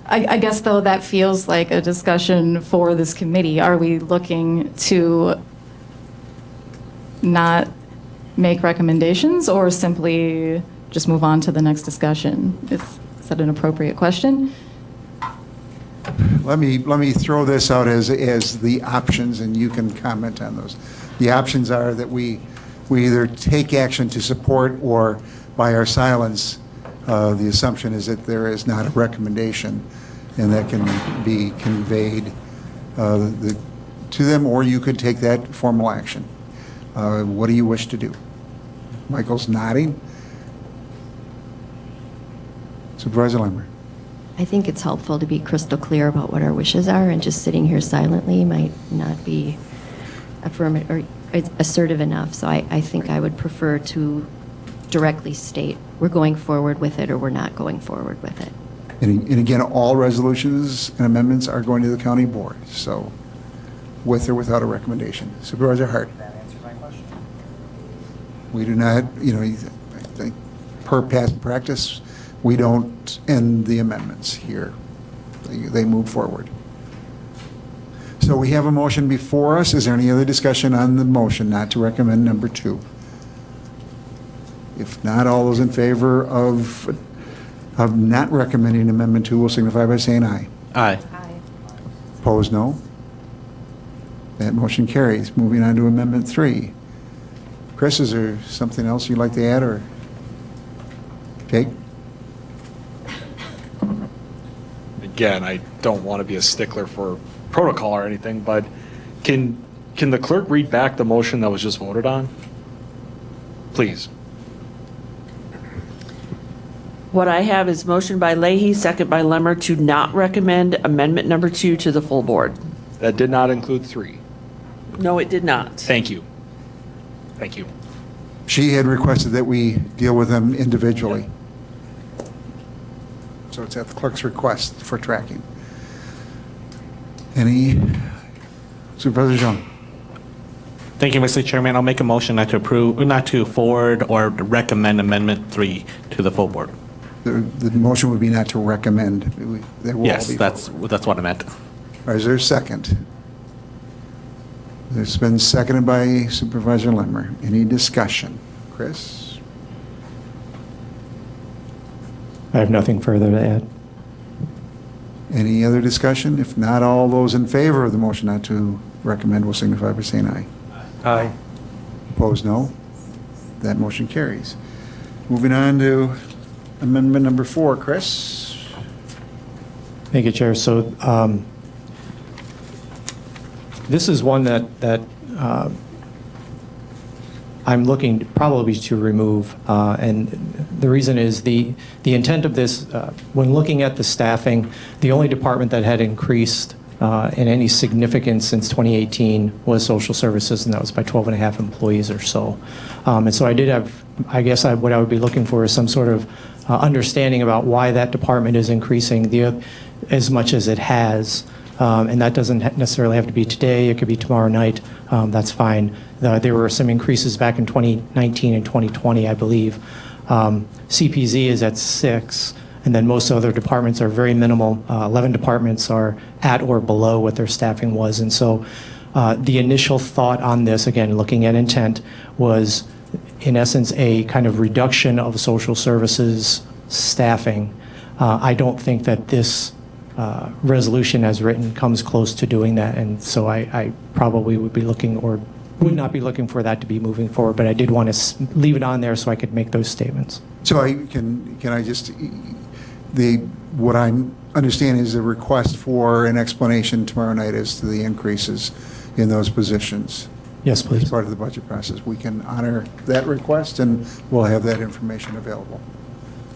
I guess, though, that feels like a discussion for this committee. Are we looking to not make recommendations or simply just move on to the next discussion? Is that an appropriate question? Let me throw this out as the options, and you can comment on those. The options are that we either take action to support, or by our silence, the assumption is that there is not a recommendation, and that can be conveyed to them, or you could take that formal action. What do you wish to do? Michael's nodding. Supervisor Lemmer. I think it's helpful to be crystal clear about what our wishes are, and just sitting here silently might not be affirmative or assertive enough. So I think I would prefer to directly state we're going forward with it or we're not going forward with it. And again, all resolutions and amendments are going to the county board, so with or without a recommendation. Supervisor Hart. That answers my question. We do not, I think per past practice, we don't end the amendments here. They move forward. So we have a motion before us. Is there any other discussion on the motion not to recommend number 2? If not, all those in favor of not recommending Amendment 2 will signify by saying aye. Aye. Opposed, no. That motion carries. Moving on to Amendment 3. Chris, is there something else you'd like to add, or Jake? Again, I don't want to be a stickler for protocol or anything, but can the clerk read back the motion that was just voted on? Please. What I have is motion by Leahy, second by Lemmer, to not recommend amendment number 2 to the full board. That did not include 3. No, it did not. Thank you. Thank you. She had requested that we deal with them individually. So it's at the clerk's request for tracking. Any, Supervisor Jean? Thank you, Mr. Chairman. I'll make a motion not to forward or recommend Amendment 3 to the full board. The motion would be not to recommend. They will all Yes, be that's what I meant. All right, is there a second? It's been seconded by Supervisor Lemmer. Any discussion? Chris? I have nothing further to add. Any other discussion? If not, all those in favor of the motion not to recommend will signify by saying aye. Aye. Opposed, no. That motion carries. Moving on to Amendment number 4. Chris? Thank you, Chair. So this is one that I'm looking probably to remove, and the reason is the intent of this, when looking at the staffing, the only department that had increased in any significance since 2018 was social services, and that was by 12 and a half employees or so. And so I did have, I guess what I would be looking for is some sort of understanding about why that department is increasing as much as it has. And that doesn't necessarily have to be today. It could be tomorrow night. That's fine. There were some increases back in 2019 and 2020, I believe. CPZ is at 6, and then most other departments are very minimal. 11 departments are at or below what their staffing was. And so the initial thought on this, again, looking at intent, was in essence a kind of reduction of social services staffing. I don't think that this resolution as written comes close to doing that, and so I probably would be looking or would not be looking for that to be moving forward, but I did want to leave it on there so I could make those statements. So can I just, what I'm understanding is the request for an explanation tomorrow night as to the increases in those positions. Yes, please. As part of the budget process. We can honor that request, and we'll have that information available.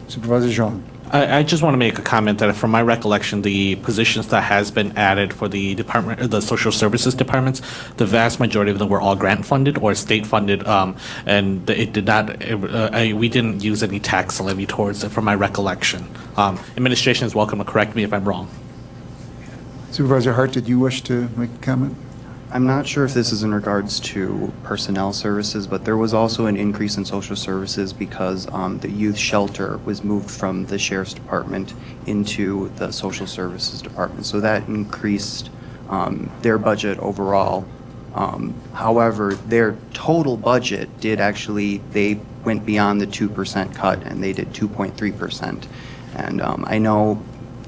Supervisor Jean. I just want to make a comment that from my recollection, the positions that has been added for the department, the social services departments, the vast majority of them were all grant funded or state funded, and it did not. We didn't use any tax levy towards it, from my recollection. Administration is welcome to correct me if I'm wrong. Supervisor Hart, did you wish to make a comment? I'm not sure if this is in regards to personnel services, but there was also an increase in social services because the youth shelter was moved from the sheriff's department into the social services department. So that increased their budget overall. However, their total budget they went beyond the 2% cut, and they did 2.3%. And I know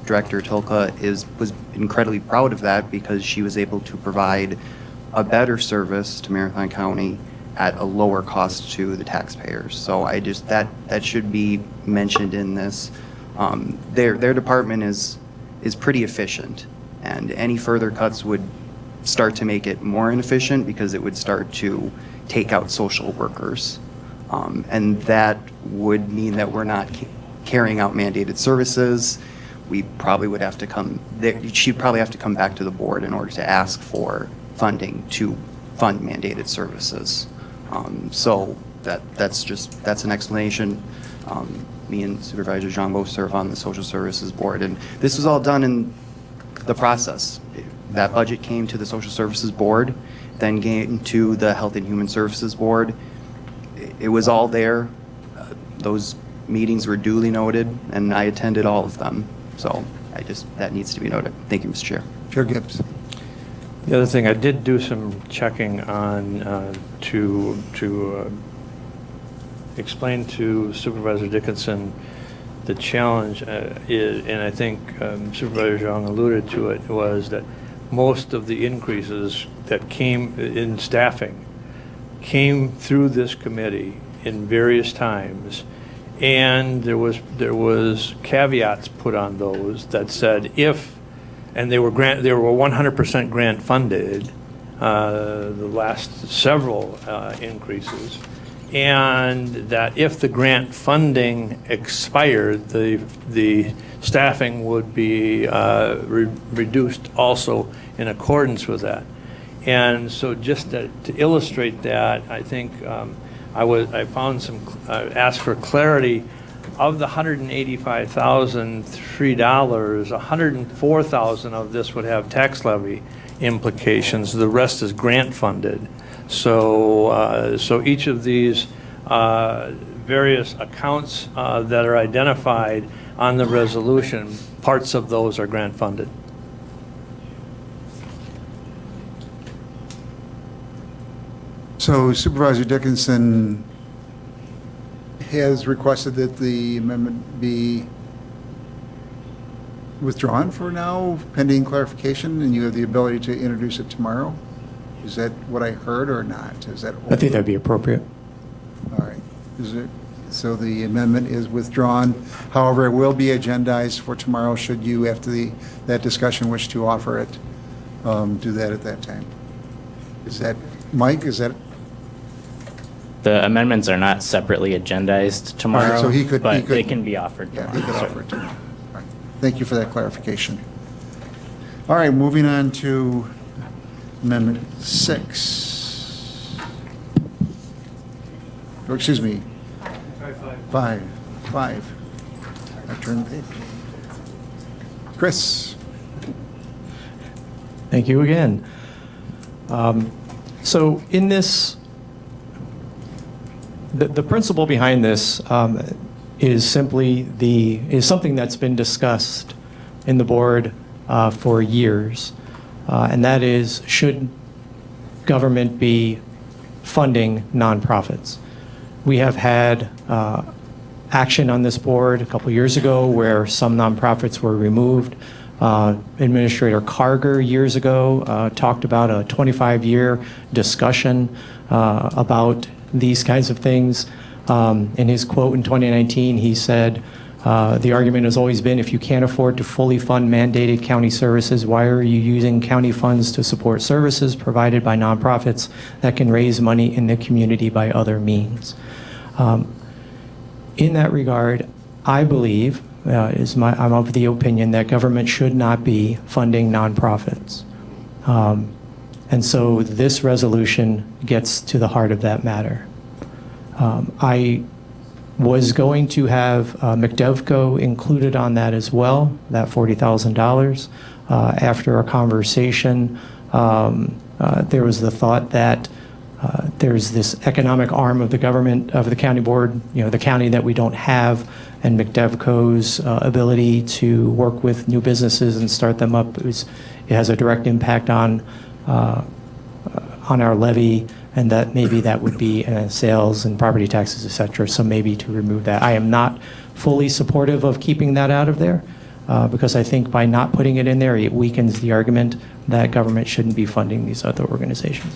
Director Tilka was incredibly proud of that because she was able to provide a better service to Marathon County at a lower cost to the taxpayers. So that should be mentioned in this. Their department is pretty efficient, and any further cuts would start to make it more inefficient because it would start to take out social workers. And that would mean that we're not carrying out mandated services. we probably would have to she'd probably have to come back to the board in order to ask for funding to fund mandated services. So that's an explanation. Me and Supervisor Zhang both serve on the Social Services Board, and this was all done in the process. That budget came to the Social Services Board, then came to the Health and Human Services Board. It was all there. Those meetings were duly noted, and I attended all of them. So that needs to be noted. Thank you, Mr. Chair. Chair Gibbs. The other thing, I did do some checking on to explain to Supervisor Dickinson the challenge is, and I think Supervisor Zhang alluded to it, was that most of the increases that came in staffing came through this committee in various times, and there was caveats put on those that said if, and they were 100% grant funded, the last several increases, and that if the grant funding expired, the staffing would be reduced also in accordance with that. And so just to illustrate that, I think I found asked for clarity. Of the $185,003, $104,000 of this would have tax levy implications. The rest is grant funded. So each of these various accounts that are identified on the resolution, parts of those are grant funded. So Supervisor Dickinson has requested that the amendment be withdrawn for now, pending clarification, and you have the ability to introduce it tomorrow? Is that what I heard or not? Is that? I think that'd be appropriate. All right. So the amendment is withdrawn. However, it will be agendized for tomorrow should you, after that discussion, wish to offer it. Do that at that time. Is that, Mike, is that? The amendments are not separately agendized tomorrow, All right, so he could, they can be offered tomorrow. Yeah, he could offer it tomorrow. All right. Thank you for that clarification. All right, moving on to Amendment 6. Or excuse me. 5. I turned the page. Chris. Thank you again. So in this, the principle behind this is simply is something that's been discussed in the board for years, and that is, should government be funding nonprofits? We have had action on this board a couple years ago where some nonprofits were removed. Administrator Carger years ago talked about a 25-year discussion about these kinds of things. In his quote in 2019, he said, the argument has always been, if you can't afford to fully fund mandated county services, why are you using county funds to support services provided by nonprofits that can raise money in the community by other means? In that regard, I believe, I'm of the opinion that government should not be funding nonprofits. And so this resolution gets to the heart of that matter. I was going to have McDevco included on that as well, that $40,000. After a conversation, there was the thought that there's this economic arm of the government, of the county board, the county that we don't have, and McDevco's ability to work with new businesses and start them up, it has a direct impact on our levy, and that maybe that would be sales and property taxes, et cetera, so maybe to remove that. I am not fully supportive of keeping that out of there, because I think by not putting it in there, it weakens the argument that government shouldn't be funding these other organizations.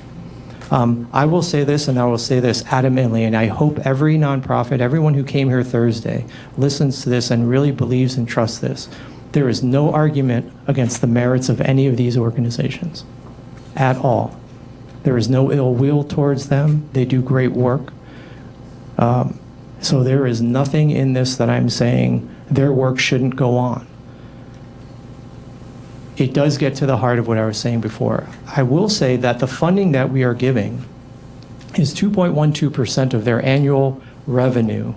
I will say this, and I will say this adamantly, and I hope every nonprofit, everyone who came here Thursday, listens to this and really believes and trusts this. There is no argument against the merits of any of these organizations at all. There is no ill will towards them. They do great work. So there is nothing in this that I'm saying their work shouldn't go on. it does get to the heart of what I was saying before. I will say that the funding that we are giving is 2.12% of their annual revenue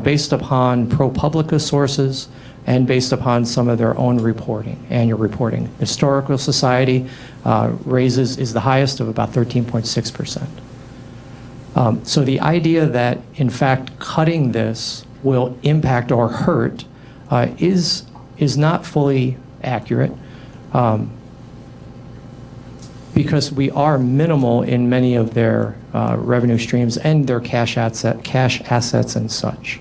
based upon ProPublica sources and based upon some of their own reporting, annual reporting. Historical Society is the highest of about 13.6%. So the idea that, in fact, cutting this will impact or hurt is not fully accurate, because we are minimal in many of their revenue streams and their cash assets and such.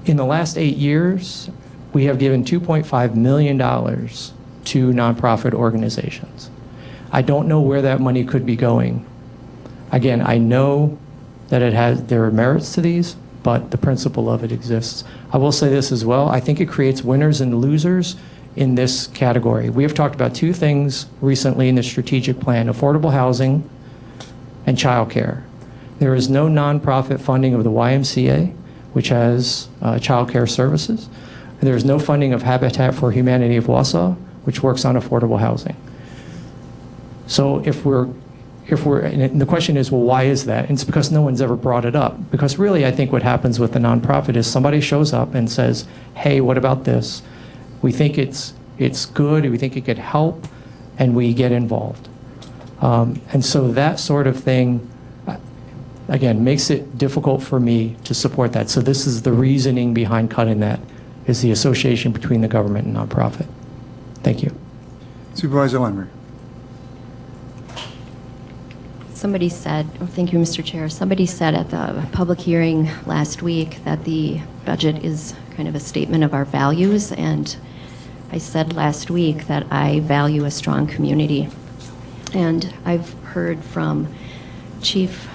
In the last 8 years, we have given $2.5 million to nonprofit organizations. I don't know where that money could be going. Again, I know that there are merits to these, but the principle of it exists. I will say this as well. I think it creates winners and losers in this category. We have talked about two things recently in the strategic plan: affordable housing and childcare. There is no nonprofit funding of the YMCA, which has childcare services. And there is no funding of Habitat for Humanity of Wausau, which works on affordable housing. So and the question is, well, why is that? And it's because no one's ever brought it up. Because really, I think what happens with the nonprofit is somebody shows up and says, hey, what about this? We think it's good, we think it could help, and we get involved. And so that sort of thing, again, makes it difficult for me to support that. So this is the reasoning behind cutting that, is the association between the government and nonprofit. Thank you. Supervisor Lenmer. Somebody said, thank you, Mr. Chair. Somebody said at the public hearing last week that the budget is kind of a statement of our values, and I said last week that I value a strong community. And I've heard from Chief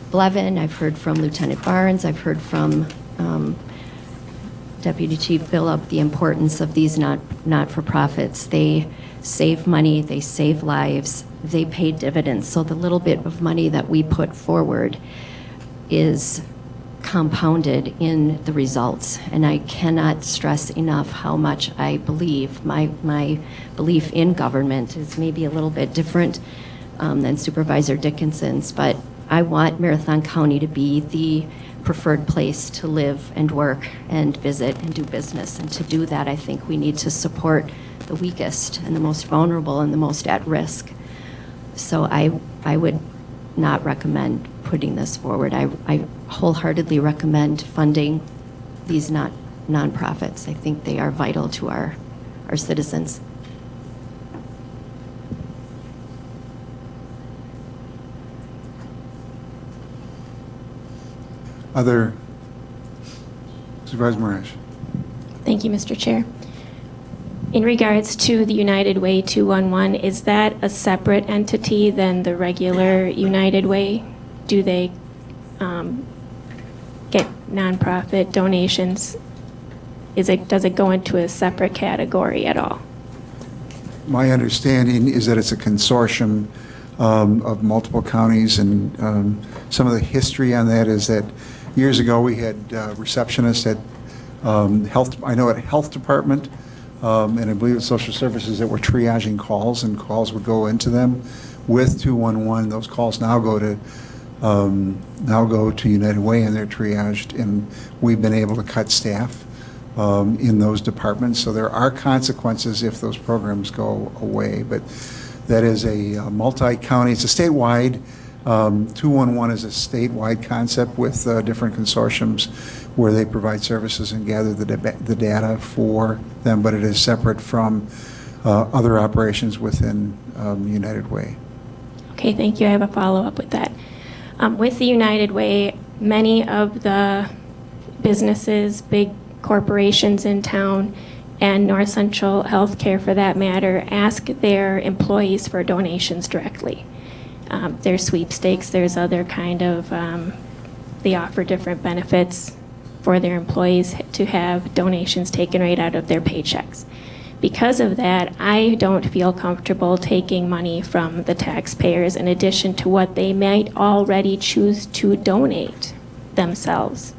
Blevin, I've heard from Lieutenant Barnes, I've heard from Deputy Chief Billup the importance of these not-for-profits. They save money, they save lives, they pay dividends. So the little bit of money that we put forward is compounded in the results. And I cannot stress enough how much I believe. My belief in government is maybe a little bit different than Supervisor Dickinson's, but I want Marathon County to be the preferred place to live and work and visit and do business. And to do that, I think we need to support the weakest and the most vulnerable and the most at risk. So I would not recommend putting this forward. I wholeheartedly recommend funding these nonprofits. I think they are vital to our citizens. Other, Supervisor Morash. Thank you, Mr. Chair. In regards to the United Way 211, is that a separate entity than the regular United Way? Do they get nonprofit donations? Does it go into a separate category at all? My understanding is that it's a consortium of multiple counties, and some of the history on that is that years ago we had receptionists at health department, and I believe it's social services that were triaging calls, and calls would go into them with 211. Those calls now go to United Way, and they're triaged, and we've been able to cut staff in those departments. So there are consequences if those programs go away, but that is a multi-county, it's a statewide, 211 is a statewide concept with different consortiums where they provide services and gather the data for them, but it is separate from other operations within United Way. Okay, thank you. I have a follow-up with that. With the United Way, many of the businesses, big corporations in town, and North Central Healthcare for that matter, ask their employees for donations directly. There's sweepstakes, there's other kind of, they offer different benefits for their employees to have donations taken right out of their paychecks. Because of that, I don't feel comfortable taking money from the taxpayers in addition to what they might already choose to donate themselves.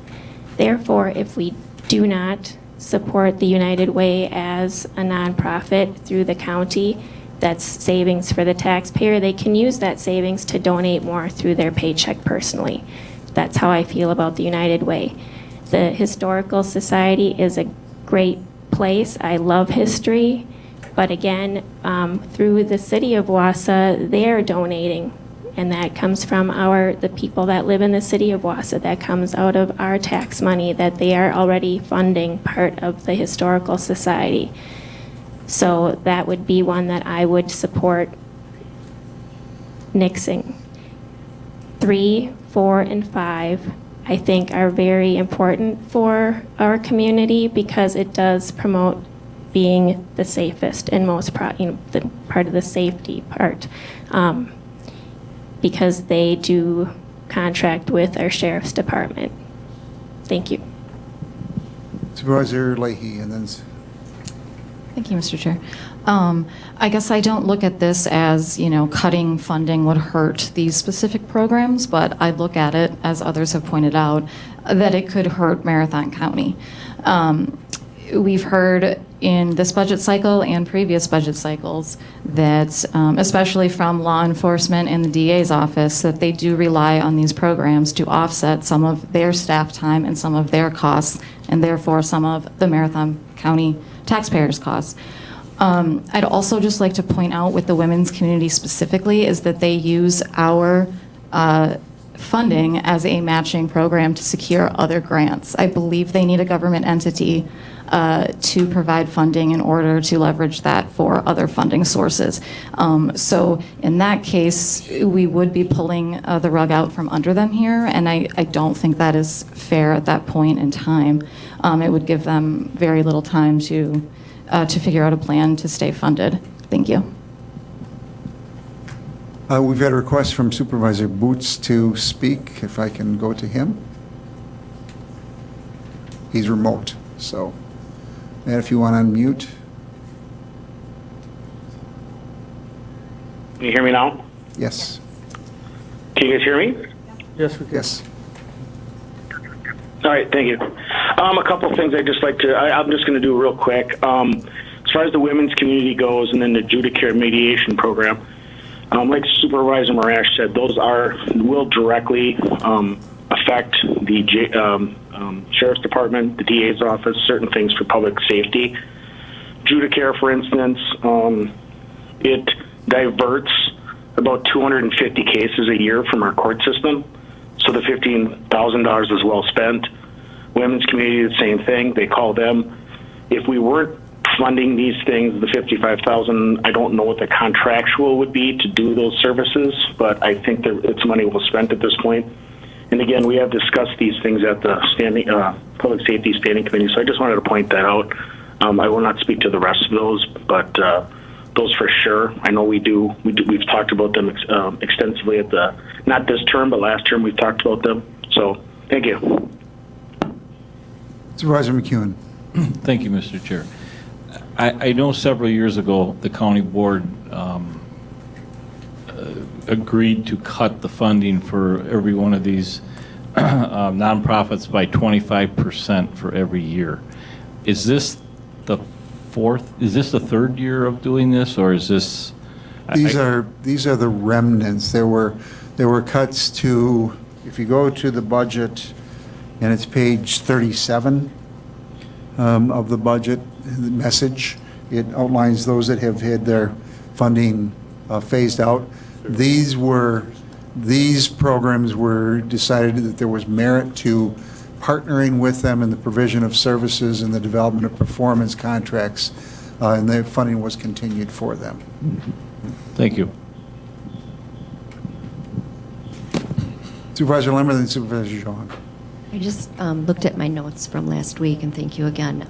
Therefore, if we do not support the United Way as a nonprofit through the county. That's savings for the taxpayer. They can use that savings to donate more through their paycheck personally. That's how I feel about the United Way. The Historical Society is a great place. I love history. But again, through the city of Wausau, they're donating. And that comes from the people that live in the city of Wausau. That comes out of our tax money that they are already funding part of the Historical Society. So that would be one that I would support nixing. 3, 4, and 5, I think, are very important for our community because it does promote being the safest and most the part of the safety part, because they do contract with our sheriff's department. Thank you. Supervisor Leahy, and then Thank you, Mr. Chair. I guess I don't look at this as, cutting funding would hurt these specific programs, but I look at it, as others have pointed out, that it could hurt Marathon County. We've heard in this budget cycle and previous budget cycles that, especially from law enforcement and the DA's office, that they do rely on these programs to offset some of their staff time and some of their costs, and therefore some of the Marathon County taxpayers' costs. I'd also just like to point out with the women's community specifically is that they use our funding as a matching program to secure other grants. I believe they need a government entity to provide funding in order to leverage that for other funding sources. So in that case, we would be pulling the rug out from under them here, and I don't think that is fair at that point in time. It would give them very little time to figure out a plan to stay funded. Thank you. we've had a request from Supervisor Boots to speak, if I can go to him. He's remote, so. And if you want to unmute. Can you hear me now? Yes. Can you guys hear me? Yes, we can. Yes. All right, thank you. A couple of things I'd just like to, I'm just going to do real quick. As far as the women's community goes and then the Judicare mediation program, like Supervisor Marash said, those will directly affect the Sheriff's Department, the DA's office, certain things for public safety. Judicare, for instance, it diverts about 250 cases a year from our court system. So the $15,000 is well spent. Women's community, the same thing. They call them. If we weren't funding these things, the $55,000, I don't know what the contractual would be to do those services, but I think that it's money well spent at this point. And again, we have discussed these things at the standing Public Safety Standing Committee, so I just wanted to point that out. I will not speak to the rest of those, but those for sure. I know we do. We've talked about them extensively at the, not this term, but last term we've talked about them. So thank you. Supervisor McEwen. Thank you, Mr. Chair. I know several years ago the county board agreed to cut the funding for every one of these nonprofits by 25% for every year. Is this the third year of doing this, or is this? These are the remnants. There were cuts to, if you go to the budget, and it's page 37 of the budget message. It outlines those that have had their funding phased out. These programs were decided that there was merit to partnering with them in the provision of services and the development of performance contracts, and the funding was continued for them. Thank you. Supervisor Lemmer, then Supervisor Jean. I just looked at my notes from last week, and thank you again.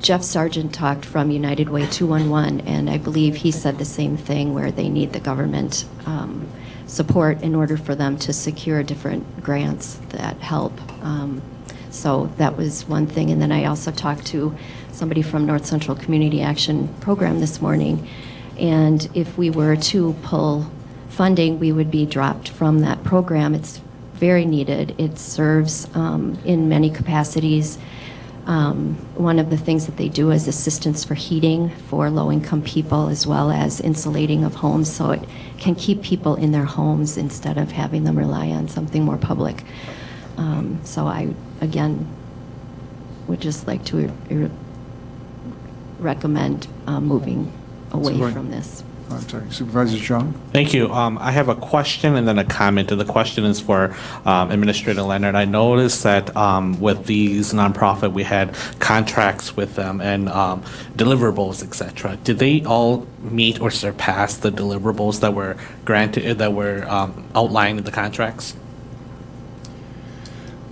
Jeff Sargent talked from United Way 211, and I believe he said the same thing, where they need the government support in order for them to secure different grants that help. So that was one thing. And then I also talked to somebody from North Central Community Action Program this morning, and if we were to pull funding, we would be dropped from that program. It's very needed. It serves in many capacities One of the things that they do is assistance for heating for low-income people, as well as insulating of homes, so it can keep people in their homes instead of having them rely on something more public. So I, again, would just like to recommend moving away from this. I'm sorry, Supervisor Strong? Thank you. I have a question and then a comment, and the question is for Administrator Leonard. I noticed that with these nonprofit, we had contracts with them and deliverables, etc. Did they all meet or surpass the deliverables that were granted, that were outlined in the contracts?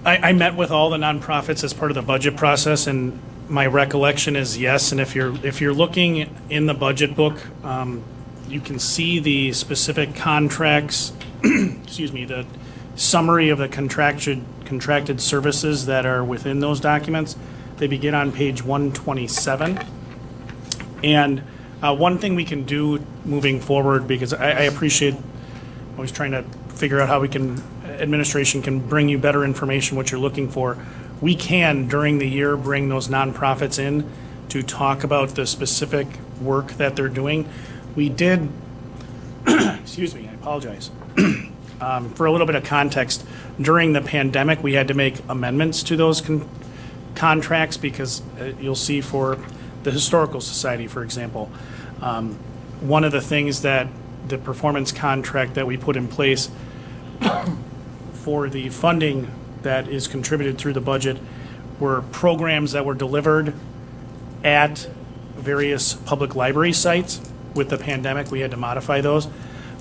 I met with all the nonprofits as part of the budget process, and my recollection is yes. And if you're looking in the budget book, you can see the specific contracts, excuse me, the summary of the contracted services that are within those documents. They begin on page 127. And one thing we can do moving forward, because I appreciate always trying to figure out how administration can bring you better information, what you're looking for. We can, during the year, bring those nonprofits in to talk about the specific work that they're doing. We did, excuse me, I apologize. For a little bit of context, during the pandemic, we had to make amendments to those contracts because you'll see for the Historical Society, for example, one of the things that the performance contract that we put in place for the funding that is contributed through the budget were programs that were delivered at various public library sites. With the pandemic, we had to modify those.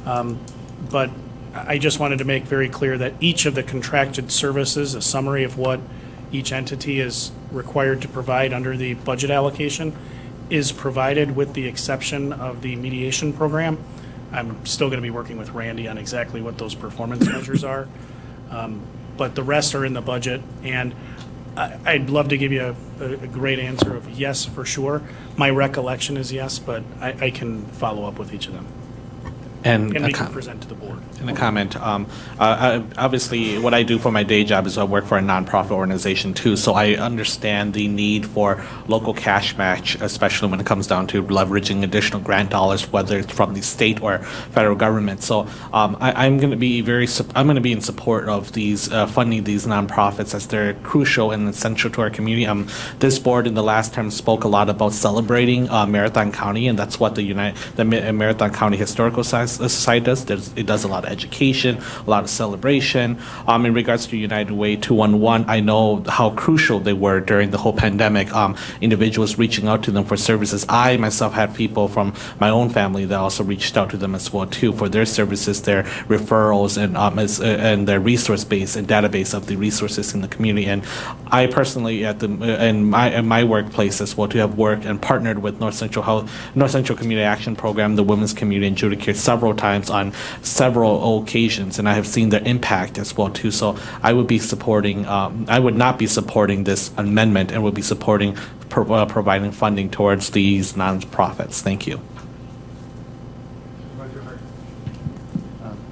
But I just wanted to make very clear that each of the contracted services, a summary of what each entity is required to provide under the budget allocation, is provided with the exception of the mediation program. I'm still going to be working with Randy on exactly what those performance measures are. But the rest are in the budget, and I'd love to give you a great answer of yes for sure. My recollection is yes, but I can follow up with each of them. And we can present to the board. In a comment, obviously what I do for my day job is I work for a nonprofit organization too, so I understand the need for local cash match, especially when it comes down to leveraging additional grant dollars, whether it's from the state or federal government. So I'm going to be in support of these funding these nonprofits, as they're crucial and essential to our community. This board in the last term spoke a lot about celebrating Marathon County, and that's what the Marathon County Historical Society does. It does a lot of education, a lot of celebration. In regards to United Way 211, I know how crucial they were during the whole pandemic. Individuals reaching out to them for services. I myself had people from my own family that also reached out to them as well too for their services, their referrals, and their resource base and database of the resources in the community. And I personally, in my workplace as well, to have worked and partnered with North Central Community Action Program, the Women's Community, and Judicare several times on several occasions, and I have seen their impact as well too. So I would be supporting. I would not be supporting this amendment, and would be supporting providing funding towards these nonprofits. Thank you.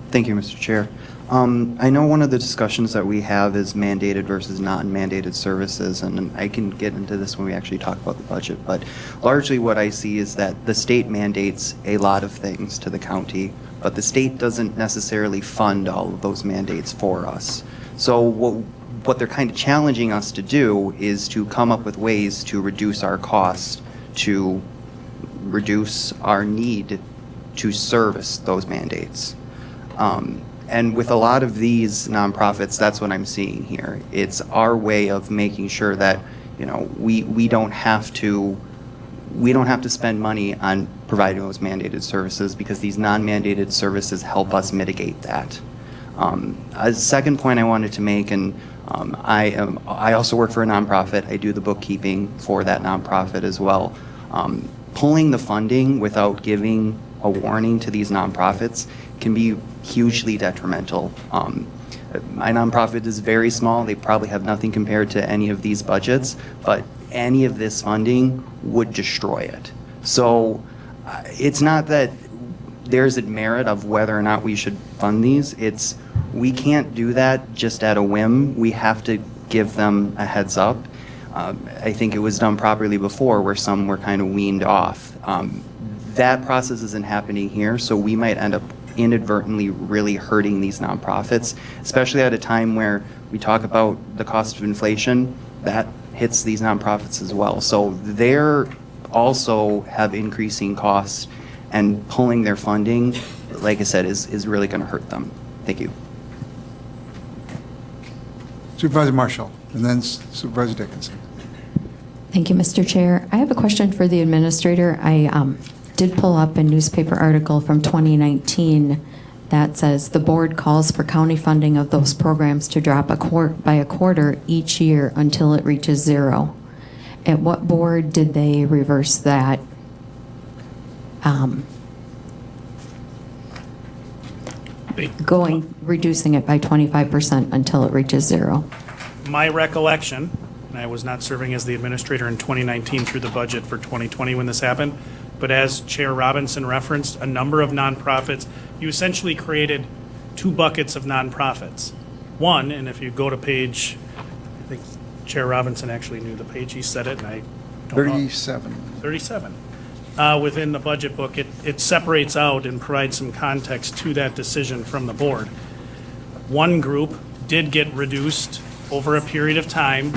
Thank you, Mr. Chair. I know one of the discussions that we have is mandated versus non-mandated services, and I can get into this when we actually talk about the budget, but largely what I see is that the state mandates a lot of things to the county, but the state doesn't necessarily fund all of those mandates for us. So what they're kind of challenging us to do is to come up with ways to reduce our costs, to reduce our need to service those mandates. And with a lot of these nonprofits, that's what I'm seeing here. It's our way of making sure that, you know, we don't have to spend money on providing those mandated services, because these non-mandated services help us mitigate that. A second point I wanted to make, and I also work for a nonprofit. I do the bookkeeping for that nonprofit as well. Pulling the funding without giving a warning to these nonprofits can be hugely detrimental. My nonprofit is very small. They probably have nothing compared to any of these budgets, but any of this funding would destroy it. So it's not that there's a merit of whether or not we should fund these. It's we can't do that just at a whim. We have to give them a heads up. I think it was done properly before where some were kind of weaned off. That process isn't happening here, so we might end up inadvertently really hurting these nonprofits, especially at a time where we talk about the cost of inflation. That hits these nonprofits as well. So they're also have increasing costs, and pulling their funding, like I said, is really going to hurt them. Thank you. Supervisor Marshall, and then Supervisor Dickinson. Thank you, Mr. Chair. I have a question for the administrator. I did pull up a newspaper article from 2019 that says the board calls for county funding of those programs to drop by a quarter each year until it reaches zero. At what board did they reverse that? Reducing it by 25% until it reaches zero. My recollection, and I was not serving as the administrator in 2019 through the budget for 2020 when this happened, but as Chair Robinson referenced, a number of nonprofits, you essentially created two buckets of nonprofits. One, and if you go to page, I think Chair Robinson actually knew the page, he said it, and I don't know. 37. 37. Within the budget book, it separates out and provides some context to that decision from the board. One group did get reduced over a period of time,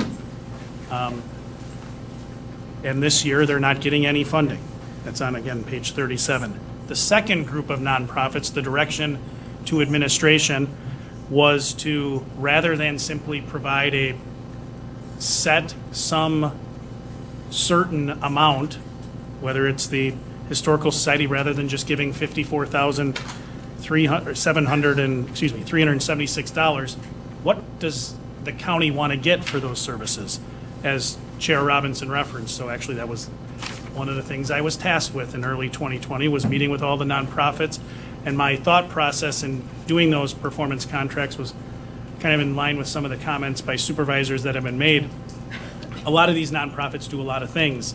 and this year they're not getting any funding. That's on, again, page 37. The second group of nonprofits, the direction to administration was to, rather than simply provide a set some certain amount, whether it's the Historical Society, rather than just giving $376, what does the county want to get for those services? As Chair Robinson referenced, so actually that was one of the things I was tasked with in early 2020, was meeting with all the nonprofits, and my thought process in doing those performance contracts was kind of in line with some of the comments by supervisors that have been made. A lot of these nonprofits do a lot of things.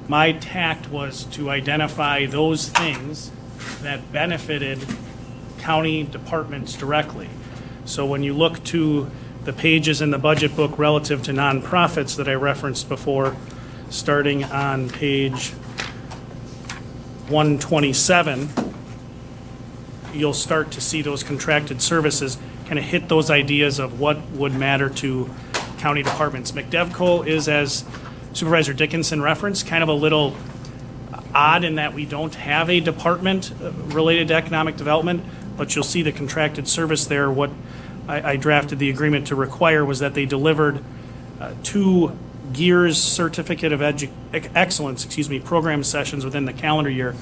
My tact was to identify those things that benefited county departments directly. So when you look to the pages in the budget book relative to nonprofits that I referenced before, starting on page 127, you'll start to see those contracted services kind of hit those ideas of what would matter to county departments. McDevco is, as Supervisor Dickinson referenced, kind of a little odd in that we don't have a department related to economic development, but you'll see the contracted service there. What I drafted the agreement to require was that they delivered 2 GEARS Certificate of Excellence, program sessions within the calendar year.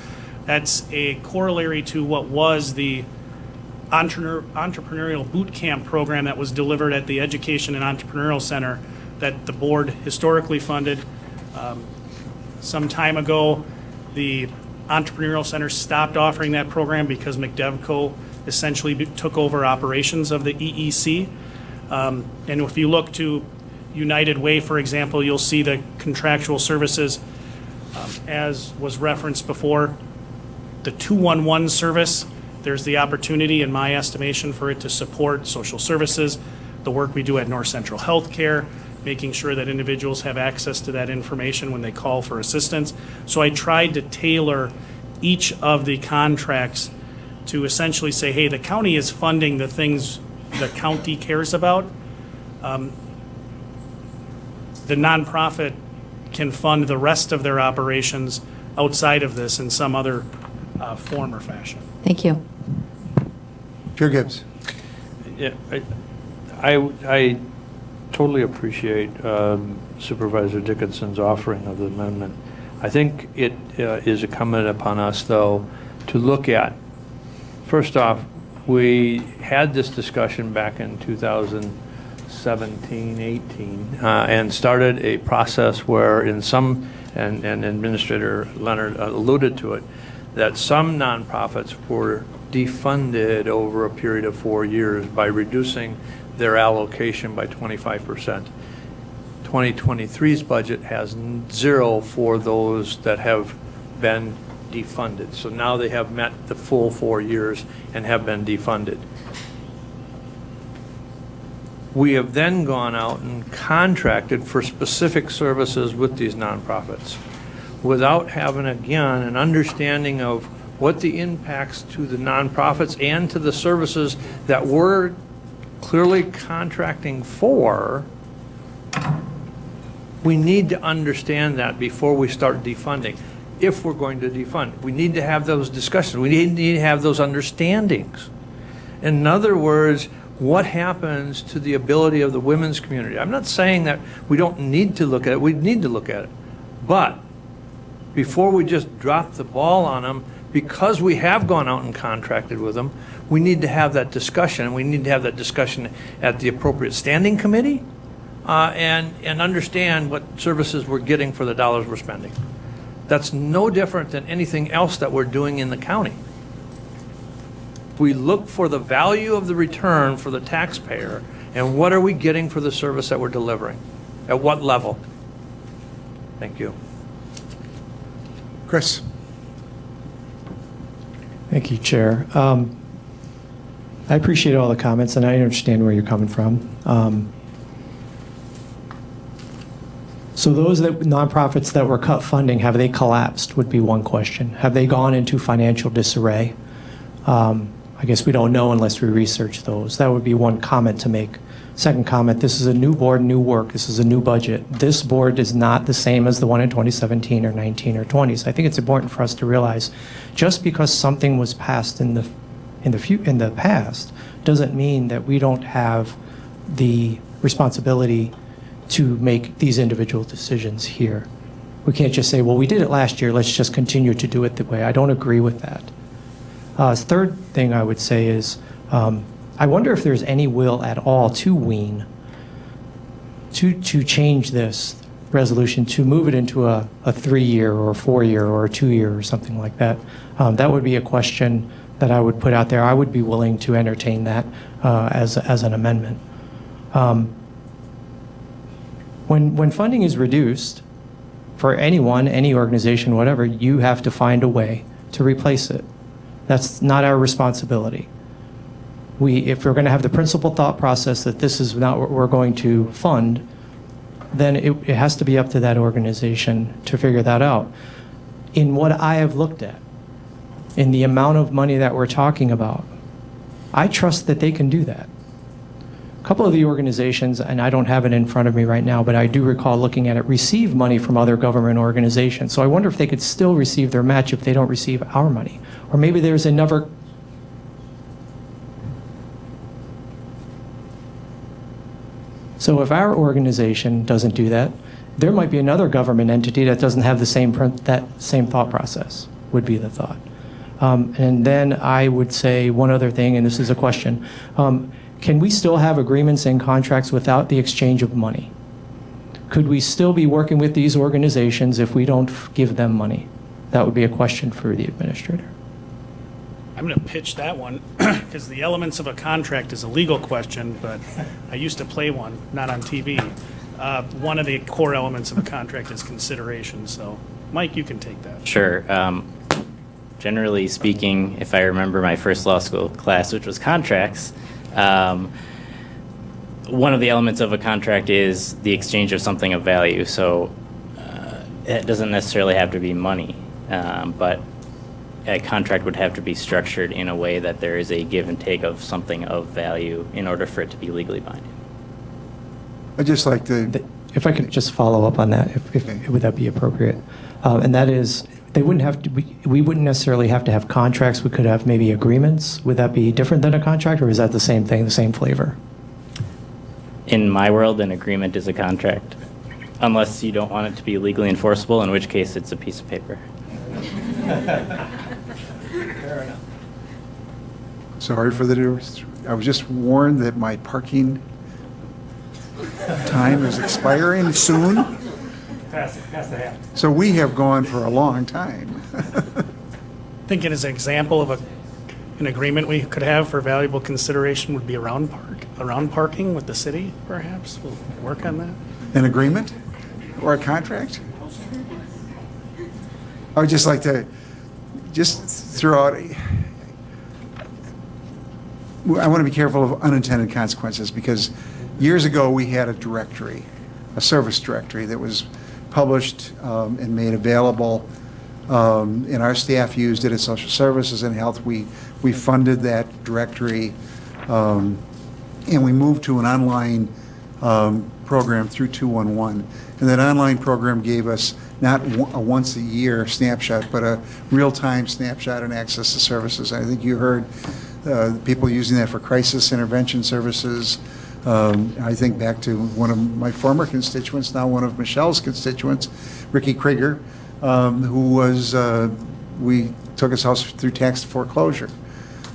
That's a corollary to what was the entrepreneurial boot camp program that was delivered at the Education and Entrepreneurial Center that the board historically funded. Some time ago, the Entrepreneurial Center stopped offering that program because McDevco essentially took over operations of the EEC. And if you look to United Way, for example, you'll see the contractual services, as was referenced before. The 211 service, there's the opportunity, in my estimation, for it to support social services, the work we do at North Central Healthcare, making sure that individuals have access to that information when they call for assistance. So I tried to tailor each of the contracts to essentially say, hey, the county is funding the things the county cares about. The nonprofit can fund the rest of their operations outside of this in some other form or fashion. Thank you. Chair Gibbs. Yeah, I totally appreciate Supervisor Dickinson's offering of the amendment. I think it is incumbent upon us, though, to look at, first off, we had this discussion back in 2017, 18, and started a process where in some, and Administrator Leonard alluded to it, that some nonprofits were defunded over a period of 4 years by reducing their allocation by 25%. 2023's budget has 0 for those that have been defunded. So now they have met the full 4 years and have been defunded. We have then gone out and contracted for specific services with these nonprofits without having, again, an understanding of what the impacts to the nonprofits and to the services that we're clearly contracting for. We need to understand that before we start defunding. If we're going to defund, we need to have those discussions. We need to have those understandings. In other words, what happens to the ability of the women's community? I'm not saying that we don't need to look at it. We need to look at it. But before we just drop the ball on them, because we have gone out and contracted with them, we need to have that discussion. And we need to have that discussion at the appropriate standing committee and understand what services we're getting for the dollars we're spending. That's no different than anything else that we're doing in the county. We look for the value of the return for the taxpayer, and what are we getting for the service that we're delivering? At what level? Thank you. Chris? Thank you, Chair. I appreciate all the comments, and I understand where you're coming from. So those nonprofits that were cut funding, have they collapsed would be one question. Have they gone into financial disarray? I guess we don't know unless we research those. That would be one comment to make. Second comment, this is a new board, new work. This is a new budget. This board is not the same as the one in 2017 or 19 or 20. So I think it's important for us to realize just because something was passed in the past doesn't mean that we don't have the responsibility to make these individual decisions here. We can't just say, well, we did it last year, let's just continue to do it that way. I don't agree with that. Third thing I would say is, I wonder if there's any will at all to wean, to change this resolution, to move it into a 3-year or a 4-year or a 2-year or something like that. That would be a question that I would put out there. I would be willing to entertain that as an amendment. When funding is reduced, for anyone, any organization, whatever, you have to find a way to replace it. That's not our responsibility. If we're going to have the principal thought process that this is not what we're going to fund, then it has to be up to that organization to figure that out. In what I have looked at, in the amount of money that we're talking about, I trust that they can do that. A couple of the organizations, and I don't have it in front of me right now, but I do recall looking at it, receive money from other government organizations. So I wonder if they could still receive their match if they don't receive our money. Or maybe there's another. So if our organization doesn't do that, there might be another government entity that doesn't have that same thought process, would be the thought. And then I would say one other thing, and this is a question. Can we still have agreements and contracts without the exchange of money? Could we still be working with these organizations if we don't give them money? That would be a question for the administrator. I'm going to pitch that one because the elements of a contract is a legal question, but I used to play one, not on TV. One of the core elements of a contract is consideration. So, Mike, you can take that. Sure. Generally speaking, if I remember my first law school class, which was contracts, one of the elements of a contract is the exchange of something of value. So it doesn't necessarily have to be money, but a contract would have to be structured in a way that there is a give and take of something of value in order for it to be legally binding. I'd just like to... If I could just follow up on that, would that be appropriate? And that is, they wouldn't have to. We wouldn't necessarily have to have contracts. We could have maybe agreements. Would that be different than a contract, or is that the same thing, the same flavor? In my world, an agreement is a contract, unless you don't want it to be legally enforceable, in which case it's a piece of paper. Fair enough. Sorry for the... I was just warned that my parking time is expiring soon. Pass the hat. So we have gone for a long time. Thinking as an example of an agreement we could have for valuable consideration would be around parking with the city, perhaps. We'll work on that. An agreement or a contract? I would just like to just throw out, I want to be careful of unintended consequences because years ago, we had a directory, a service directory that was published and made available, and our staff used it at social services and health. We funded that directory, and we moved to an online program through 211. And that online program gave us not a once a year snapshot, but a real-time snapshot and access to services. I think you heard people using that for crisis intervention services. I think back to one of my former constituents, now one of Michelle's constituents, Ricky Krieger, who was, we took his house through tax foreclosure.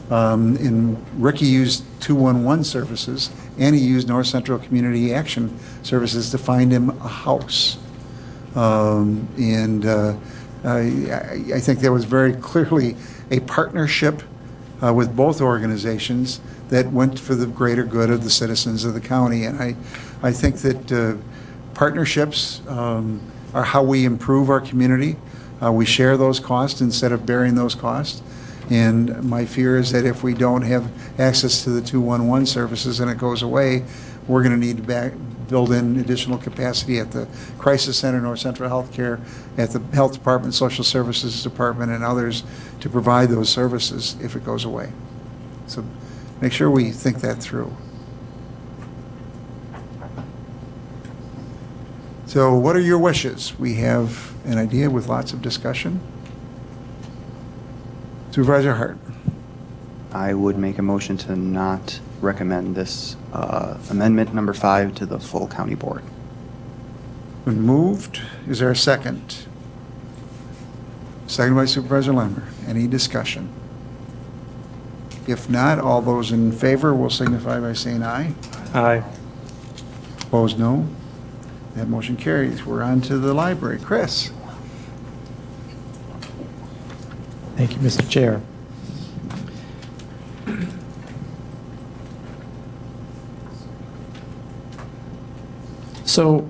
And Ricky used 211 services, and he used North Central Community Action Services to find him a house. I think there was very clearly a partnership with both organizations that went for the greater good of the citizens of the county. And I think that partnerships are how we improve our community. We share those costs instead of bearing those costs. And my fear is that if we don't have access to the 211 services and it goes away, we're going to need to build in additional capacity at the Crisis Center, North Central Healthcare, at the Health Department, Social Services Department, and others to provide those services if it goes away. So make sure we think that through. So what are your wishes? We have an idea with lots of discussion. Supervisor Hart. I would make a motion to not recommend this amendment number 5 to the full county board. Been moved. Is there a second? Second by Supervisor Lemmer. Any discussion? If not, all those in favor will signify by saying aye. Aye. Opposed, no. That motion carries. We're on to the library. Chris. Thank you, Mr. Chair. So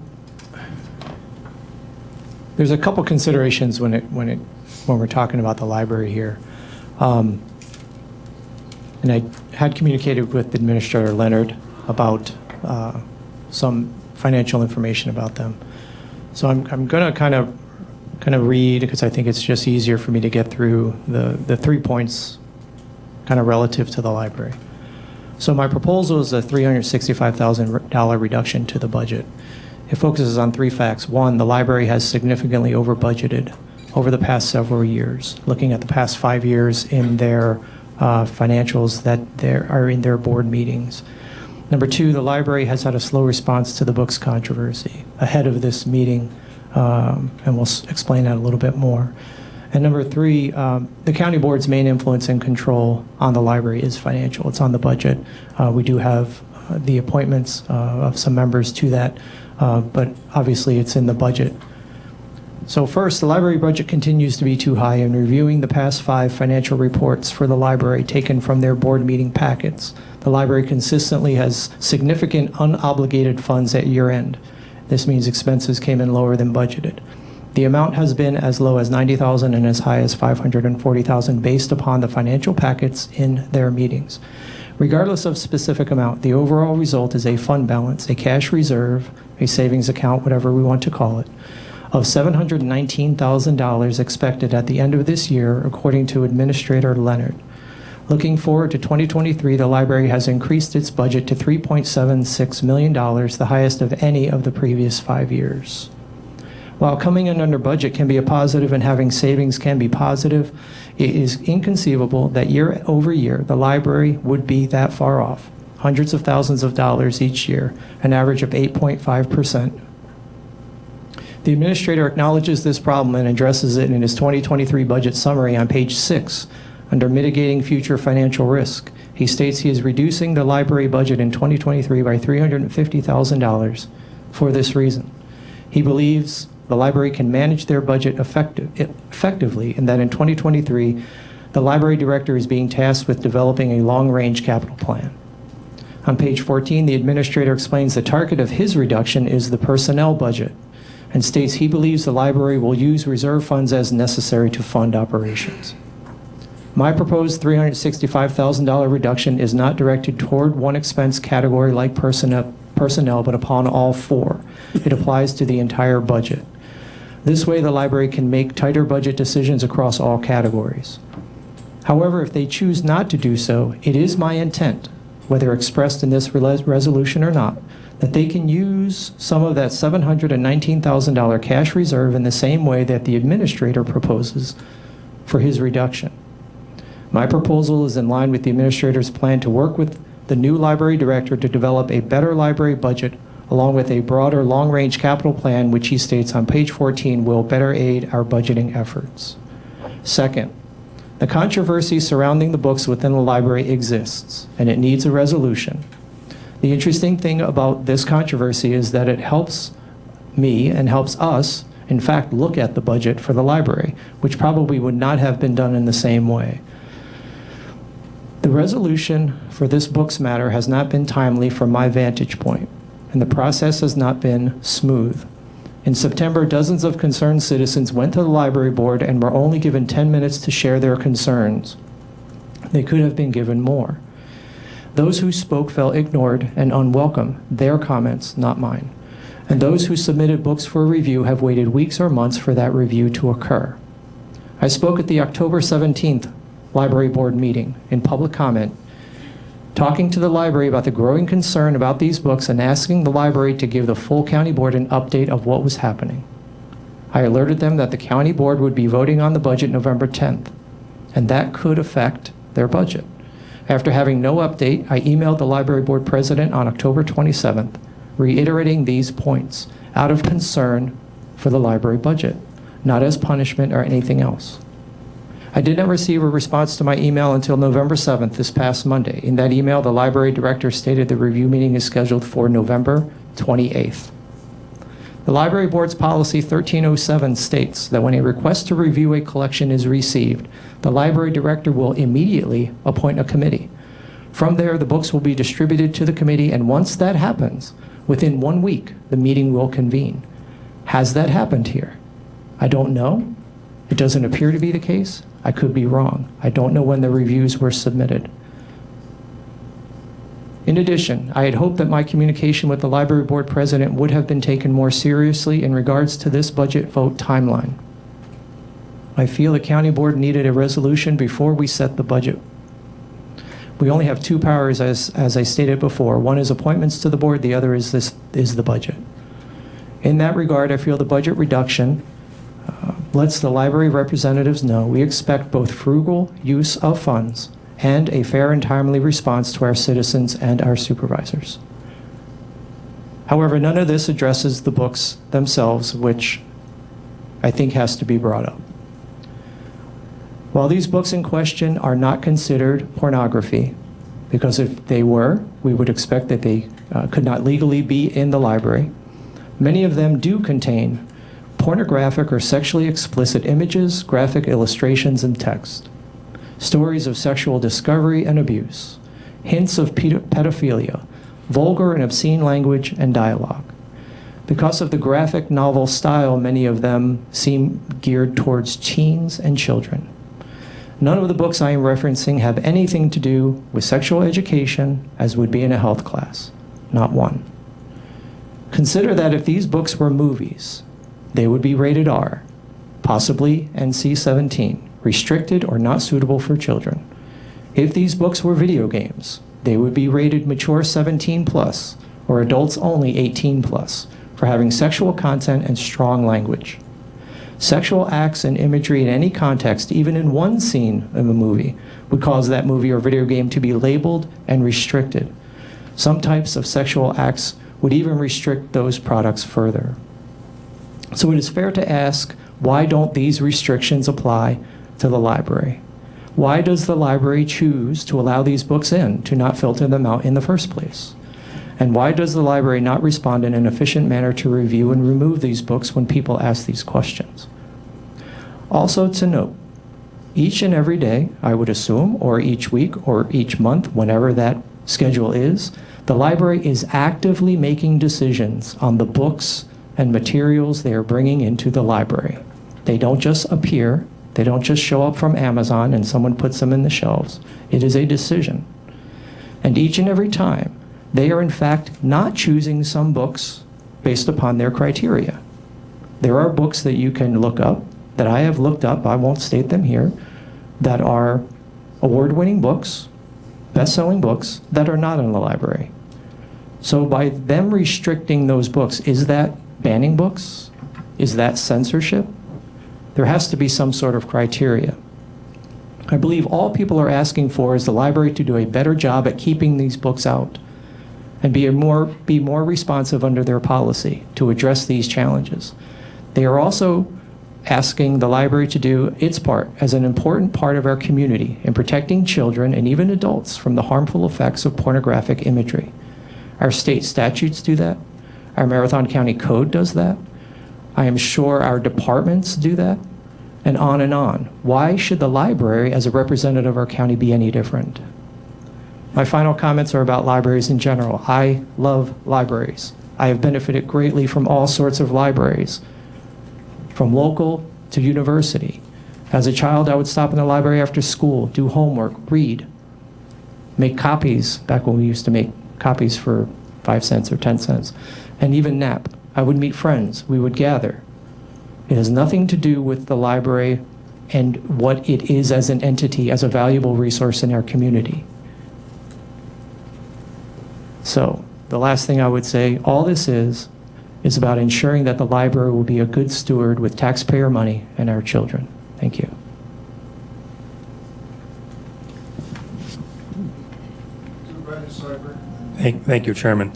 there's a couple considerations when we're talking about the library here. And I had communicated with Administrator Leonard about some financial information about them. So I'm going to kind of read, because I think it's just easier for me to get through the 3 points kind of relative to the library. So my proposal is a $365,000 reduction to the budget. It focuses on 3 facts. 1, the library has significantly over budgeted over the past several years, looking at the past 5 years in their financials that are in their board meetings. Number 2, the library has had a slow response to the books controversy ahead of this meeting, and we'll explain that a little bit more. And number 3, the county board's main influence and control on the library is financial. It's on the budget. We do have the appointments of some members to that, but obviously it's in the budget. So first, the library budget continues to be too high. In reviewing the past 5 financial reports for the library taken from their board meeting packets, the library consistently has significant unobligated funds at year end. This means expenses came in lower than budgeted. The amount has been as low as $90,000 and as high as $540,000 based upon the financial packets in their meetings. Regardless of specific amount, the overall result is a fund balance, a cash reserve, a savings account, whatever we want to call it, of $719,000 expected at the end of this year, according to Administrator Leonard. Looking forward to 2023, the library has increased its budget to $3.76 million, the highest of any of the previous 5 years. While coming in under budget can be a positive and having savings can be positive, it is inconceivable that year over year the library would be that far off, hundreds of thousands of dollars each year, an average of 8.5%. The administrator acknowledges this problem and addresses it in his 2023 budget summary on page 6 under mitigating future financial risk. He states he is reducing the library budget in 2023 by $350,000 for this reason. He believes the library can manage their budget effectively, and that in 2023, the library director is being tasked with developing a long-range capital plan. On page 14, the administrator explains the target of his reduction is the personnel budget, and states he believes the library will use reserve funds as necessary to fund operations. My proposed $365,000 reduction is not directed toward one expense category like personnel, personnel, but upon all four. It applies to the entire budget. This way, the library can make tighter budget decisions across all categories. However, if they choose not to do so, it is my intent, whether expressed in this resolution or not, that they can use some of that $719,000 cash reserve in the same way that the administrator proposes for his reduction. My proposal is in line with the administrator's plan to work with the new library director to develop a better library budget along with a broader long-range capital plan, which he states on page 14 will better aid our budgeting efforts. Second, the controversy surrounding the books within the library exists, and it needs a resolution. The interesting thing about this controversy is that it helps me and helps us, in fact, look at the budget for the library, which probably would not have been done in the same way. The resolution for this book's matter has not been timely from my vantage point, and the process has not been smooth. In September, dozens of concerned citizens went to the library board and were only given 10 minutes to share their concerns. They could have been given more. Those who spoke felt ignored and unwelcome, their comments, not mine. And those who submitted books for review have waited weeks or months for that review to occur. I spoke at the October 17th library board meeting in public comment, talking to the library about the growing concern about these books and asking the library to give the full county board an update of what was happening. I alerted them that the county board would be voting on the budget November 10th, and that could affect their budget. After having no update, I emailed the library board president on October 27th, reiterating these points out of concern for the library budget, not as punishment or anything else. I did not receive a response to my email until November 7th, this past Monday. In that email, the library director stated the review meeting is scheduled for November 28th. The library board's policy 1307 states that when a request to review a collection is received, the library director will immediately appoint a committee. From there, the books will be distributed to the committee, and once that happens, within 1 week, the meeting will convene. Has that happened here? I don't know. It doesn't appear to be the case. I could be wrong. I don't know when the reviews were submitted. In addition, I had hoped that my communication with the library board president would have been taken more seriously in regards to this budget vote timeline. I feel the county board needed a resolution before we set the budget. We only have two powers, as I stated before. One is appointments to the board, the other is the budget. In that regard, I feel the budget reduction lets the library representatives know we expect both frugal use of funds and a fair and timely response to our citizens and our supervisors. However, none of this addresses the books themselves, which I think has to be brought up. While these books in question are not considered pornography, because if they were, we would expect that they could not legally be in the library, many of them do contain pornographic or sexually explicit images, graphic illustrations, and text, stories of sexual discovery and abuse, hints of pedophilia, vulgar and obscene language and dialogue. Because of the graphic novel style, many of them seem geared towards teens and children. None of the books I am referencing have anything to do with sexual education, as would be in a health class. Not one. Consider that if these books were movies, they would be rated R, possibly NC-17, restricted or not suitable for children. If these books were video games, they would be rated mature 17+, or adults only 18+, for having sexual content and strong language. Sexual acts and imagery in any context, even in one scene of a movie, would cause that movie or video game to be labeled and restricted. Some types of sexual acts would even restrict those products further. So it is fair to ask, why don't these restrictions apply to the library? Why does the library choose to allow these books in, to not filter them out in the first place? And why does the library not respond in an efficient manner to review and remove these books when people ask these questions? Also to note, each and every day, I would assume, or each week, or each month, whenever that schedule is, the library is actively making decisions on the books and materials they are bringing into the library. They don't just appear, they don't just show up from Amazon and someone puts them in the shelves. It is a decision. And each and every time, they are in fact not choosing some books based upon their criteria. There are books that you can look up, that I have looked up, I won't state them here, that are award-winning books, best-selling books, that are not in the library. So by them restricting those books, is that banning books? Is that censorship? There has to be some sort of criteria. I believe all people are asking for is the library to do a better job at keeping these books out and be more responsive under their policy to address these challenges. They are also asking the library to do its part as an important part of our community in protecting children and even adults from the harmful effects of pornographic imagery. Our state statutes do that. Our Marathon County Code does that. I am sure our departments do that, and on and on. Why should the library, as a representative of our county, be any different? My final comments are about libraries in general. I love libraries. I have benefited greatly from all sorts of libraries, from local to university. As a child, I would stop in the library after school, do homework, read, make copies, back when we used to make copies for 5 cents or 10 cents, and even nap. I would meet friends, we would gather. It has nothing to do with the library and what it is as an entity, as a valuable resource in our community. So, the last thing I would say, all this is about ensuring that the library will be a good steward with taxpayer money and our children. Thank you. Thank you, Chairman.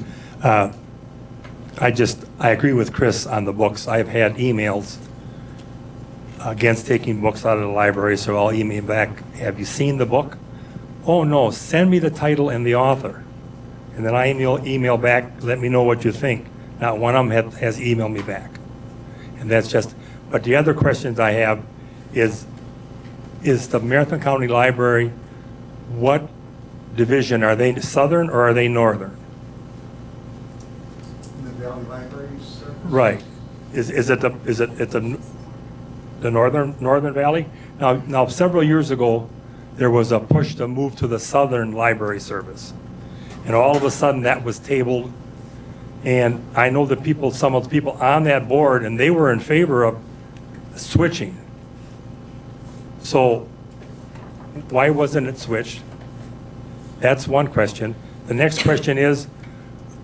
I agree with Chris on the books. I've had emails against taking books out of the library, so I'll email back, have you seen the book? Oh no, send me the title and the author. And then I email back, let me know what you think. Not one of them has emailed me back. And that's just, but the other questions I have is the Marathon County Library, what division, are they southern or are they northern? The Valley Libraries? Right. Is it the northern Valley? Now several years ago, there was a push to move to the southern library service. And all of a sudden that was tabled. And I know the some of the people on that board, and they were in favor of switching. So why wasn't it switched? That's one question. The next question is,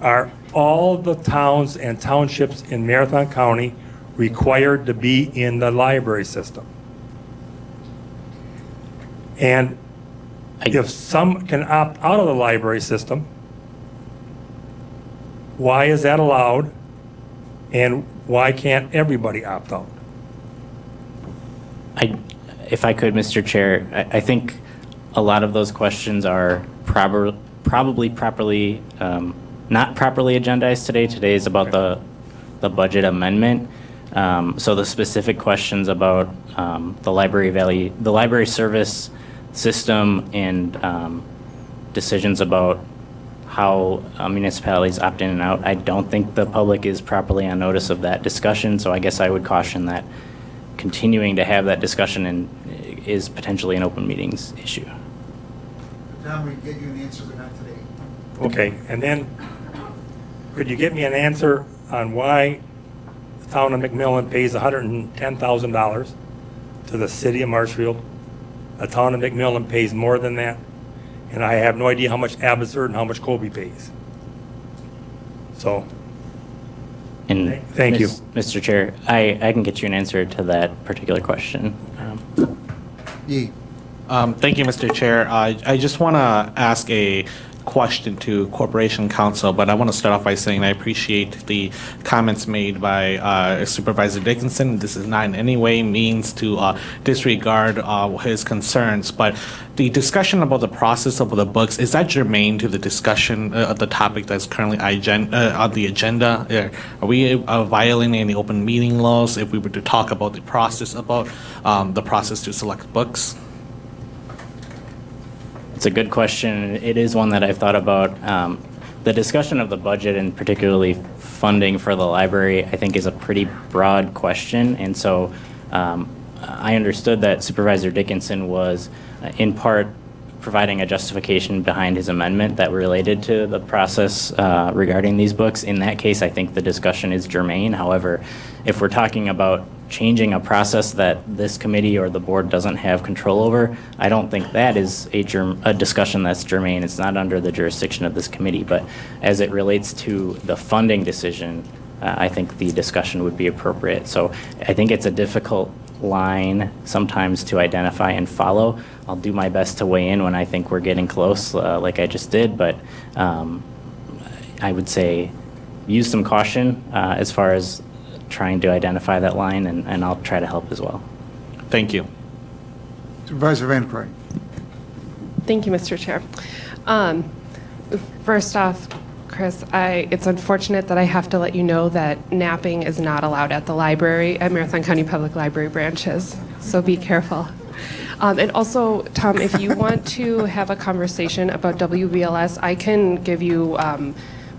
are all the towns and townships in Marathon County required to be in the library system? And if some can opt out of the library system, why is that allowed? And why can't everybody opt out? If I could, Mr. Chair, I think a lot of those questions are probably properly, not properly agendized today. Today is about the budget amendment. So the specific questions about the library service system and decisions about how municipalities opt in and out, I don't think the public is properly on notice of that discussion. So I guess I would caution that continuing to have that discussion is potentially an open meetings issue. Tom, we get you an answer, but not today. Okay, and then could you get me an answer on why the town of McMillan pays $110,000 to the city of Marshfield? The town of McMillan pays more than that, and I have no idea how much Abbotsford and how much Colby pays. So, And thank you. Mr. Chair, I can get you an answer to that particular question. Thank you, Mr. Chair. I just want to ask a question to Corporation Counsel, but I want to start off by saying I appreciate the comments made by Supervisor Dickinson. This is not in any way means to disregard his concerns, but the discussion about the process of the books, is that germane to the discussion of the topic that's currently on the agenda? Are we violating any open meeting laws if we were to talk about the process to select books? It's a good question. It is one that I've thought about. The discussion of the budget and particularly funding for the library, I think, is a pretty broad question. And so I understood that Supervisor Dickinson was in part providing a justification behind his amendment that related to the process regarding these books. In that case, I think the discussion is germane. However, if we're talking about changing a process that this committee or the board doesn't have control over, I don't think that is a discussion that's germane. It's not under the jurisdiction of this committee. But as it relates to the funding decision, I think the discussion would be appropriate. So I think it's a difficult line sometimes to identify and follow. I'll do my best to weigh in when I think we're getting close, like I just did, but I would say use some caution as far as trying to identify that line, and I'll try to help as well. Thank you. Supervisor Van Croy. Thank you, Mr. Chair. First off, Chris, it's unfortunate that I have to let you know that napping is not allowed at the library, at Marathon County Public Library branches, so be careful. And also, Tom, if you want to have a conversation about WVLS, I can give you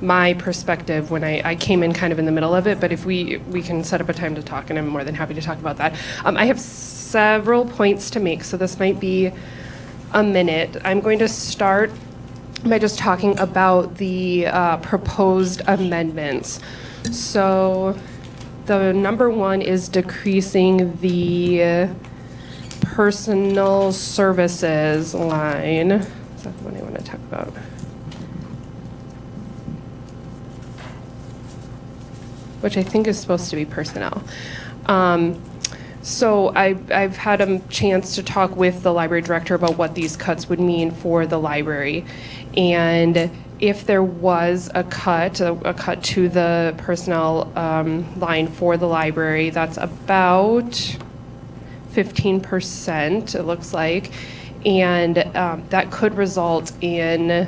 my perspective when I came in kind of in the middle of it, but if we can set up a time to talk, and I'm more than happy to talk about that. I have several points to make, so this might be a minute. I'm going to start by just talking about the proposed amendments. So the number one is decreasing the personal services line. Is that the one I want to talk about? Which I think is supposed to be personnel. So I've had a chance to talk with the library director about what these cuts would mean for the library. And if there was a cut to the personnel line for the library, that's about 15%, it looks like. And that could result in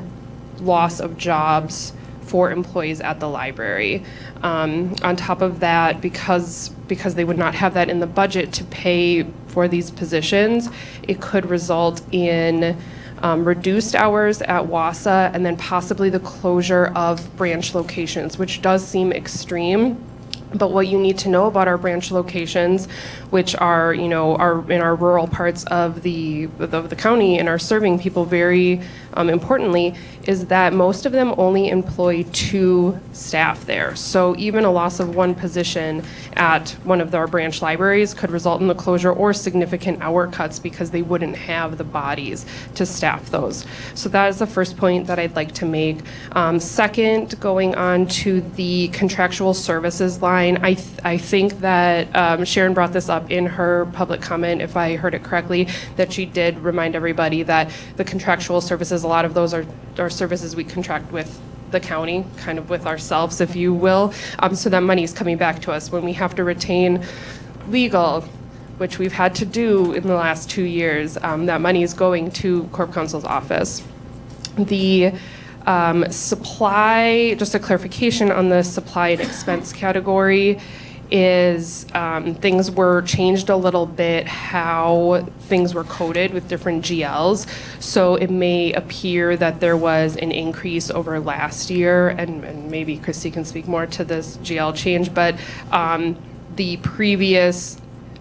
loss of jobs for employees at the library. On top of that, because they would not have that in the budget to pay for these positions, it could result in reduced hours at WASA and then possibly the closure of branch locations, which does seem extreme. But what you need to know about our branch locations, which are, are in our rural parts of the county and are serving people very importantly, is that most of them only employ 2 staff there. So even a loss of 1 position at one of our branch libraries could result in the closure or significant hour cuts because they wouldn't have the bodies to staff those. So that is the first point that I'd like to make. Second, going on to the contractual services line, I think that Sharon brought this up in her public comment, if I heard it correctly, that she did remind everybody that the contractual services, a lot of those are services we contract with the county, kind of with ourselves, if you will. So that money is coming back to us when we have to retain legal, which we've had to do in the last 2 years. That money is going to Corp Counsel's office. The supply, just a clarification on the supply and expense category, is things were changed a little bit how things were coded with different GLs. So it may appear that there was an increase over last year, and maybe Christy can speak more to this GL change, but the previous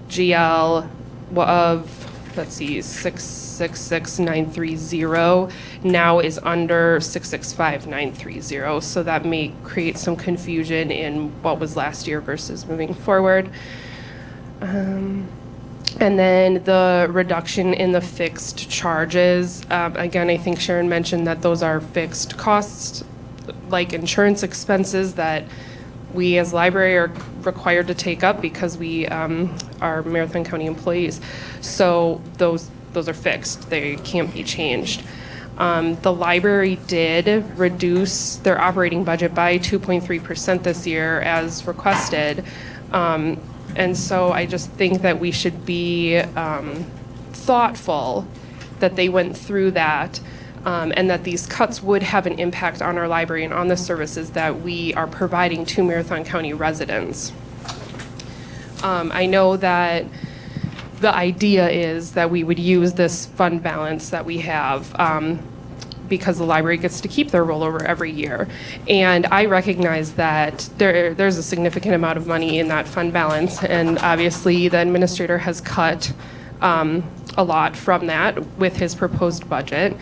GL of, let's see, 666,930 now is under 665,930. So that may create some confusion in what was last year versus moving forward. And then the reduction in the fixed charges. Again, I think Sharon mentioned that those are fixed costs, like insurance expenses that we as library are required to take up because we are Marathon County employees. So those are fixed. They can't be changed. The library did reduce their operating budget by 2.3% this year as requested. And so I just think that we should be thoughtful that they went through that. And that these cuts would have an impact on our library and on the services that we are providing to Marathon County residents. I know that the idea is that we would use this fund balance that we have because the library gets to keep their rollover every year. And I recognize that there's a significant amount of money in that fund balance, and obviously the administrator has cut a lot from that with his proposed budget,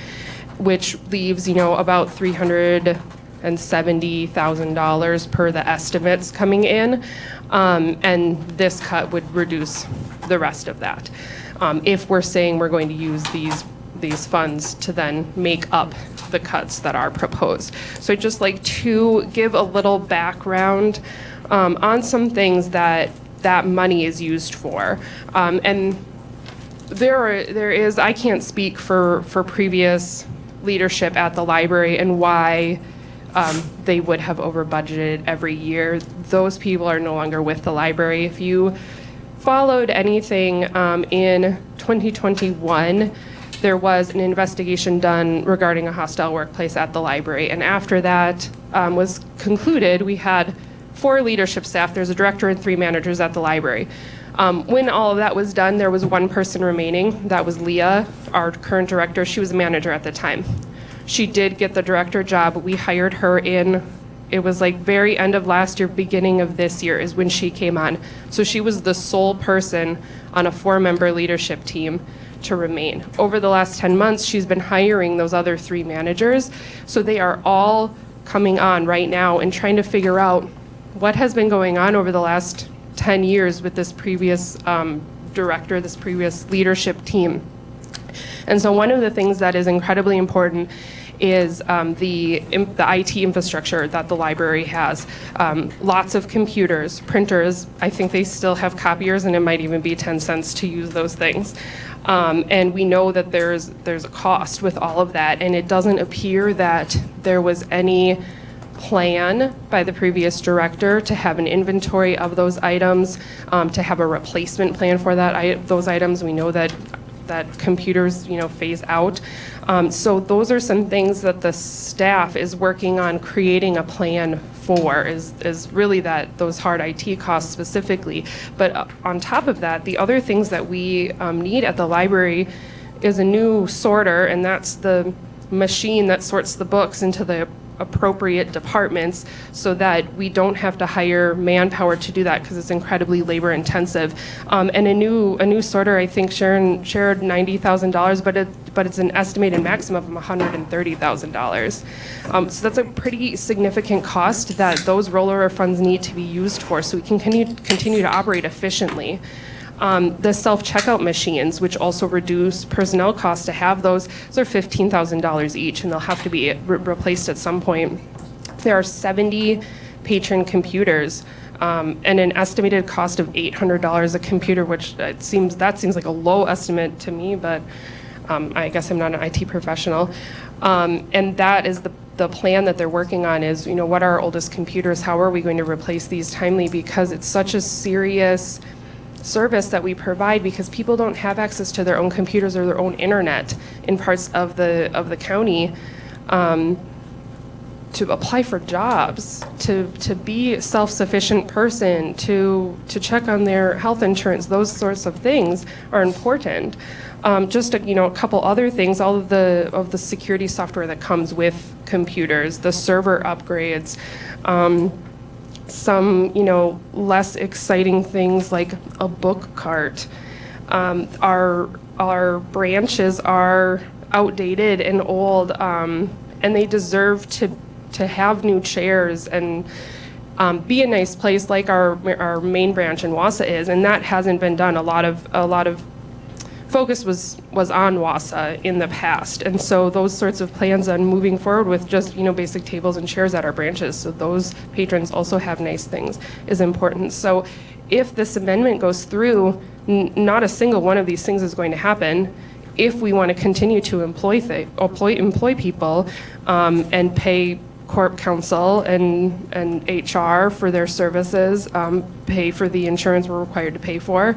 which leaves, about $370,000 per the estimates coming in. And this cut would reduce the rest of that. If we're saying we're going to use these funds to then make up the cuts that are proposed. So I'd just like to give a little background on some things that money is used for. And there is, I can't speak for previous leadership at the library and why they would have over budgeted every year. Those people are no longer with the library. If you followed anything in 2021, there was an investigation done regarding a hostile workplace at the library. And after that was concluded, we had 4 leadership staff. There's a director and 3 managers at the library. When all of that was done, there was 1 person remaining. That was Leah, our current director. She was a manager at the time. She did get the director job. We hired her in, it was like very end of last year, beginning of this year is when she came on. So she was the sole person on a 4-member leadership team to remain. Over the last 10 months, she's been hiring those other 3 managers. So they are all coming on right now and trying to figure out what has been going on over the last 10 years with this previous director, this previous leadership team. And so one of the things that is incredibly important is the IT infrastructure that the library has. Lots of computers, printers. I think they still have copiers, and it might even be 10 cents to use those things. And we know that there's a cost with all of that, and it doesn't appear that there was any plan by the previous director to have an inventory of those items, to have a replacement plan for those items. We know that computers, phase out. So those are some things that the staff is working on creating a plan for, is really those hard IT costs specifically. But on top of that, the other things that we need at the library is a new sorter, and that's the machine that sorts the books into the appropriate departments so that we don't have to hire manpower to do that because it's incredibly labor intensive. And a new sorter, I think Sharon shared $90,000, but it's an estimated maximum of $130,000. So that's a pretty significant cost that those rollover funds need to be used for so we can continue to operate efficiently. The self-checkout machines, which also reduce personnel costs to have those are $15,000 each, and they'll have to be replaced at some point. There are 70 patron computers, and an estimated cost of $800 a computer, which seems like a low estimate to me, but I guess I'm not an IT professional. And that is the plan that they're working on is, what are our oldest computers? How are we going to replace these timely? Because it's such a serious service that we provide, because people don't have access to their own computers or their own internet in parts of the county, to apply for jobs, to be a self-sufficient person, to check on their health insurance. Those sorts of things are important. Just a couple other things, all of the security software that comes with computers, the server upgrades, some less exciting things like a book cart. Our branches are outdated and old, and they deserve to have new chairs and be a nice place like our main branch in Wausau is, and that hasn't been done. A lot of focus was on Wausau in the past, and so those sorts of plans on moving forward with just basic tables and chairs at our branches, so those patrons also have nice things, is important. So if this amendment goes through, not a single one of these things is going to happen. If we want to continue to employ people and pay corp counsel and HR for their services, pay for the insurance we're required to pay for,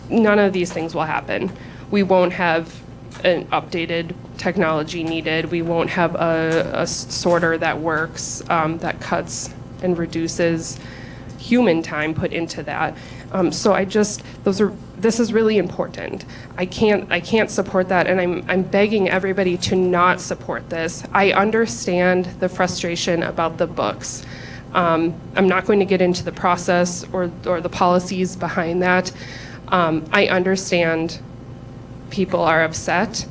none of these things will happen. We won't have an updated technology needed. We won't have a sorter that works, that cuts and reduces human time put into that. So this is really important. I can't support that, and I'm begging everybody to not support this. I understand the frustration about the books. I'm not going to get into the process or the policies behind that. I understand people are upset.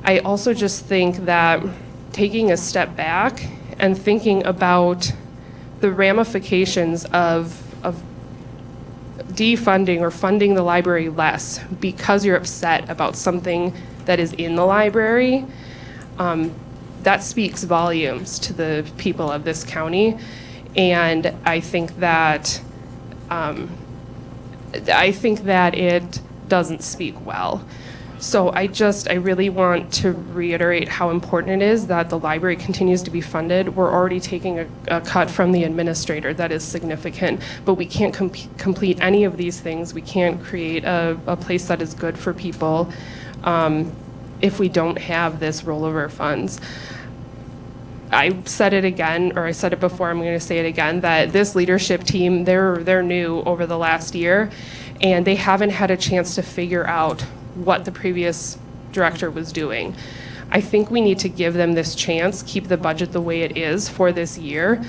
I also just think that taking a step back and thinking about the ramifications of defunding or funding the library less because you're upset about something that is in the library, that speaks volumes to the people of this county. And I think that it doesn't speak well. So I really want to reiterate how important it is that the library continues to be funded. We're already taking a cut from the administrator that is significant, but we can't complete any of these things. We can't create a place that is good for people if we don't have this rollover funds. I said it again, or I said it before, I'm going to say it again, that this leadership team, they're new over the last year, and they haven't had a chance to figure out what the previous director was doing. I think we need to give them this chance, keep the budget the way it is for this year,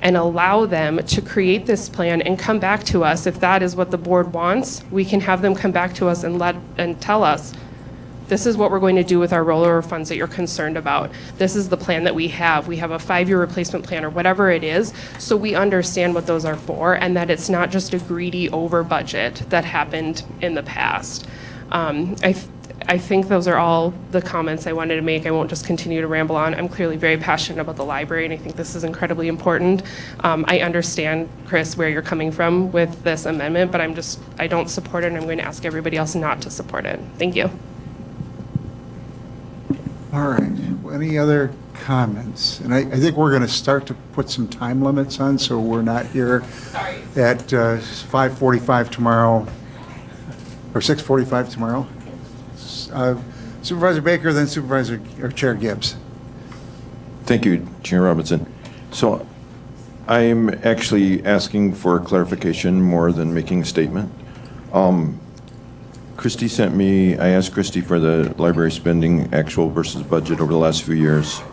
and allow them to create this plan and come back to us. If that is what the board wants, we can have them come back to us and tell us, this is what we're going to do with our rollover funds that you're concerned about. This is the plan that we have. We have a 5-year replacement plan or whatever it is, so we understand what those are for and that it's not just a greedy over budget that happened in the past. I think those are all the comments I wanted to make. I won't just continue to ramble on. I'm clearly very passionate about the library, and I think this is incredibly important. I understand, Chris, where you're coming from with this amendment, but I don't support it, and I'm going to ask everybody else not to support it. Thank you. All right. Any other comments? And I think we're going to start to put some time limits on, so we're not here at 5:45 tomorrow, or 6:45 tomorrow. Supervisor Baker, then Supervisor or Chair Gibbs. Thank you, Chair Robinson. So I'm actually asking for clarification more than making a statement. Christy sent me, I asked Christy for the library spending actual versus budget over the last few years.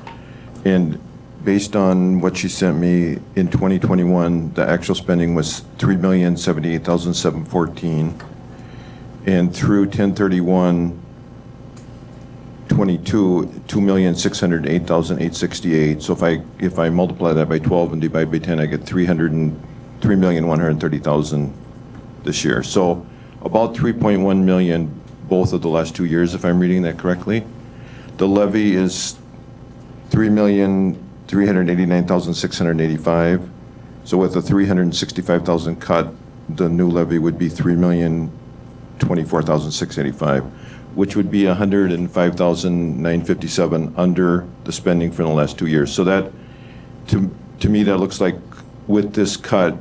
And based on what she sent me in 2021, the actual spending was $3,078,714. And through 10/31/22, $2,608,868. So if I multiply that by 12 and divide by 10, I get $3,130,000 this year. So about 3.1 million both of the last 2 years, if I'm reading that correctly. The levy is 3,389,685. So with a 365,000 cut, the new levy would be 3,024,685, which would be 105,957 under the spending for the last 2 years. So that, to me, that looks like with this cut,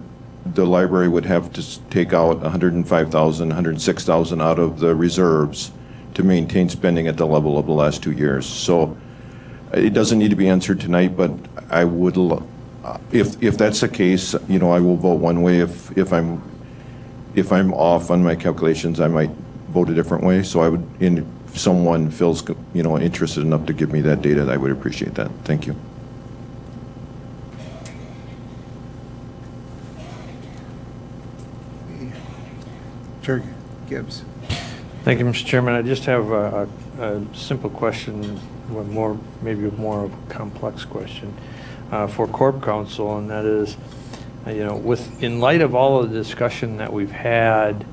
the library would have to take out 105,000, 106,000 out of the reserves to maintain spending at the level of the last 2 years. So it doesn't need to be answered tonight, but I would, if that's the case, I will vote one way. If I'm off on my calculations, I might vote a different way. So I would, if someone feels interested enough to give me that data, I would appreciate that. Thank you. Chair Gibbs. Thank you, Mr. Chairman. I just have a simple question, maybe more of a complex question for Corp Counsel, and that is, in light of all of the discussion that we've had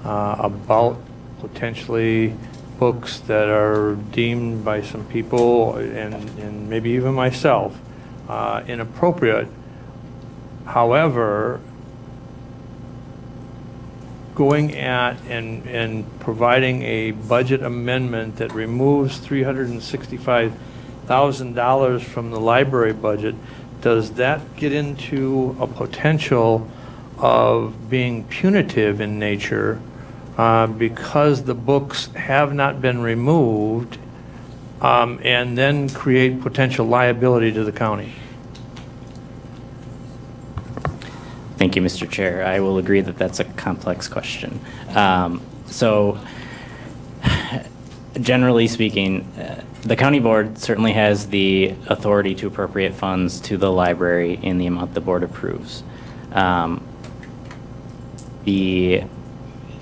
about potentially books that are deemed by some people and maybe even myself inappropriate, however, going at and providing a budget amendment that removes $365,000 from the library budget, does that get into a potential of being punitive in nature because the books have not been removed and then create potential liability to the county? Thank you, Mr. Chair. I will agree that that's a complex question. So, generally speaking, the county board certainly has the authority to appropriate funds to the library in the amount the board approves. I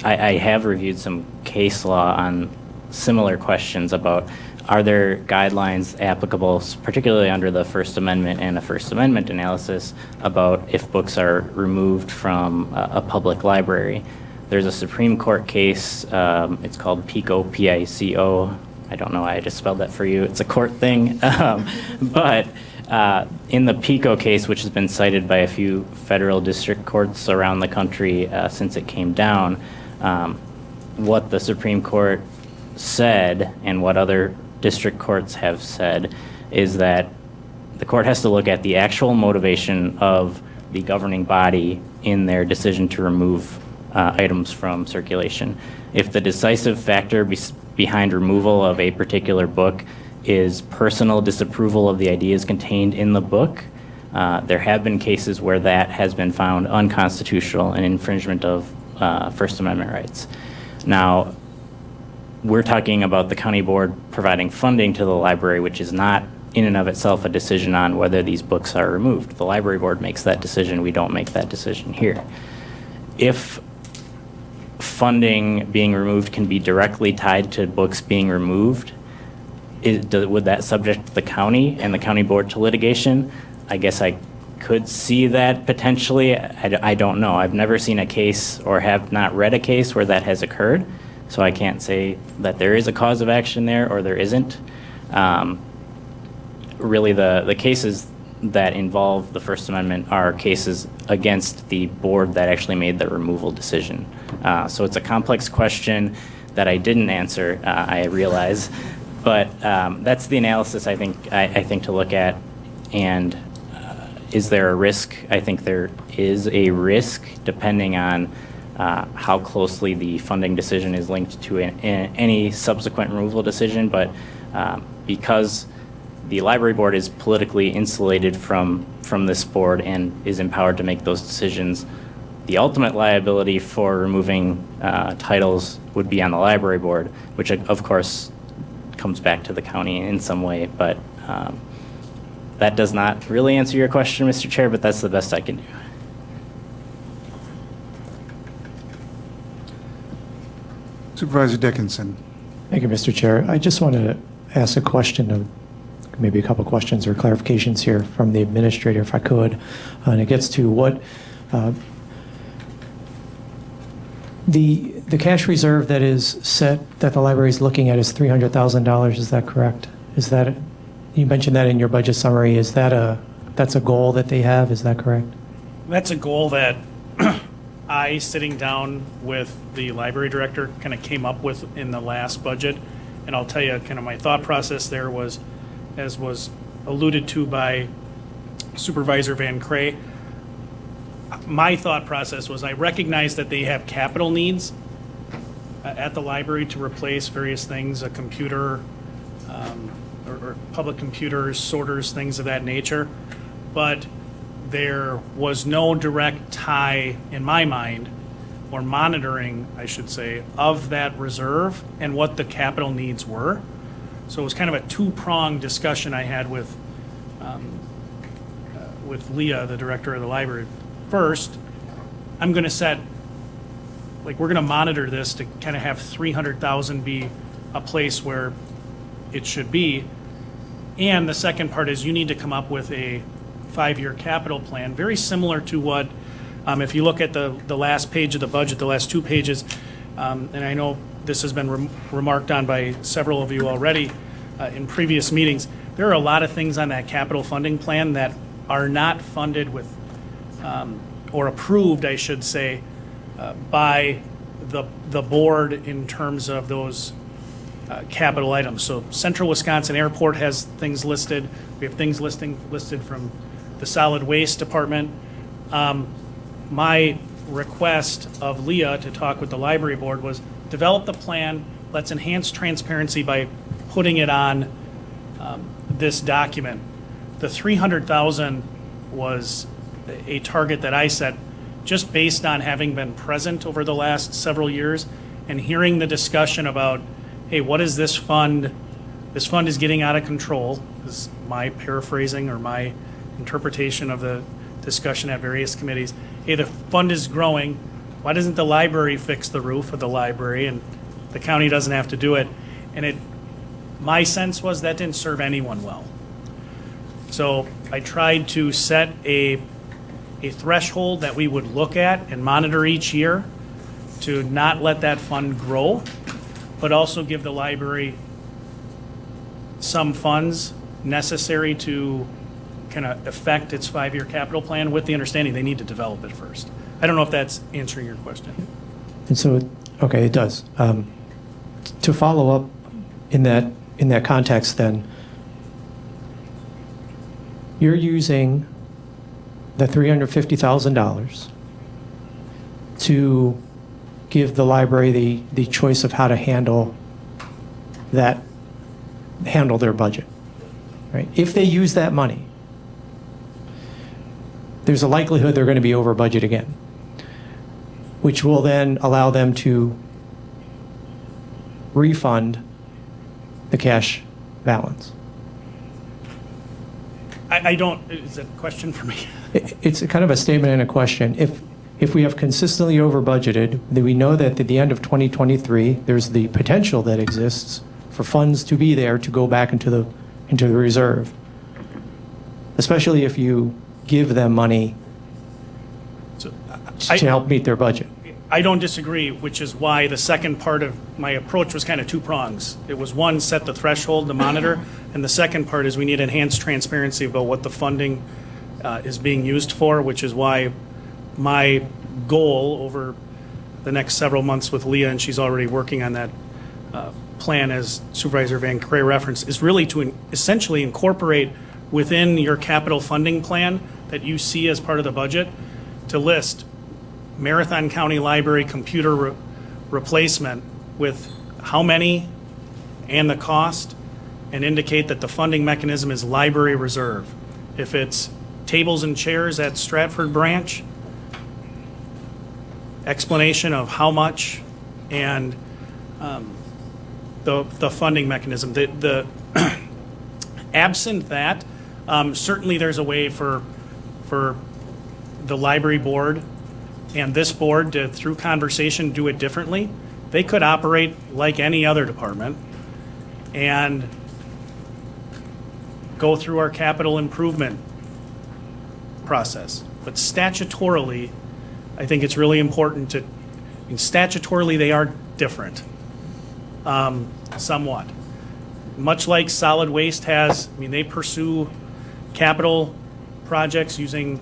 have reviewed some case law on similar questions about, are there guidelines applicable, particularly under the First Amendment and a First Amendment analysis, about if books are removed from a public library? There's a Supreme Court case, it's called PICO, P-I-C-O. I don't know why I just spelled that for you. It's a court thing. But in the PICO case, which has been cited by a few federal district courts around the country since it came down, what the Supreme Court said and what other district courts have said is that the court has to look at the actual motivation of the governing body in their decision to remove items from circulation. If the decisive factor behind removal of a particular book is personal disapproval of the ideas contained in the book, there have been cases where that has been found unconstitutional and infringement of First Amendment rights. Now, we're talking about the county board providing funding to the library, which is not in and of itself a decision on whether these books are removed. The library board makes that decision. We don't make that decision here. If funding being removed can be directly tied to books being removed, would that subject the county and the county board to litigation? I guess I could see that potentially. I don't know. I've never seen a case or have not read a case where that has occurred. So I can't say that there is a cause of action there or there isn't. Really, the cases that involve the First Amendment are cases against the board that actually made the removal decision. So it's a complex question that I didn't answer, I realize. But that's the analysis I think to look at. And is there a risk? I think there is a risk depending on how closely the funding decision is linked to any subsequent removal decision, but because the library board is politically insulated from this board and is empowered to make those decisions, the ultimate liability for removing titles would be on the library board, which of course comes back to the county in some way, but that does not really answer your question, Mr. Chair, but that's the best I can do. Supervisor Dickinson. Thank you, Mr. Chair. I just want to ask a question of maybe a couple questions or clarifications here from the administrator, if I could. And it gets to what the cash reserve that is set that the library is looking at is $300,000. Is that correct? Is that, you mentioned that in your budget summary. Is that that's a goal that they have? Is that correct? That's a goal that I, sitting down with the library director, kind of came up with in the last budget. And I'll tell you, kind of my thought process there was, as was alluded to by Supervisor Van Cray, my thought process was I recognize that they have capital needs at the library to replace various things, a computer, or public computers, sorters, things of that nature. But there was no direct tie in my mind, or monitoring, I should say, of that reserve and what the capital needs were. So it was kind of a two-pronged discussion I had with Leah, the director of the library. First, I'm going to set, we're going to monitor this to kind of have 300,000 be a place where it should be. And the second part is you need to come up with a 5-year capital plan, very similar to what, if you look at the last page of the budget, the last 2 pages, and I know this has been remarked on by several of you already in previous meetings, there are a lot of things on that capital funding plan that are not funded with, or approved, I should say, by the board in terms of those capital items. So Central Wisconsin Airport has things listed. We have things listed from the Solid Waste Department. My request of Leah to talk with the library board was develop the plan. Let's enhance transparency by putting it on this document. The 300,000 was a target that I set just based on having been present over the last several years and hearing the discussion about, hey, what is this fund? This fund is getting out of control, is my paraphrasing or my interpretation of the discussion at various committees. Hey, the fund is growing. Why doesn't the library fix the roof of the library and the county doesn't have to do it? And my sense was that didn't serve anyone well. So I tried to set a threshold that we would look at and monitor each year to not let that fund grow, but also give the library some funds necessary to kind of affect its 5-year capital plan, with the understanding they need to develop it first. I don't know if that's answering your question. And so, okay, it does. To follow up in that context, then, you're using the $350,000 to give the library the choice of how to handle their budget, right? If they use that money, there's a likelihood they're going to be over budget again, which will then allow them to refund the cash balance. I don't, is that a question for me? It's a kind of a statement and a question. If we have consistently over budgeted, then we know that at the end of 2023, there's the potential that exists for funds to be there to go back into the reserve, especially if you give them money to help meet their budget. I don't disagree, which is why the second part of my approach was kind of two prongs. It was, one, set the threshold to monitor, and the second part is we need enhanced transparency about what the funding is being used for, which is why my goal over the next several months with Leah, and she's already working on that plan, as Supervisor Van Cray referenced, is really to essentially incorporate within your capital funding plan that you see as part of the budget, to list Marathon County Library computer replacement with how many and the cost, and indicate that the funding mechanism is library reserve. If it's tables and chairs at Stratford Branch, explanation of how much, and the funding mechanism. The absent that, certainly there's a way for the library board and this board to, through conversation, do it differently. They could operate like any other department and go through our capital improvement process. But statutorily, I think it's really important to, statutorily they are different, somewhat. Much like solid waste has, they pursue capital projects using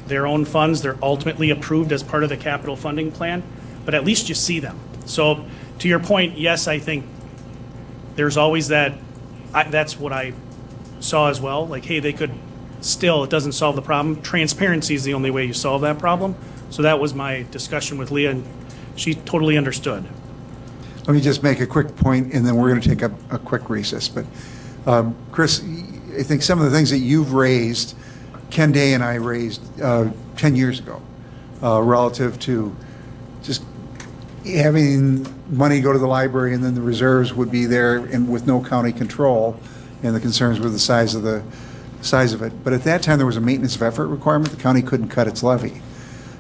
their own funds. They're ultimately approved as part of the capital funding plan, but at least you see them. So to your point, yes, I think there's always that, that's what I saw as well. Like, hey, they could still, it doesn't solve the problem. Transparency is the only way you solve that problem. So that was my discussion with Leah, and she totally understood. Let me just make a quick point, and then we're going to take a quick recess. But Chris, I think some of the things that you've raised, Ken Day and I raised 10 years ago, relative to just having money go to the library and then the reserves would be there and with no county control, and the concerns with the size of it. But at that time, there was a maintenance of effort requirement. The county couldn't cut its levy.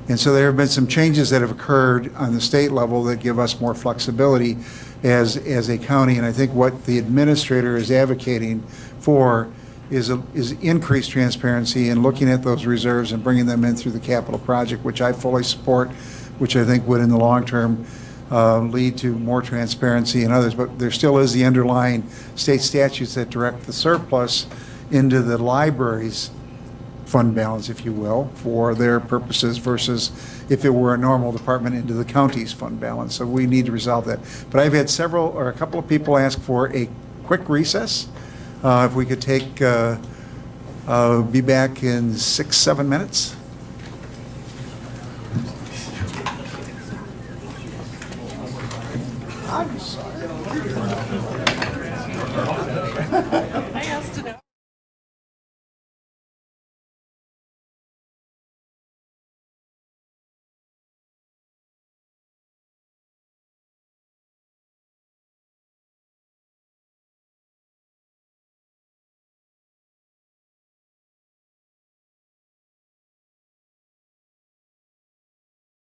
And so there have been some changes that have occurred on the state level that give us more flexibility as a county. And I think what the administrator is advocating for is increased transparency and looking at those reserves and bringing them in through the capital project, which I fully support, which I think would in the long term lead to more transparency and others. But there still is the underlying state statutes that direct the surplus into the library's fund balance, if you will, for their purposes versus if it were a normal department into the county's fund balance. So we need to resolve that. But I've had a couple of people ask for a quick recess. If we could take, be back in 6-7 minutes. I'm sorry.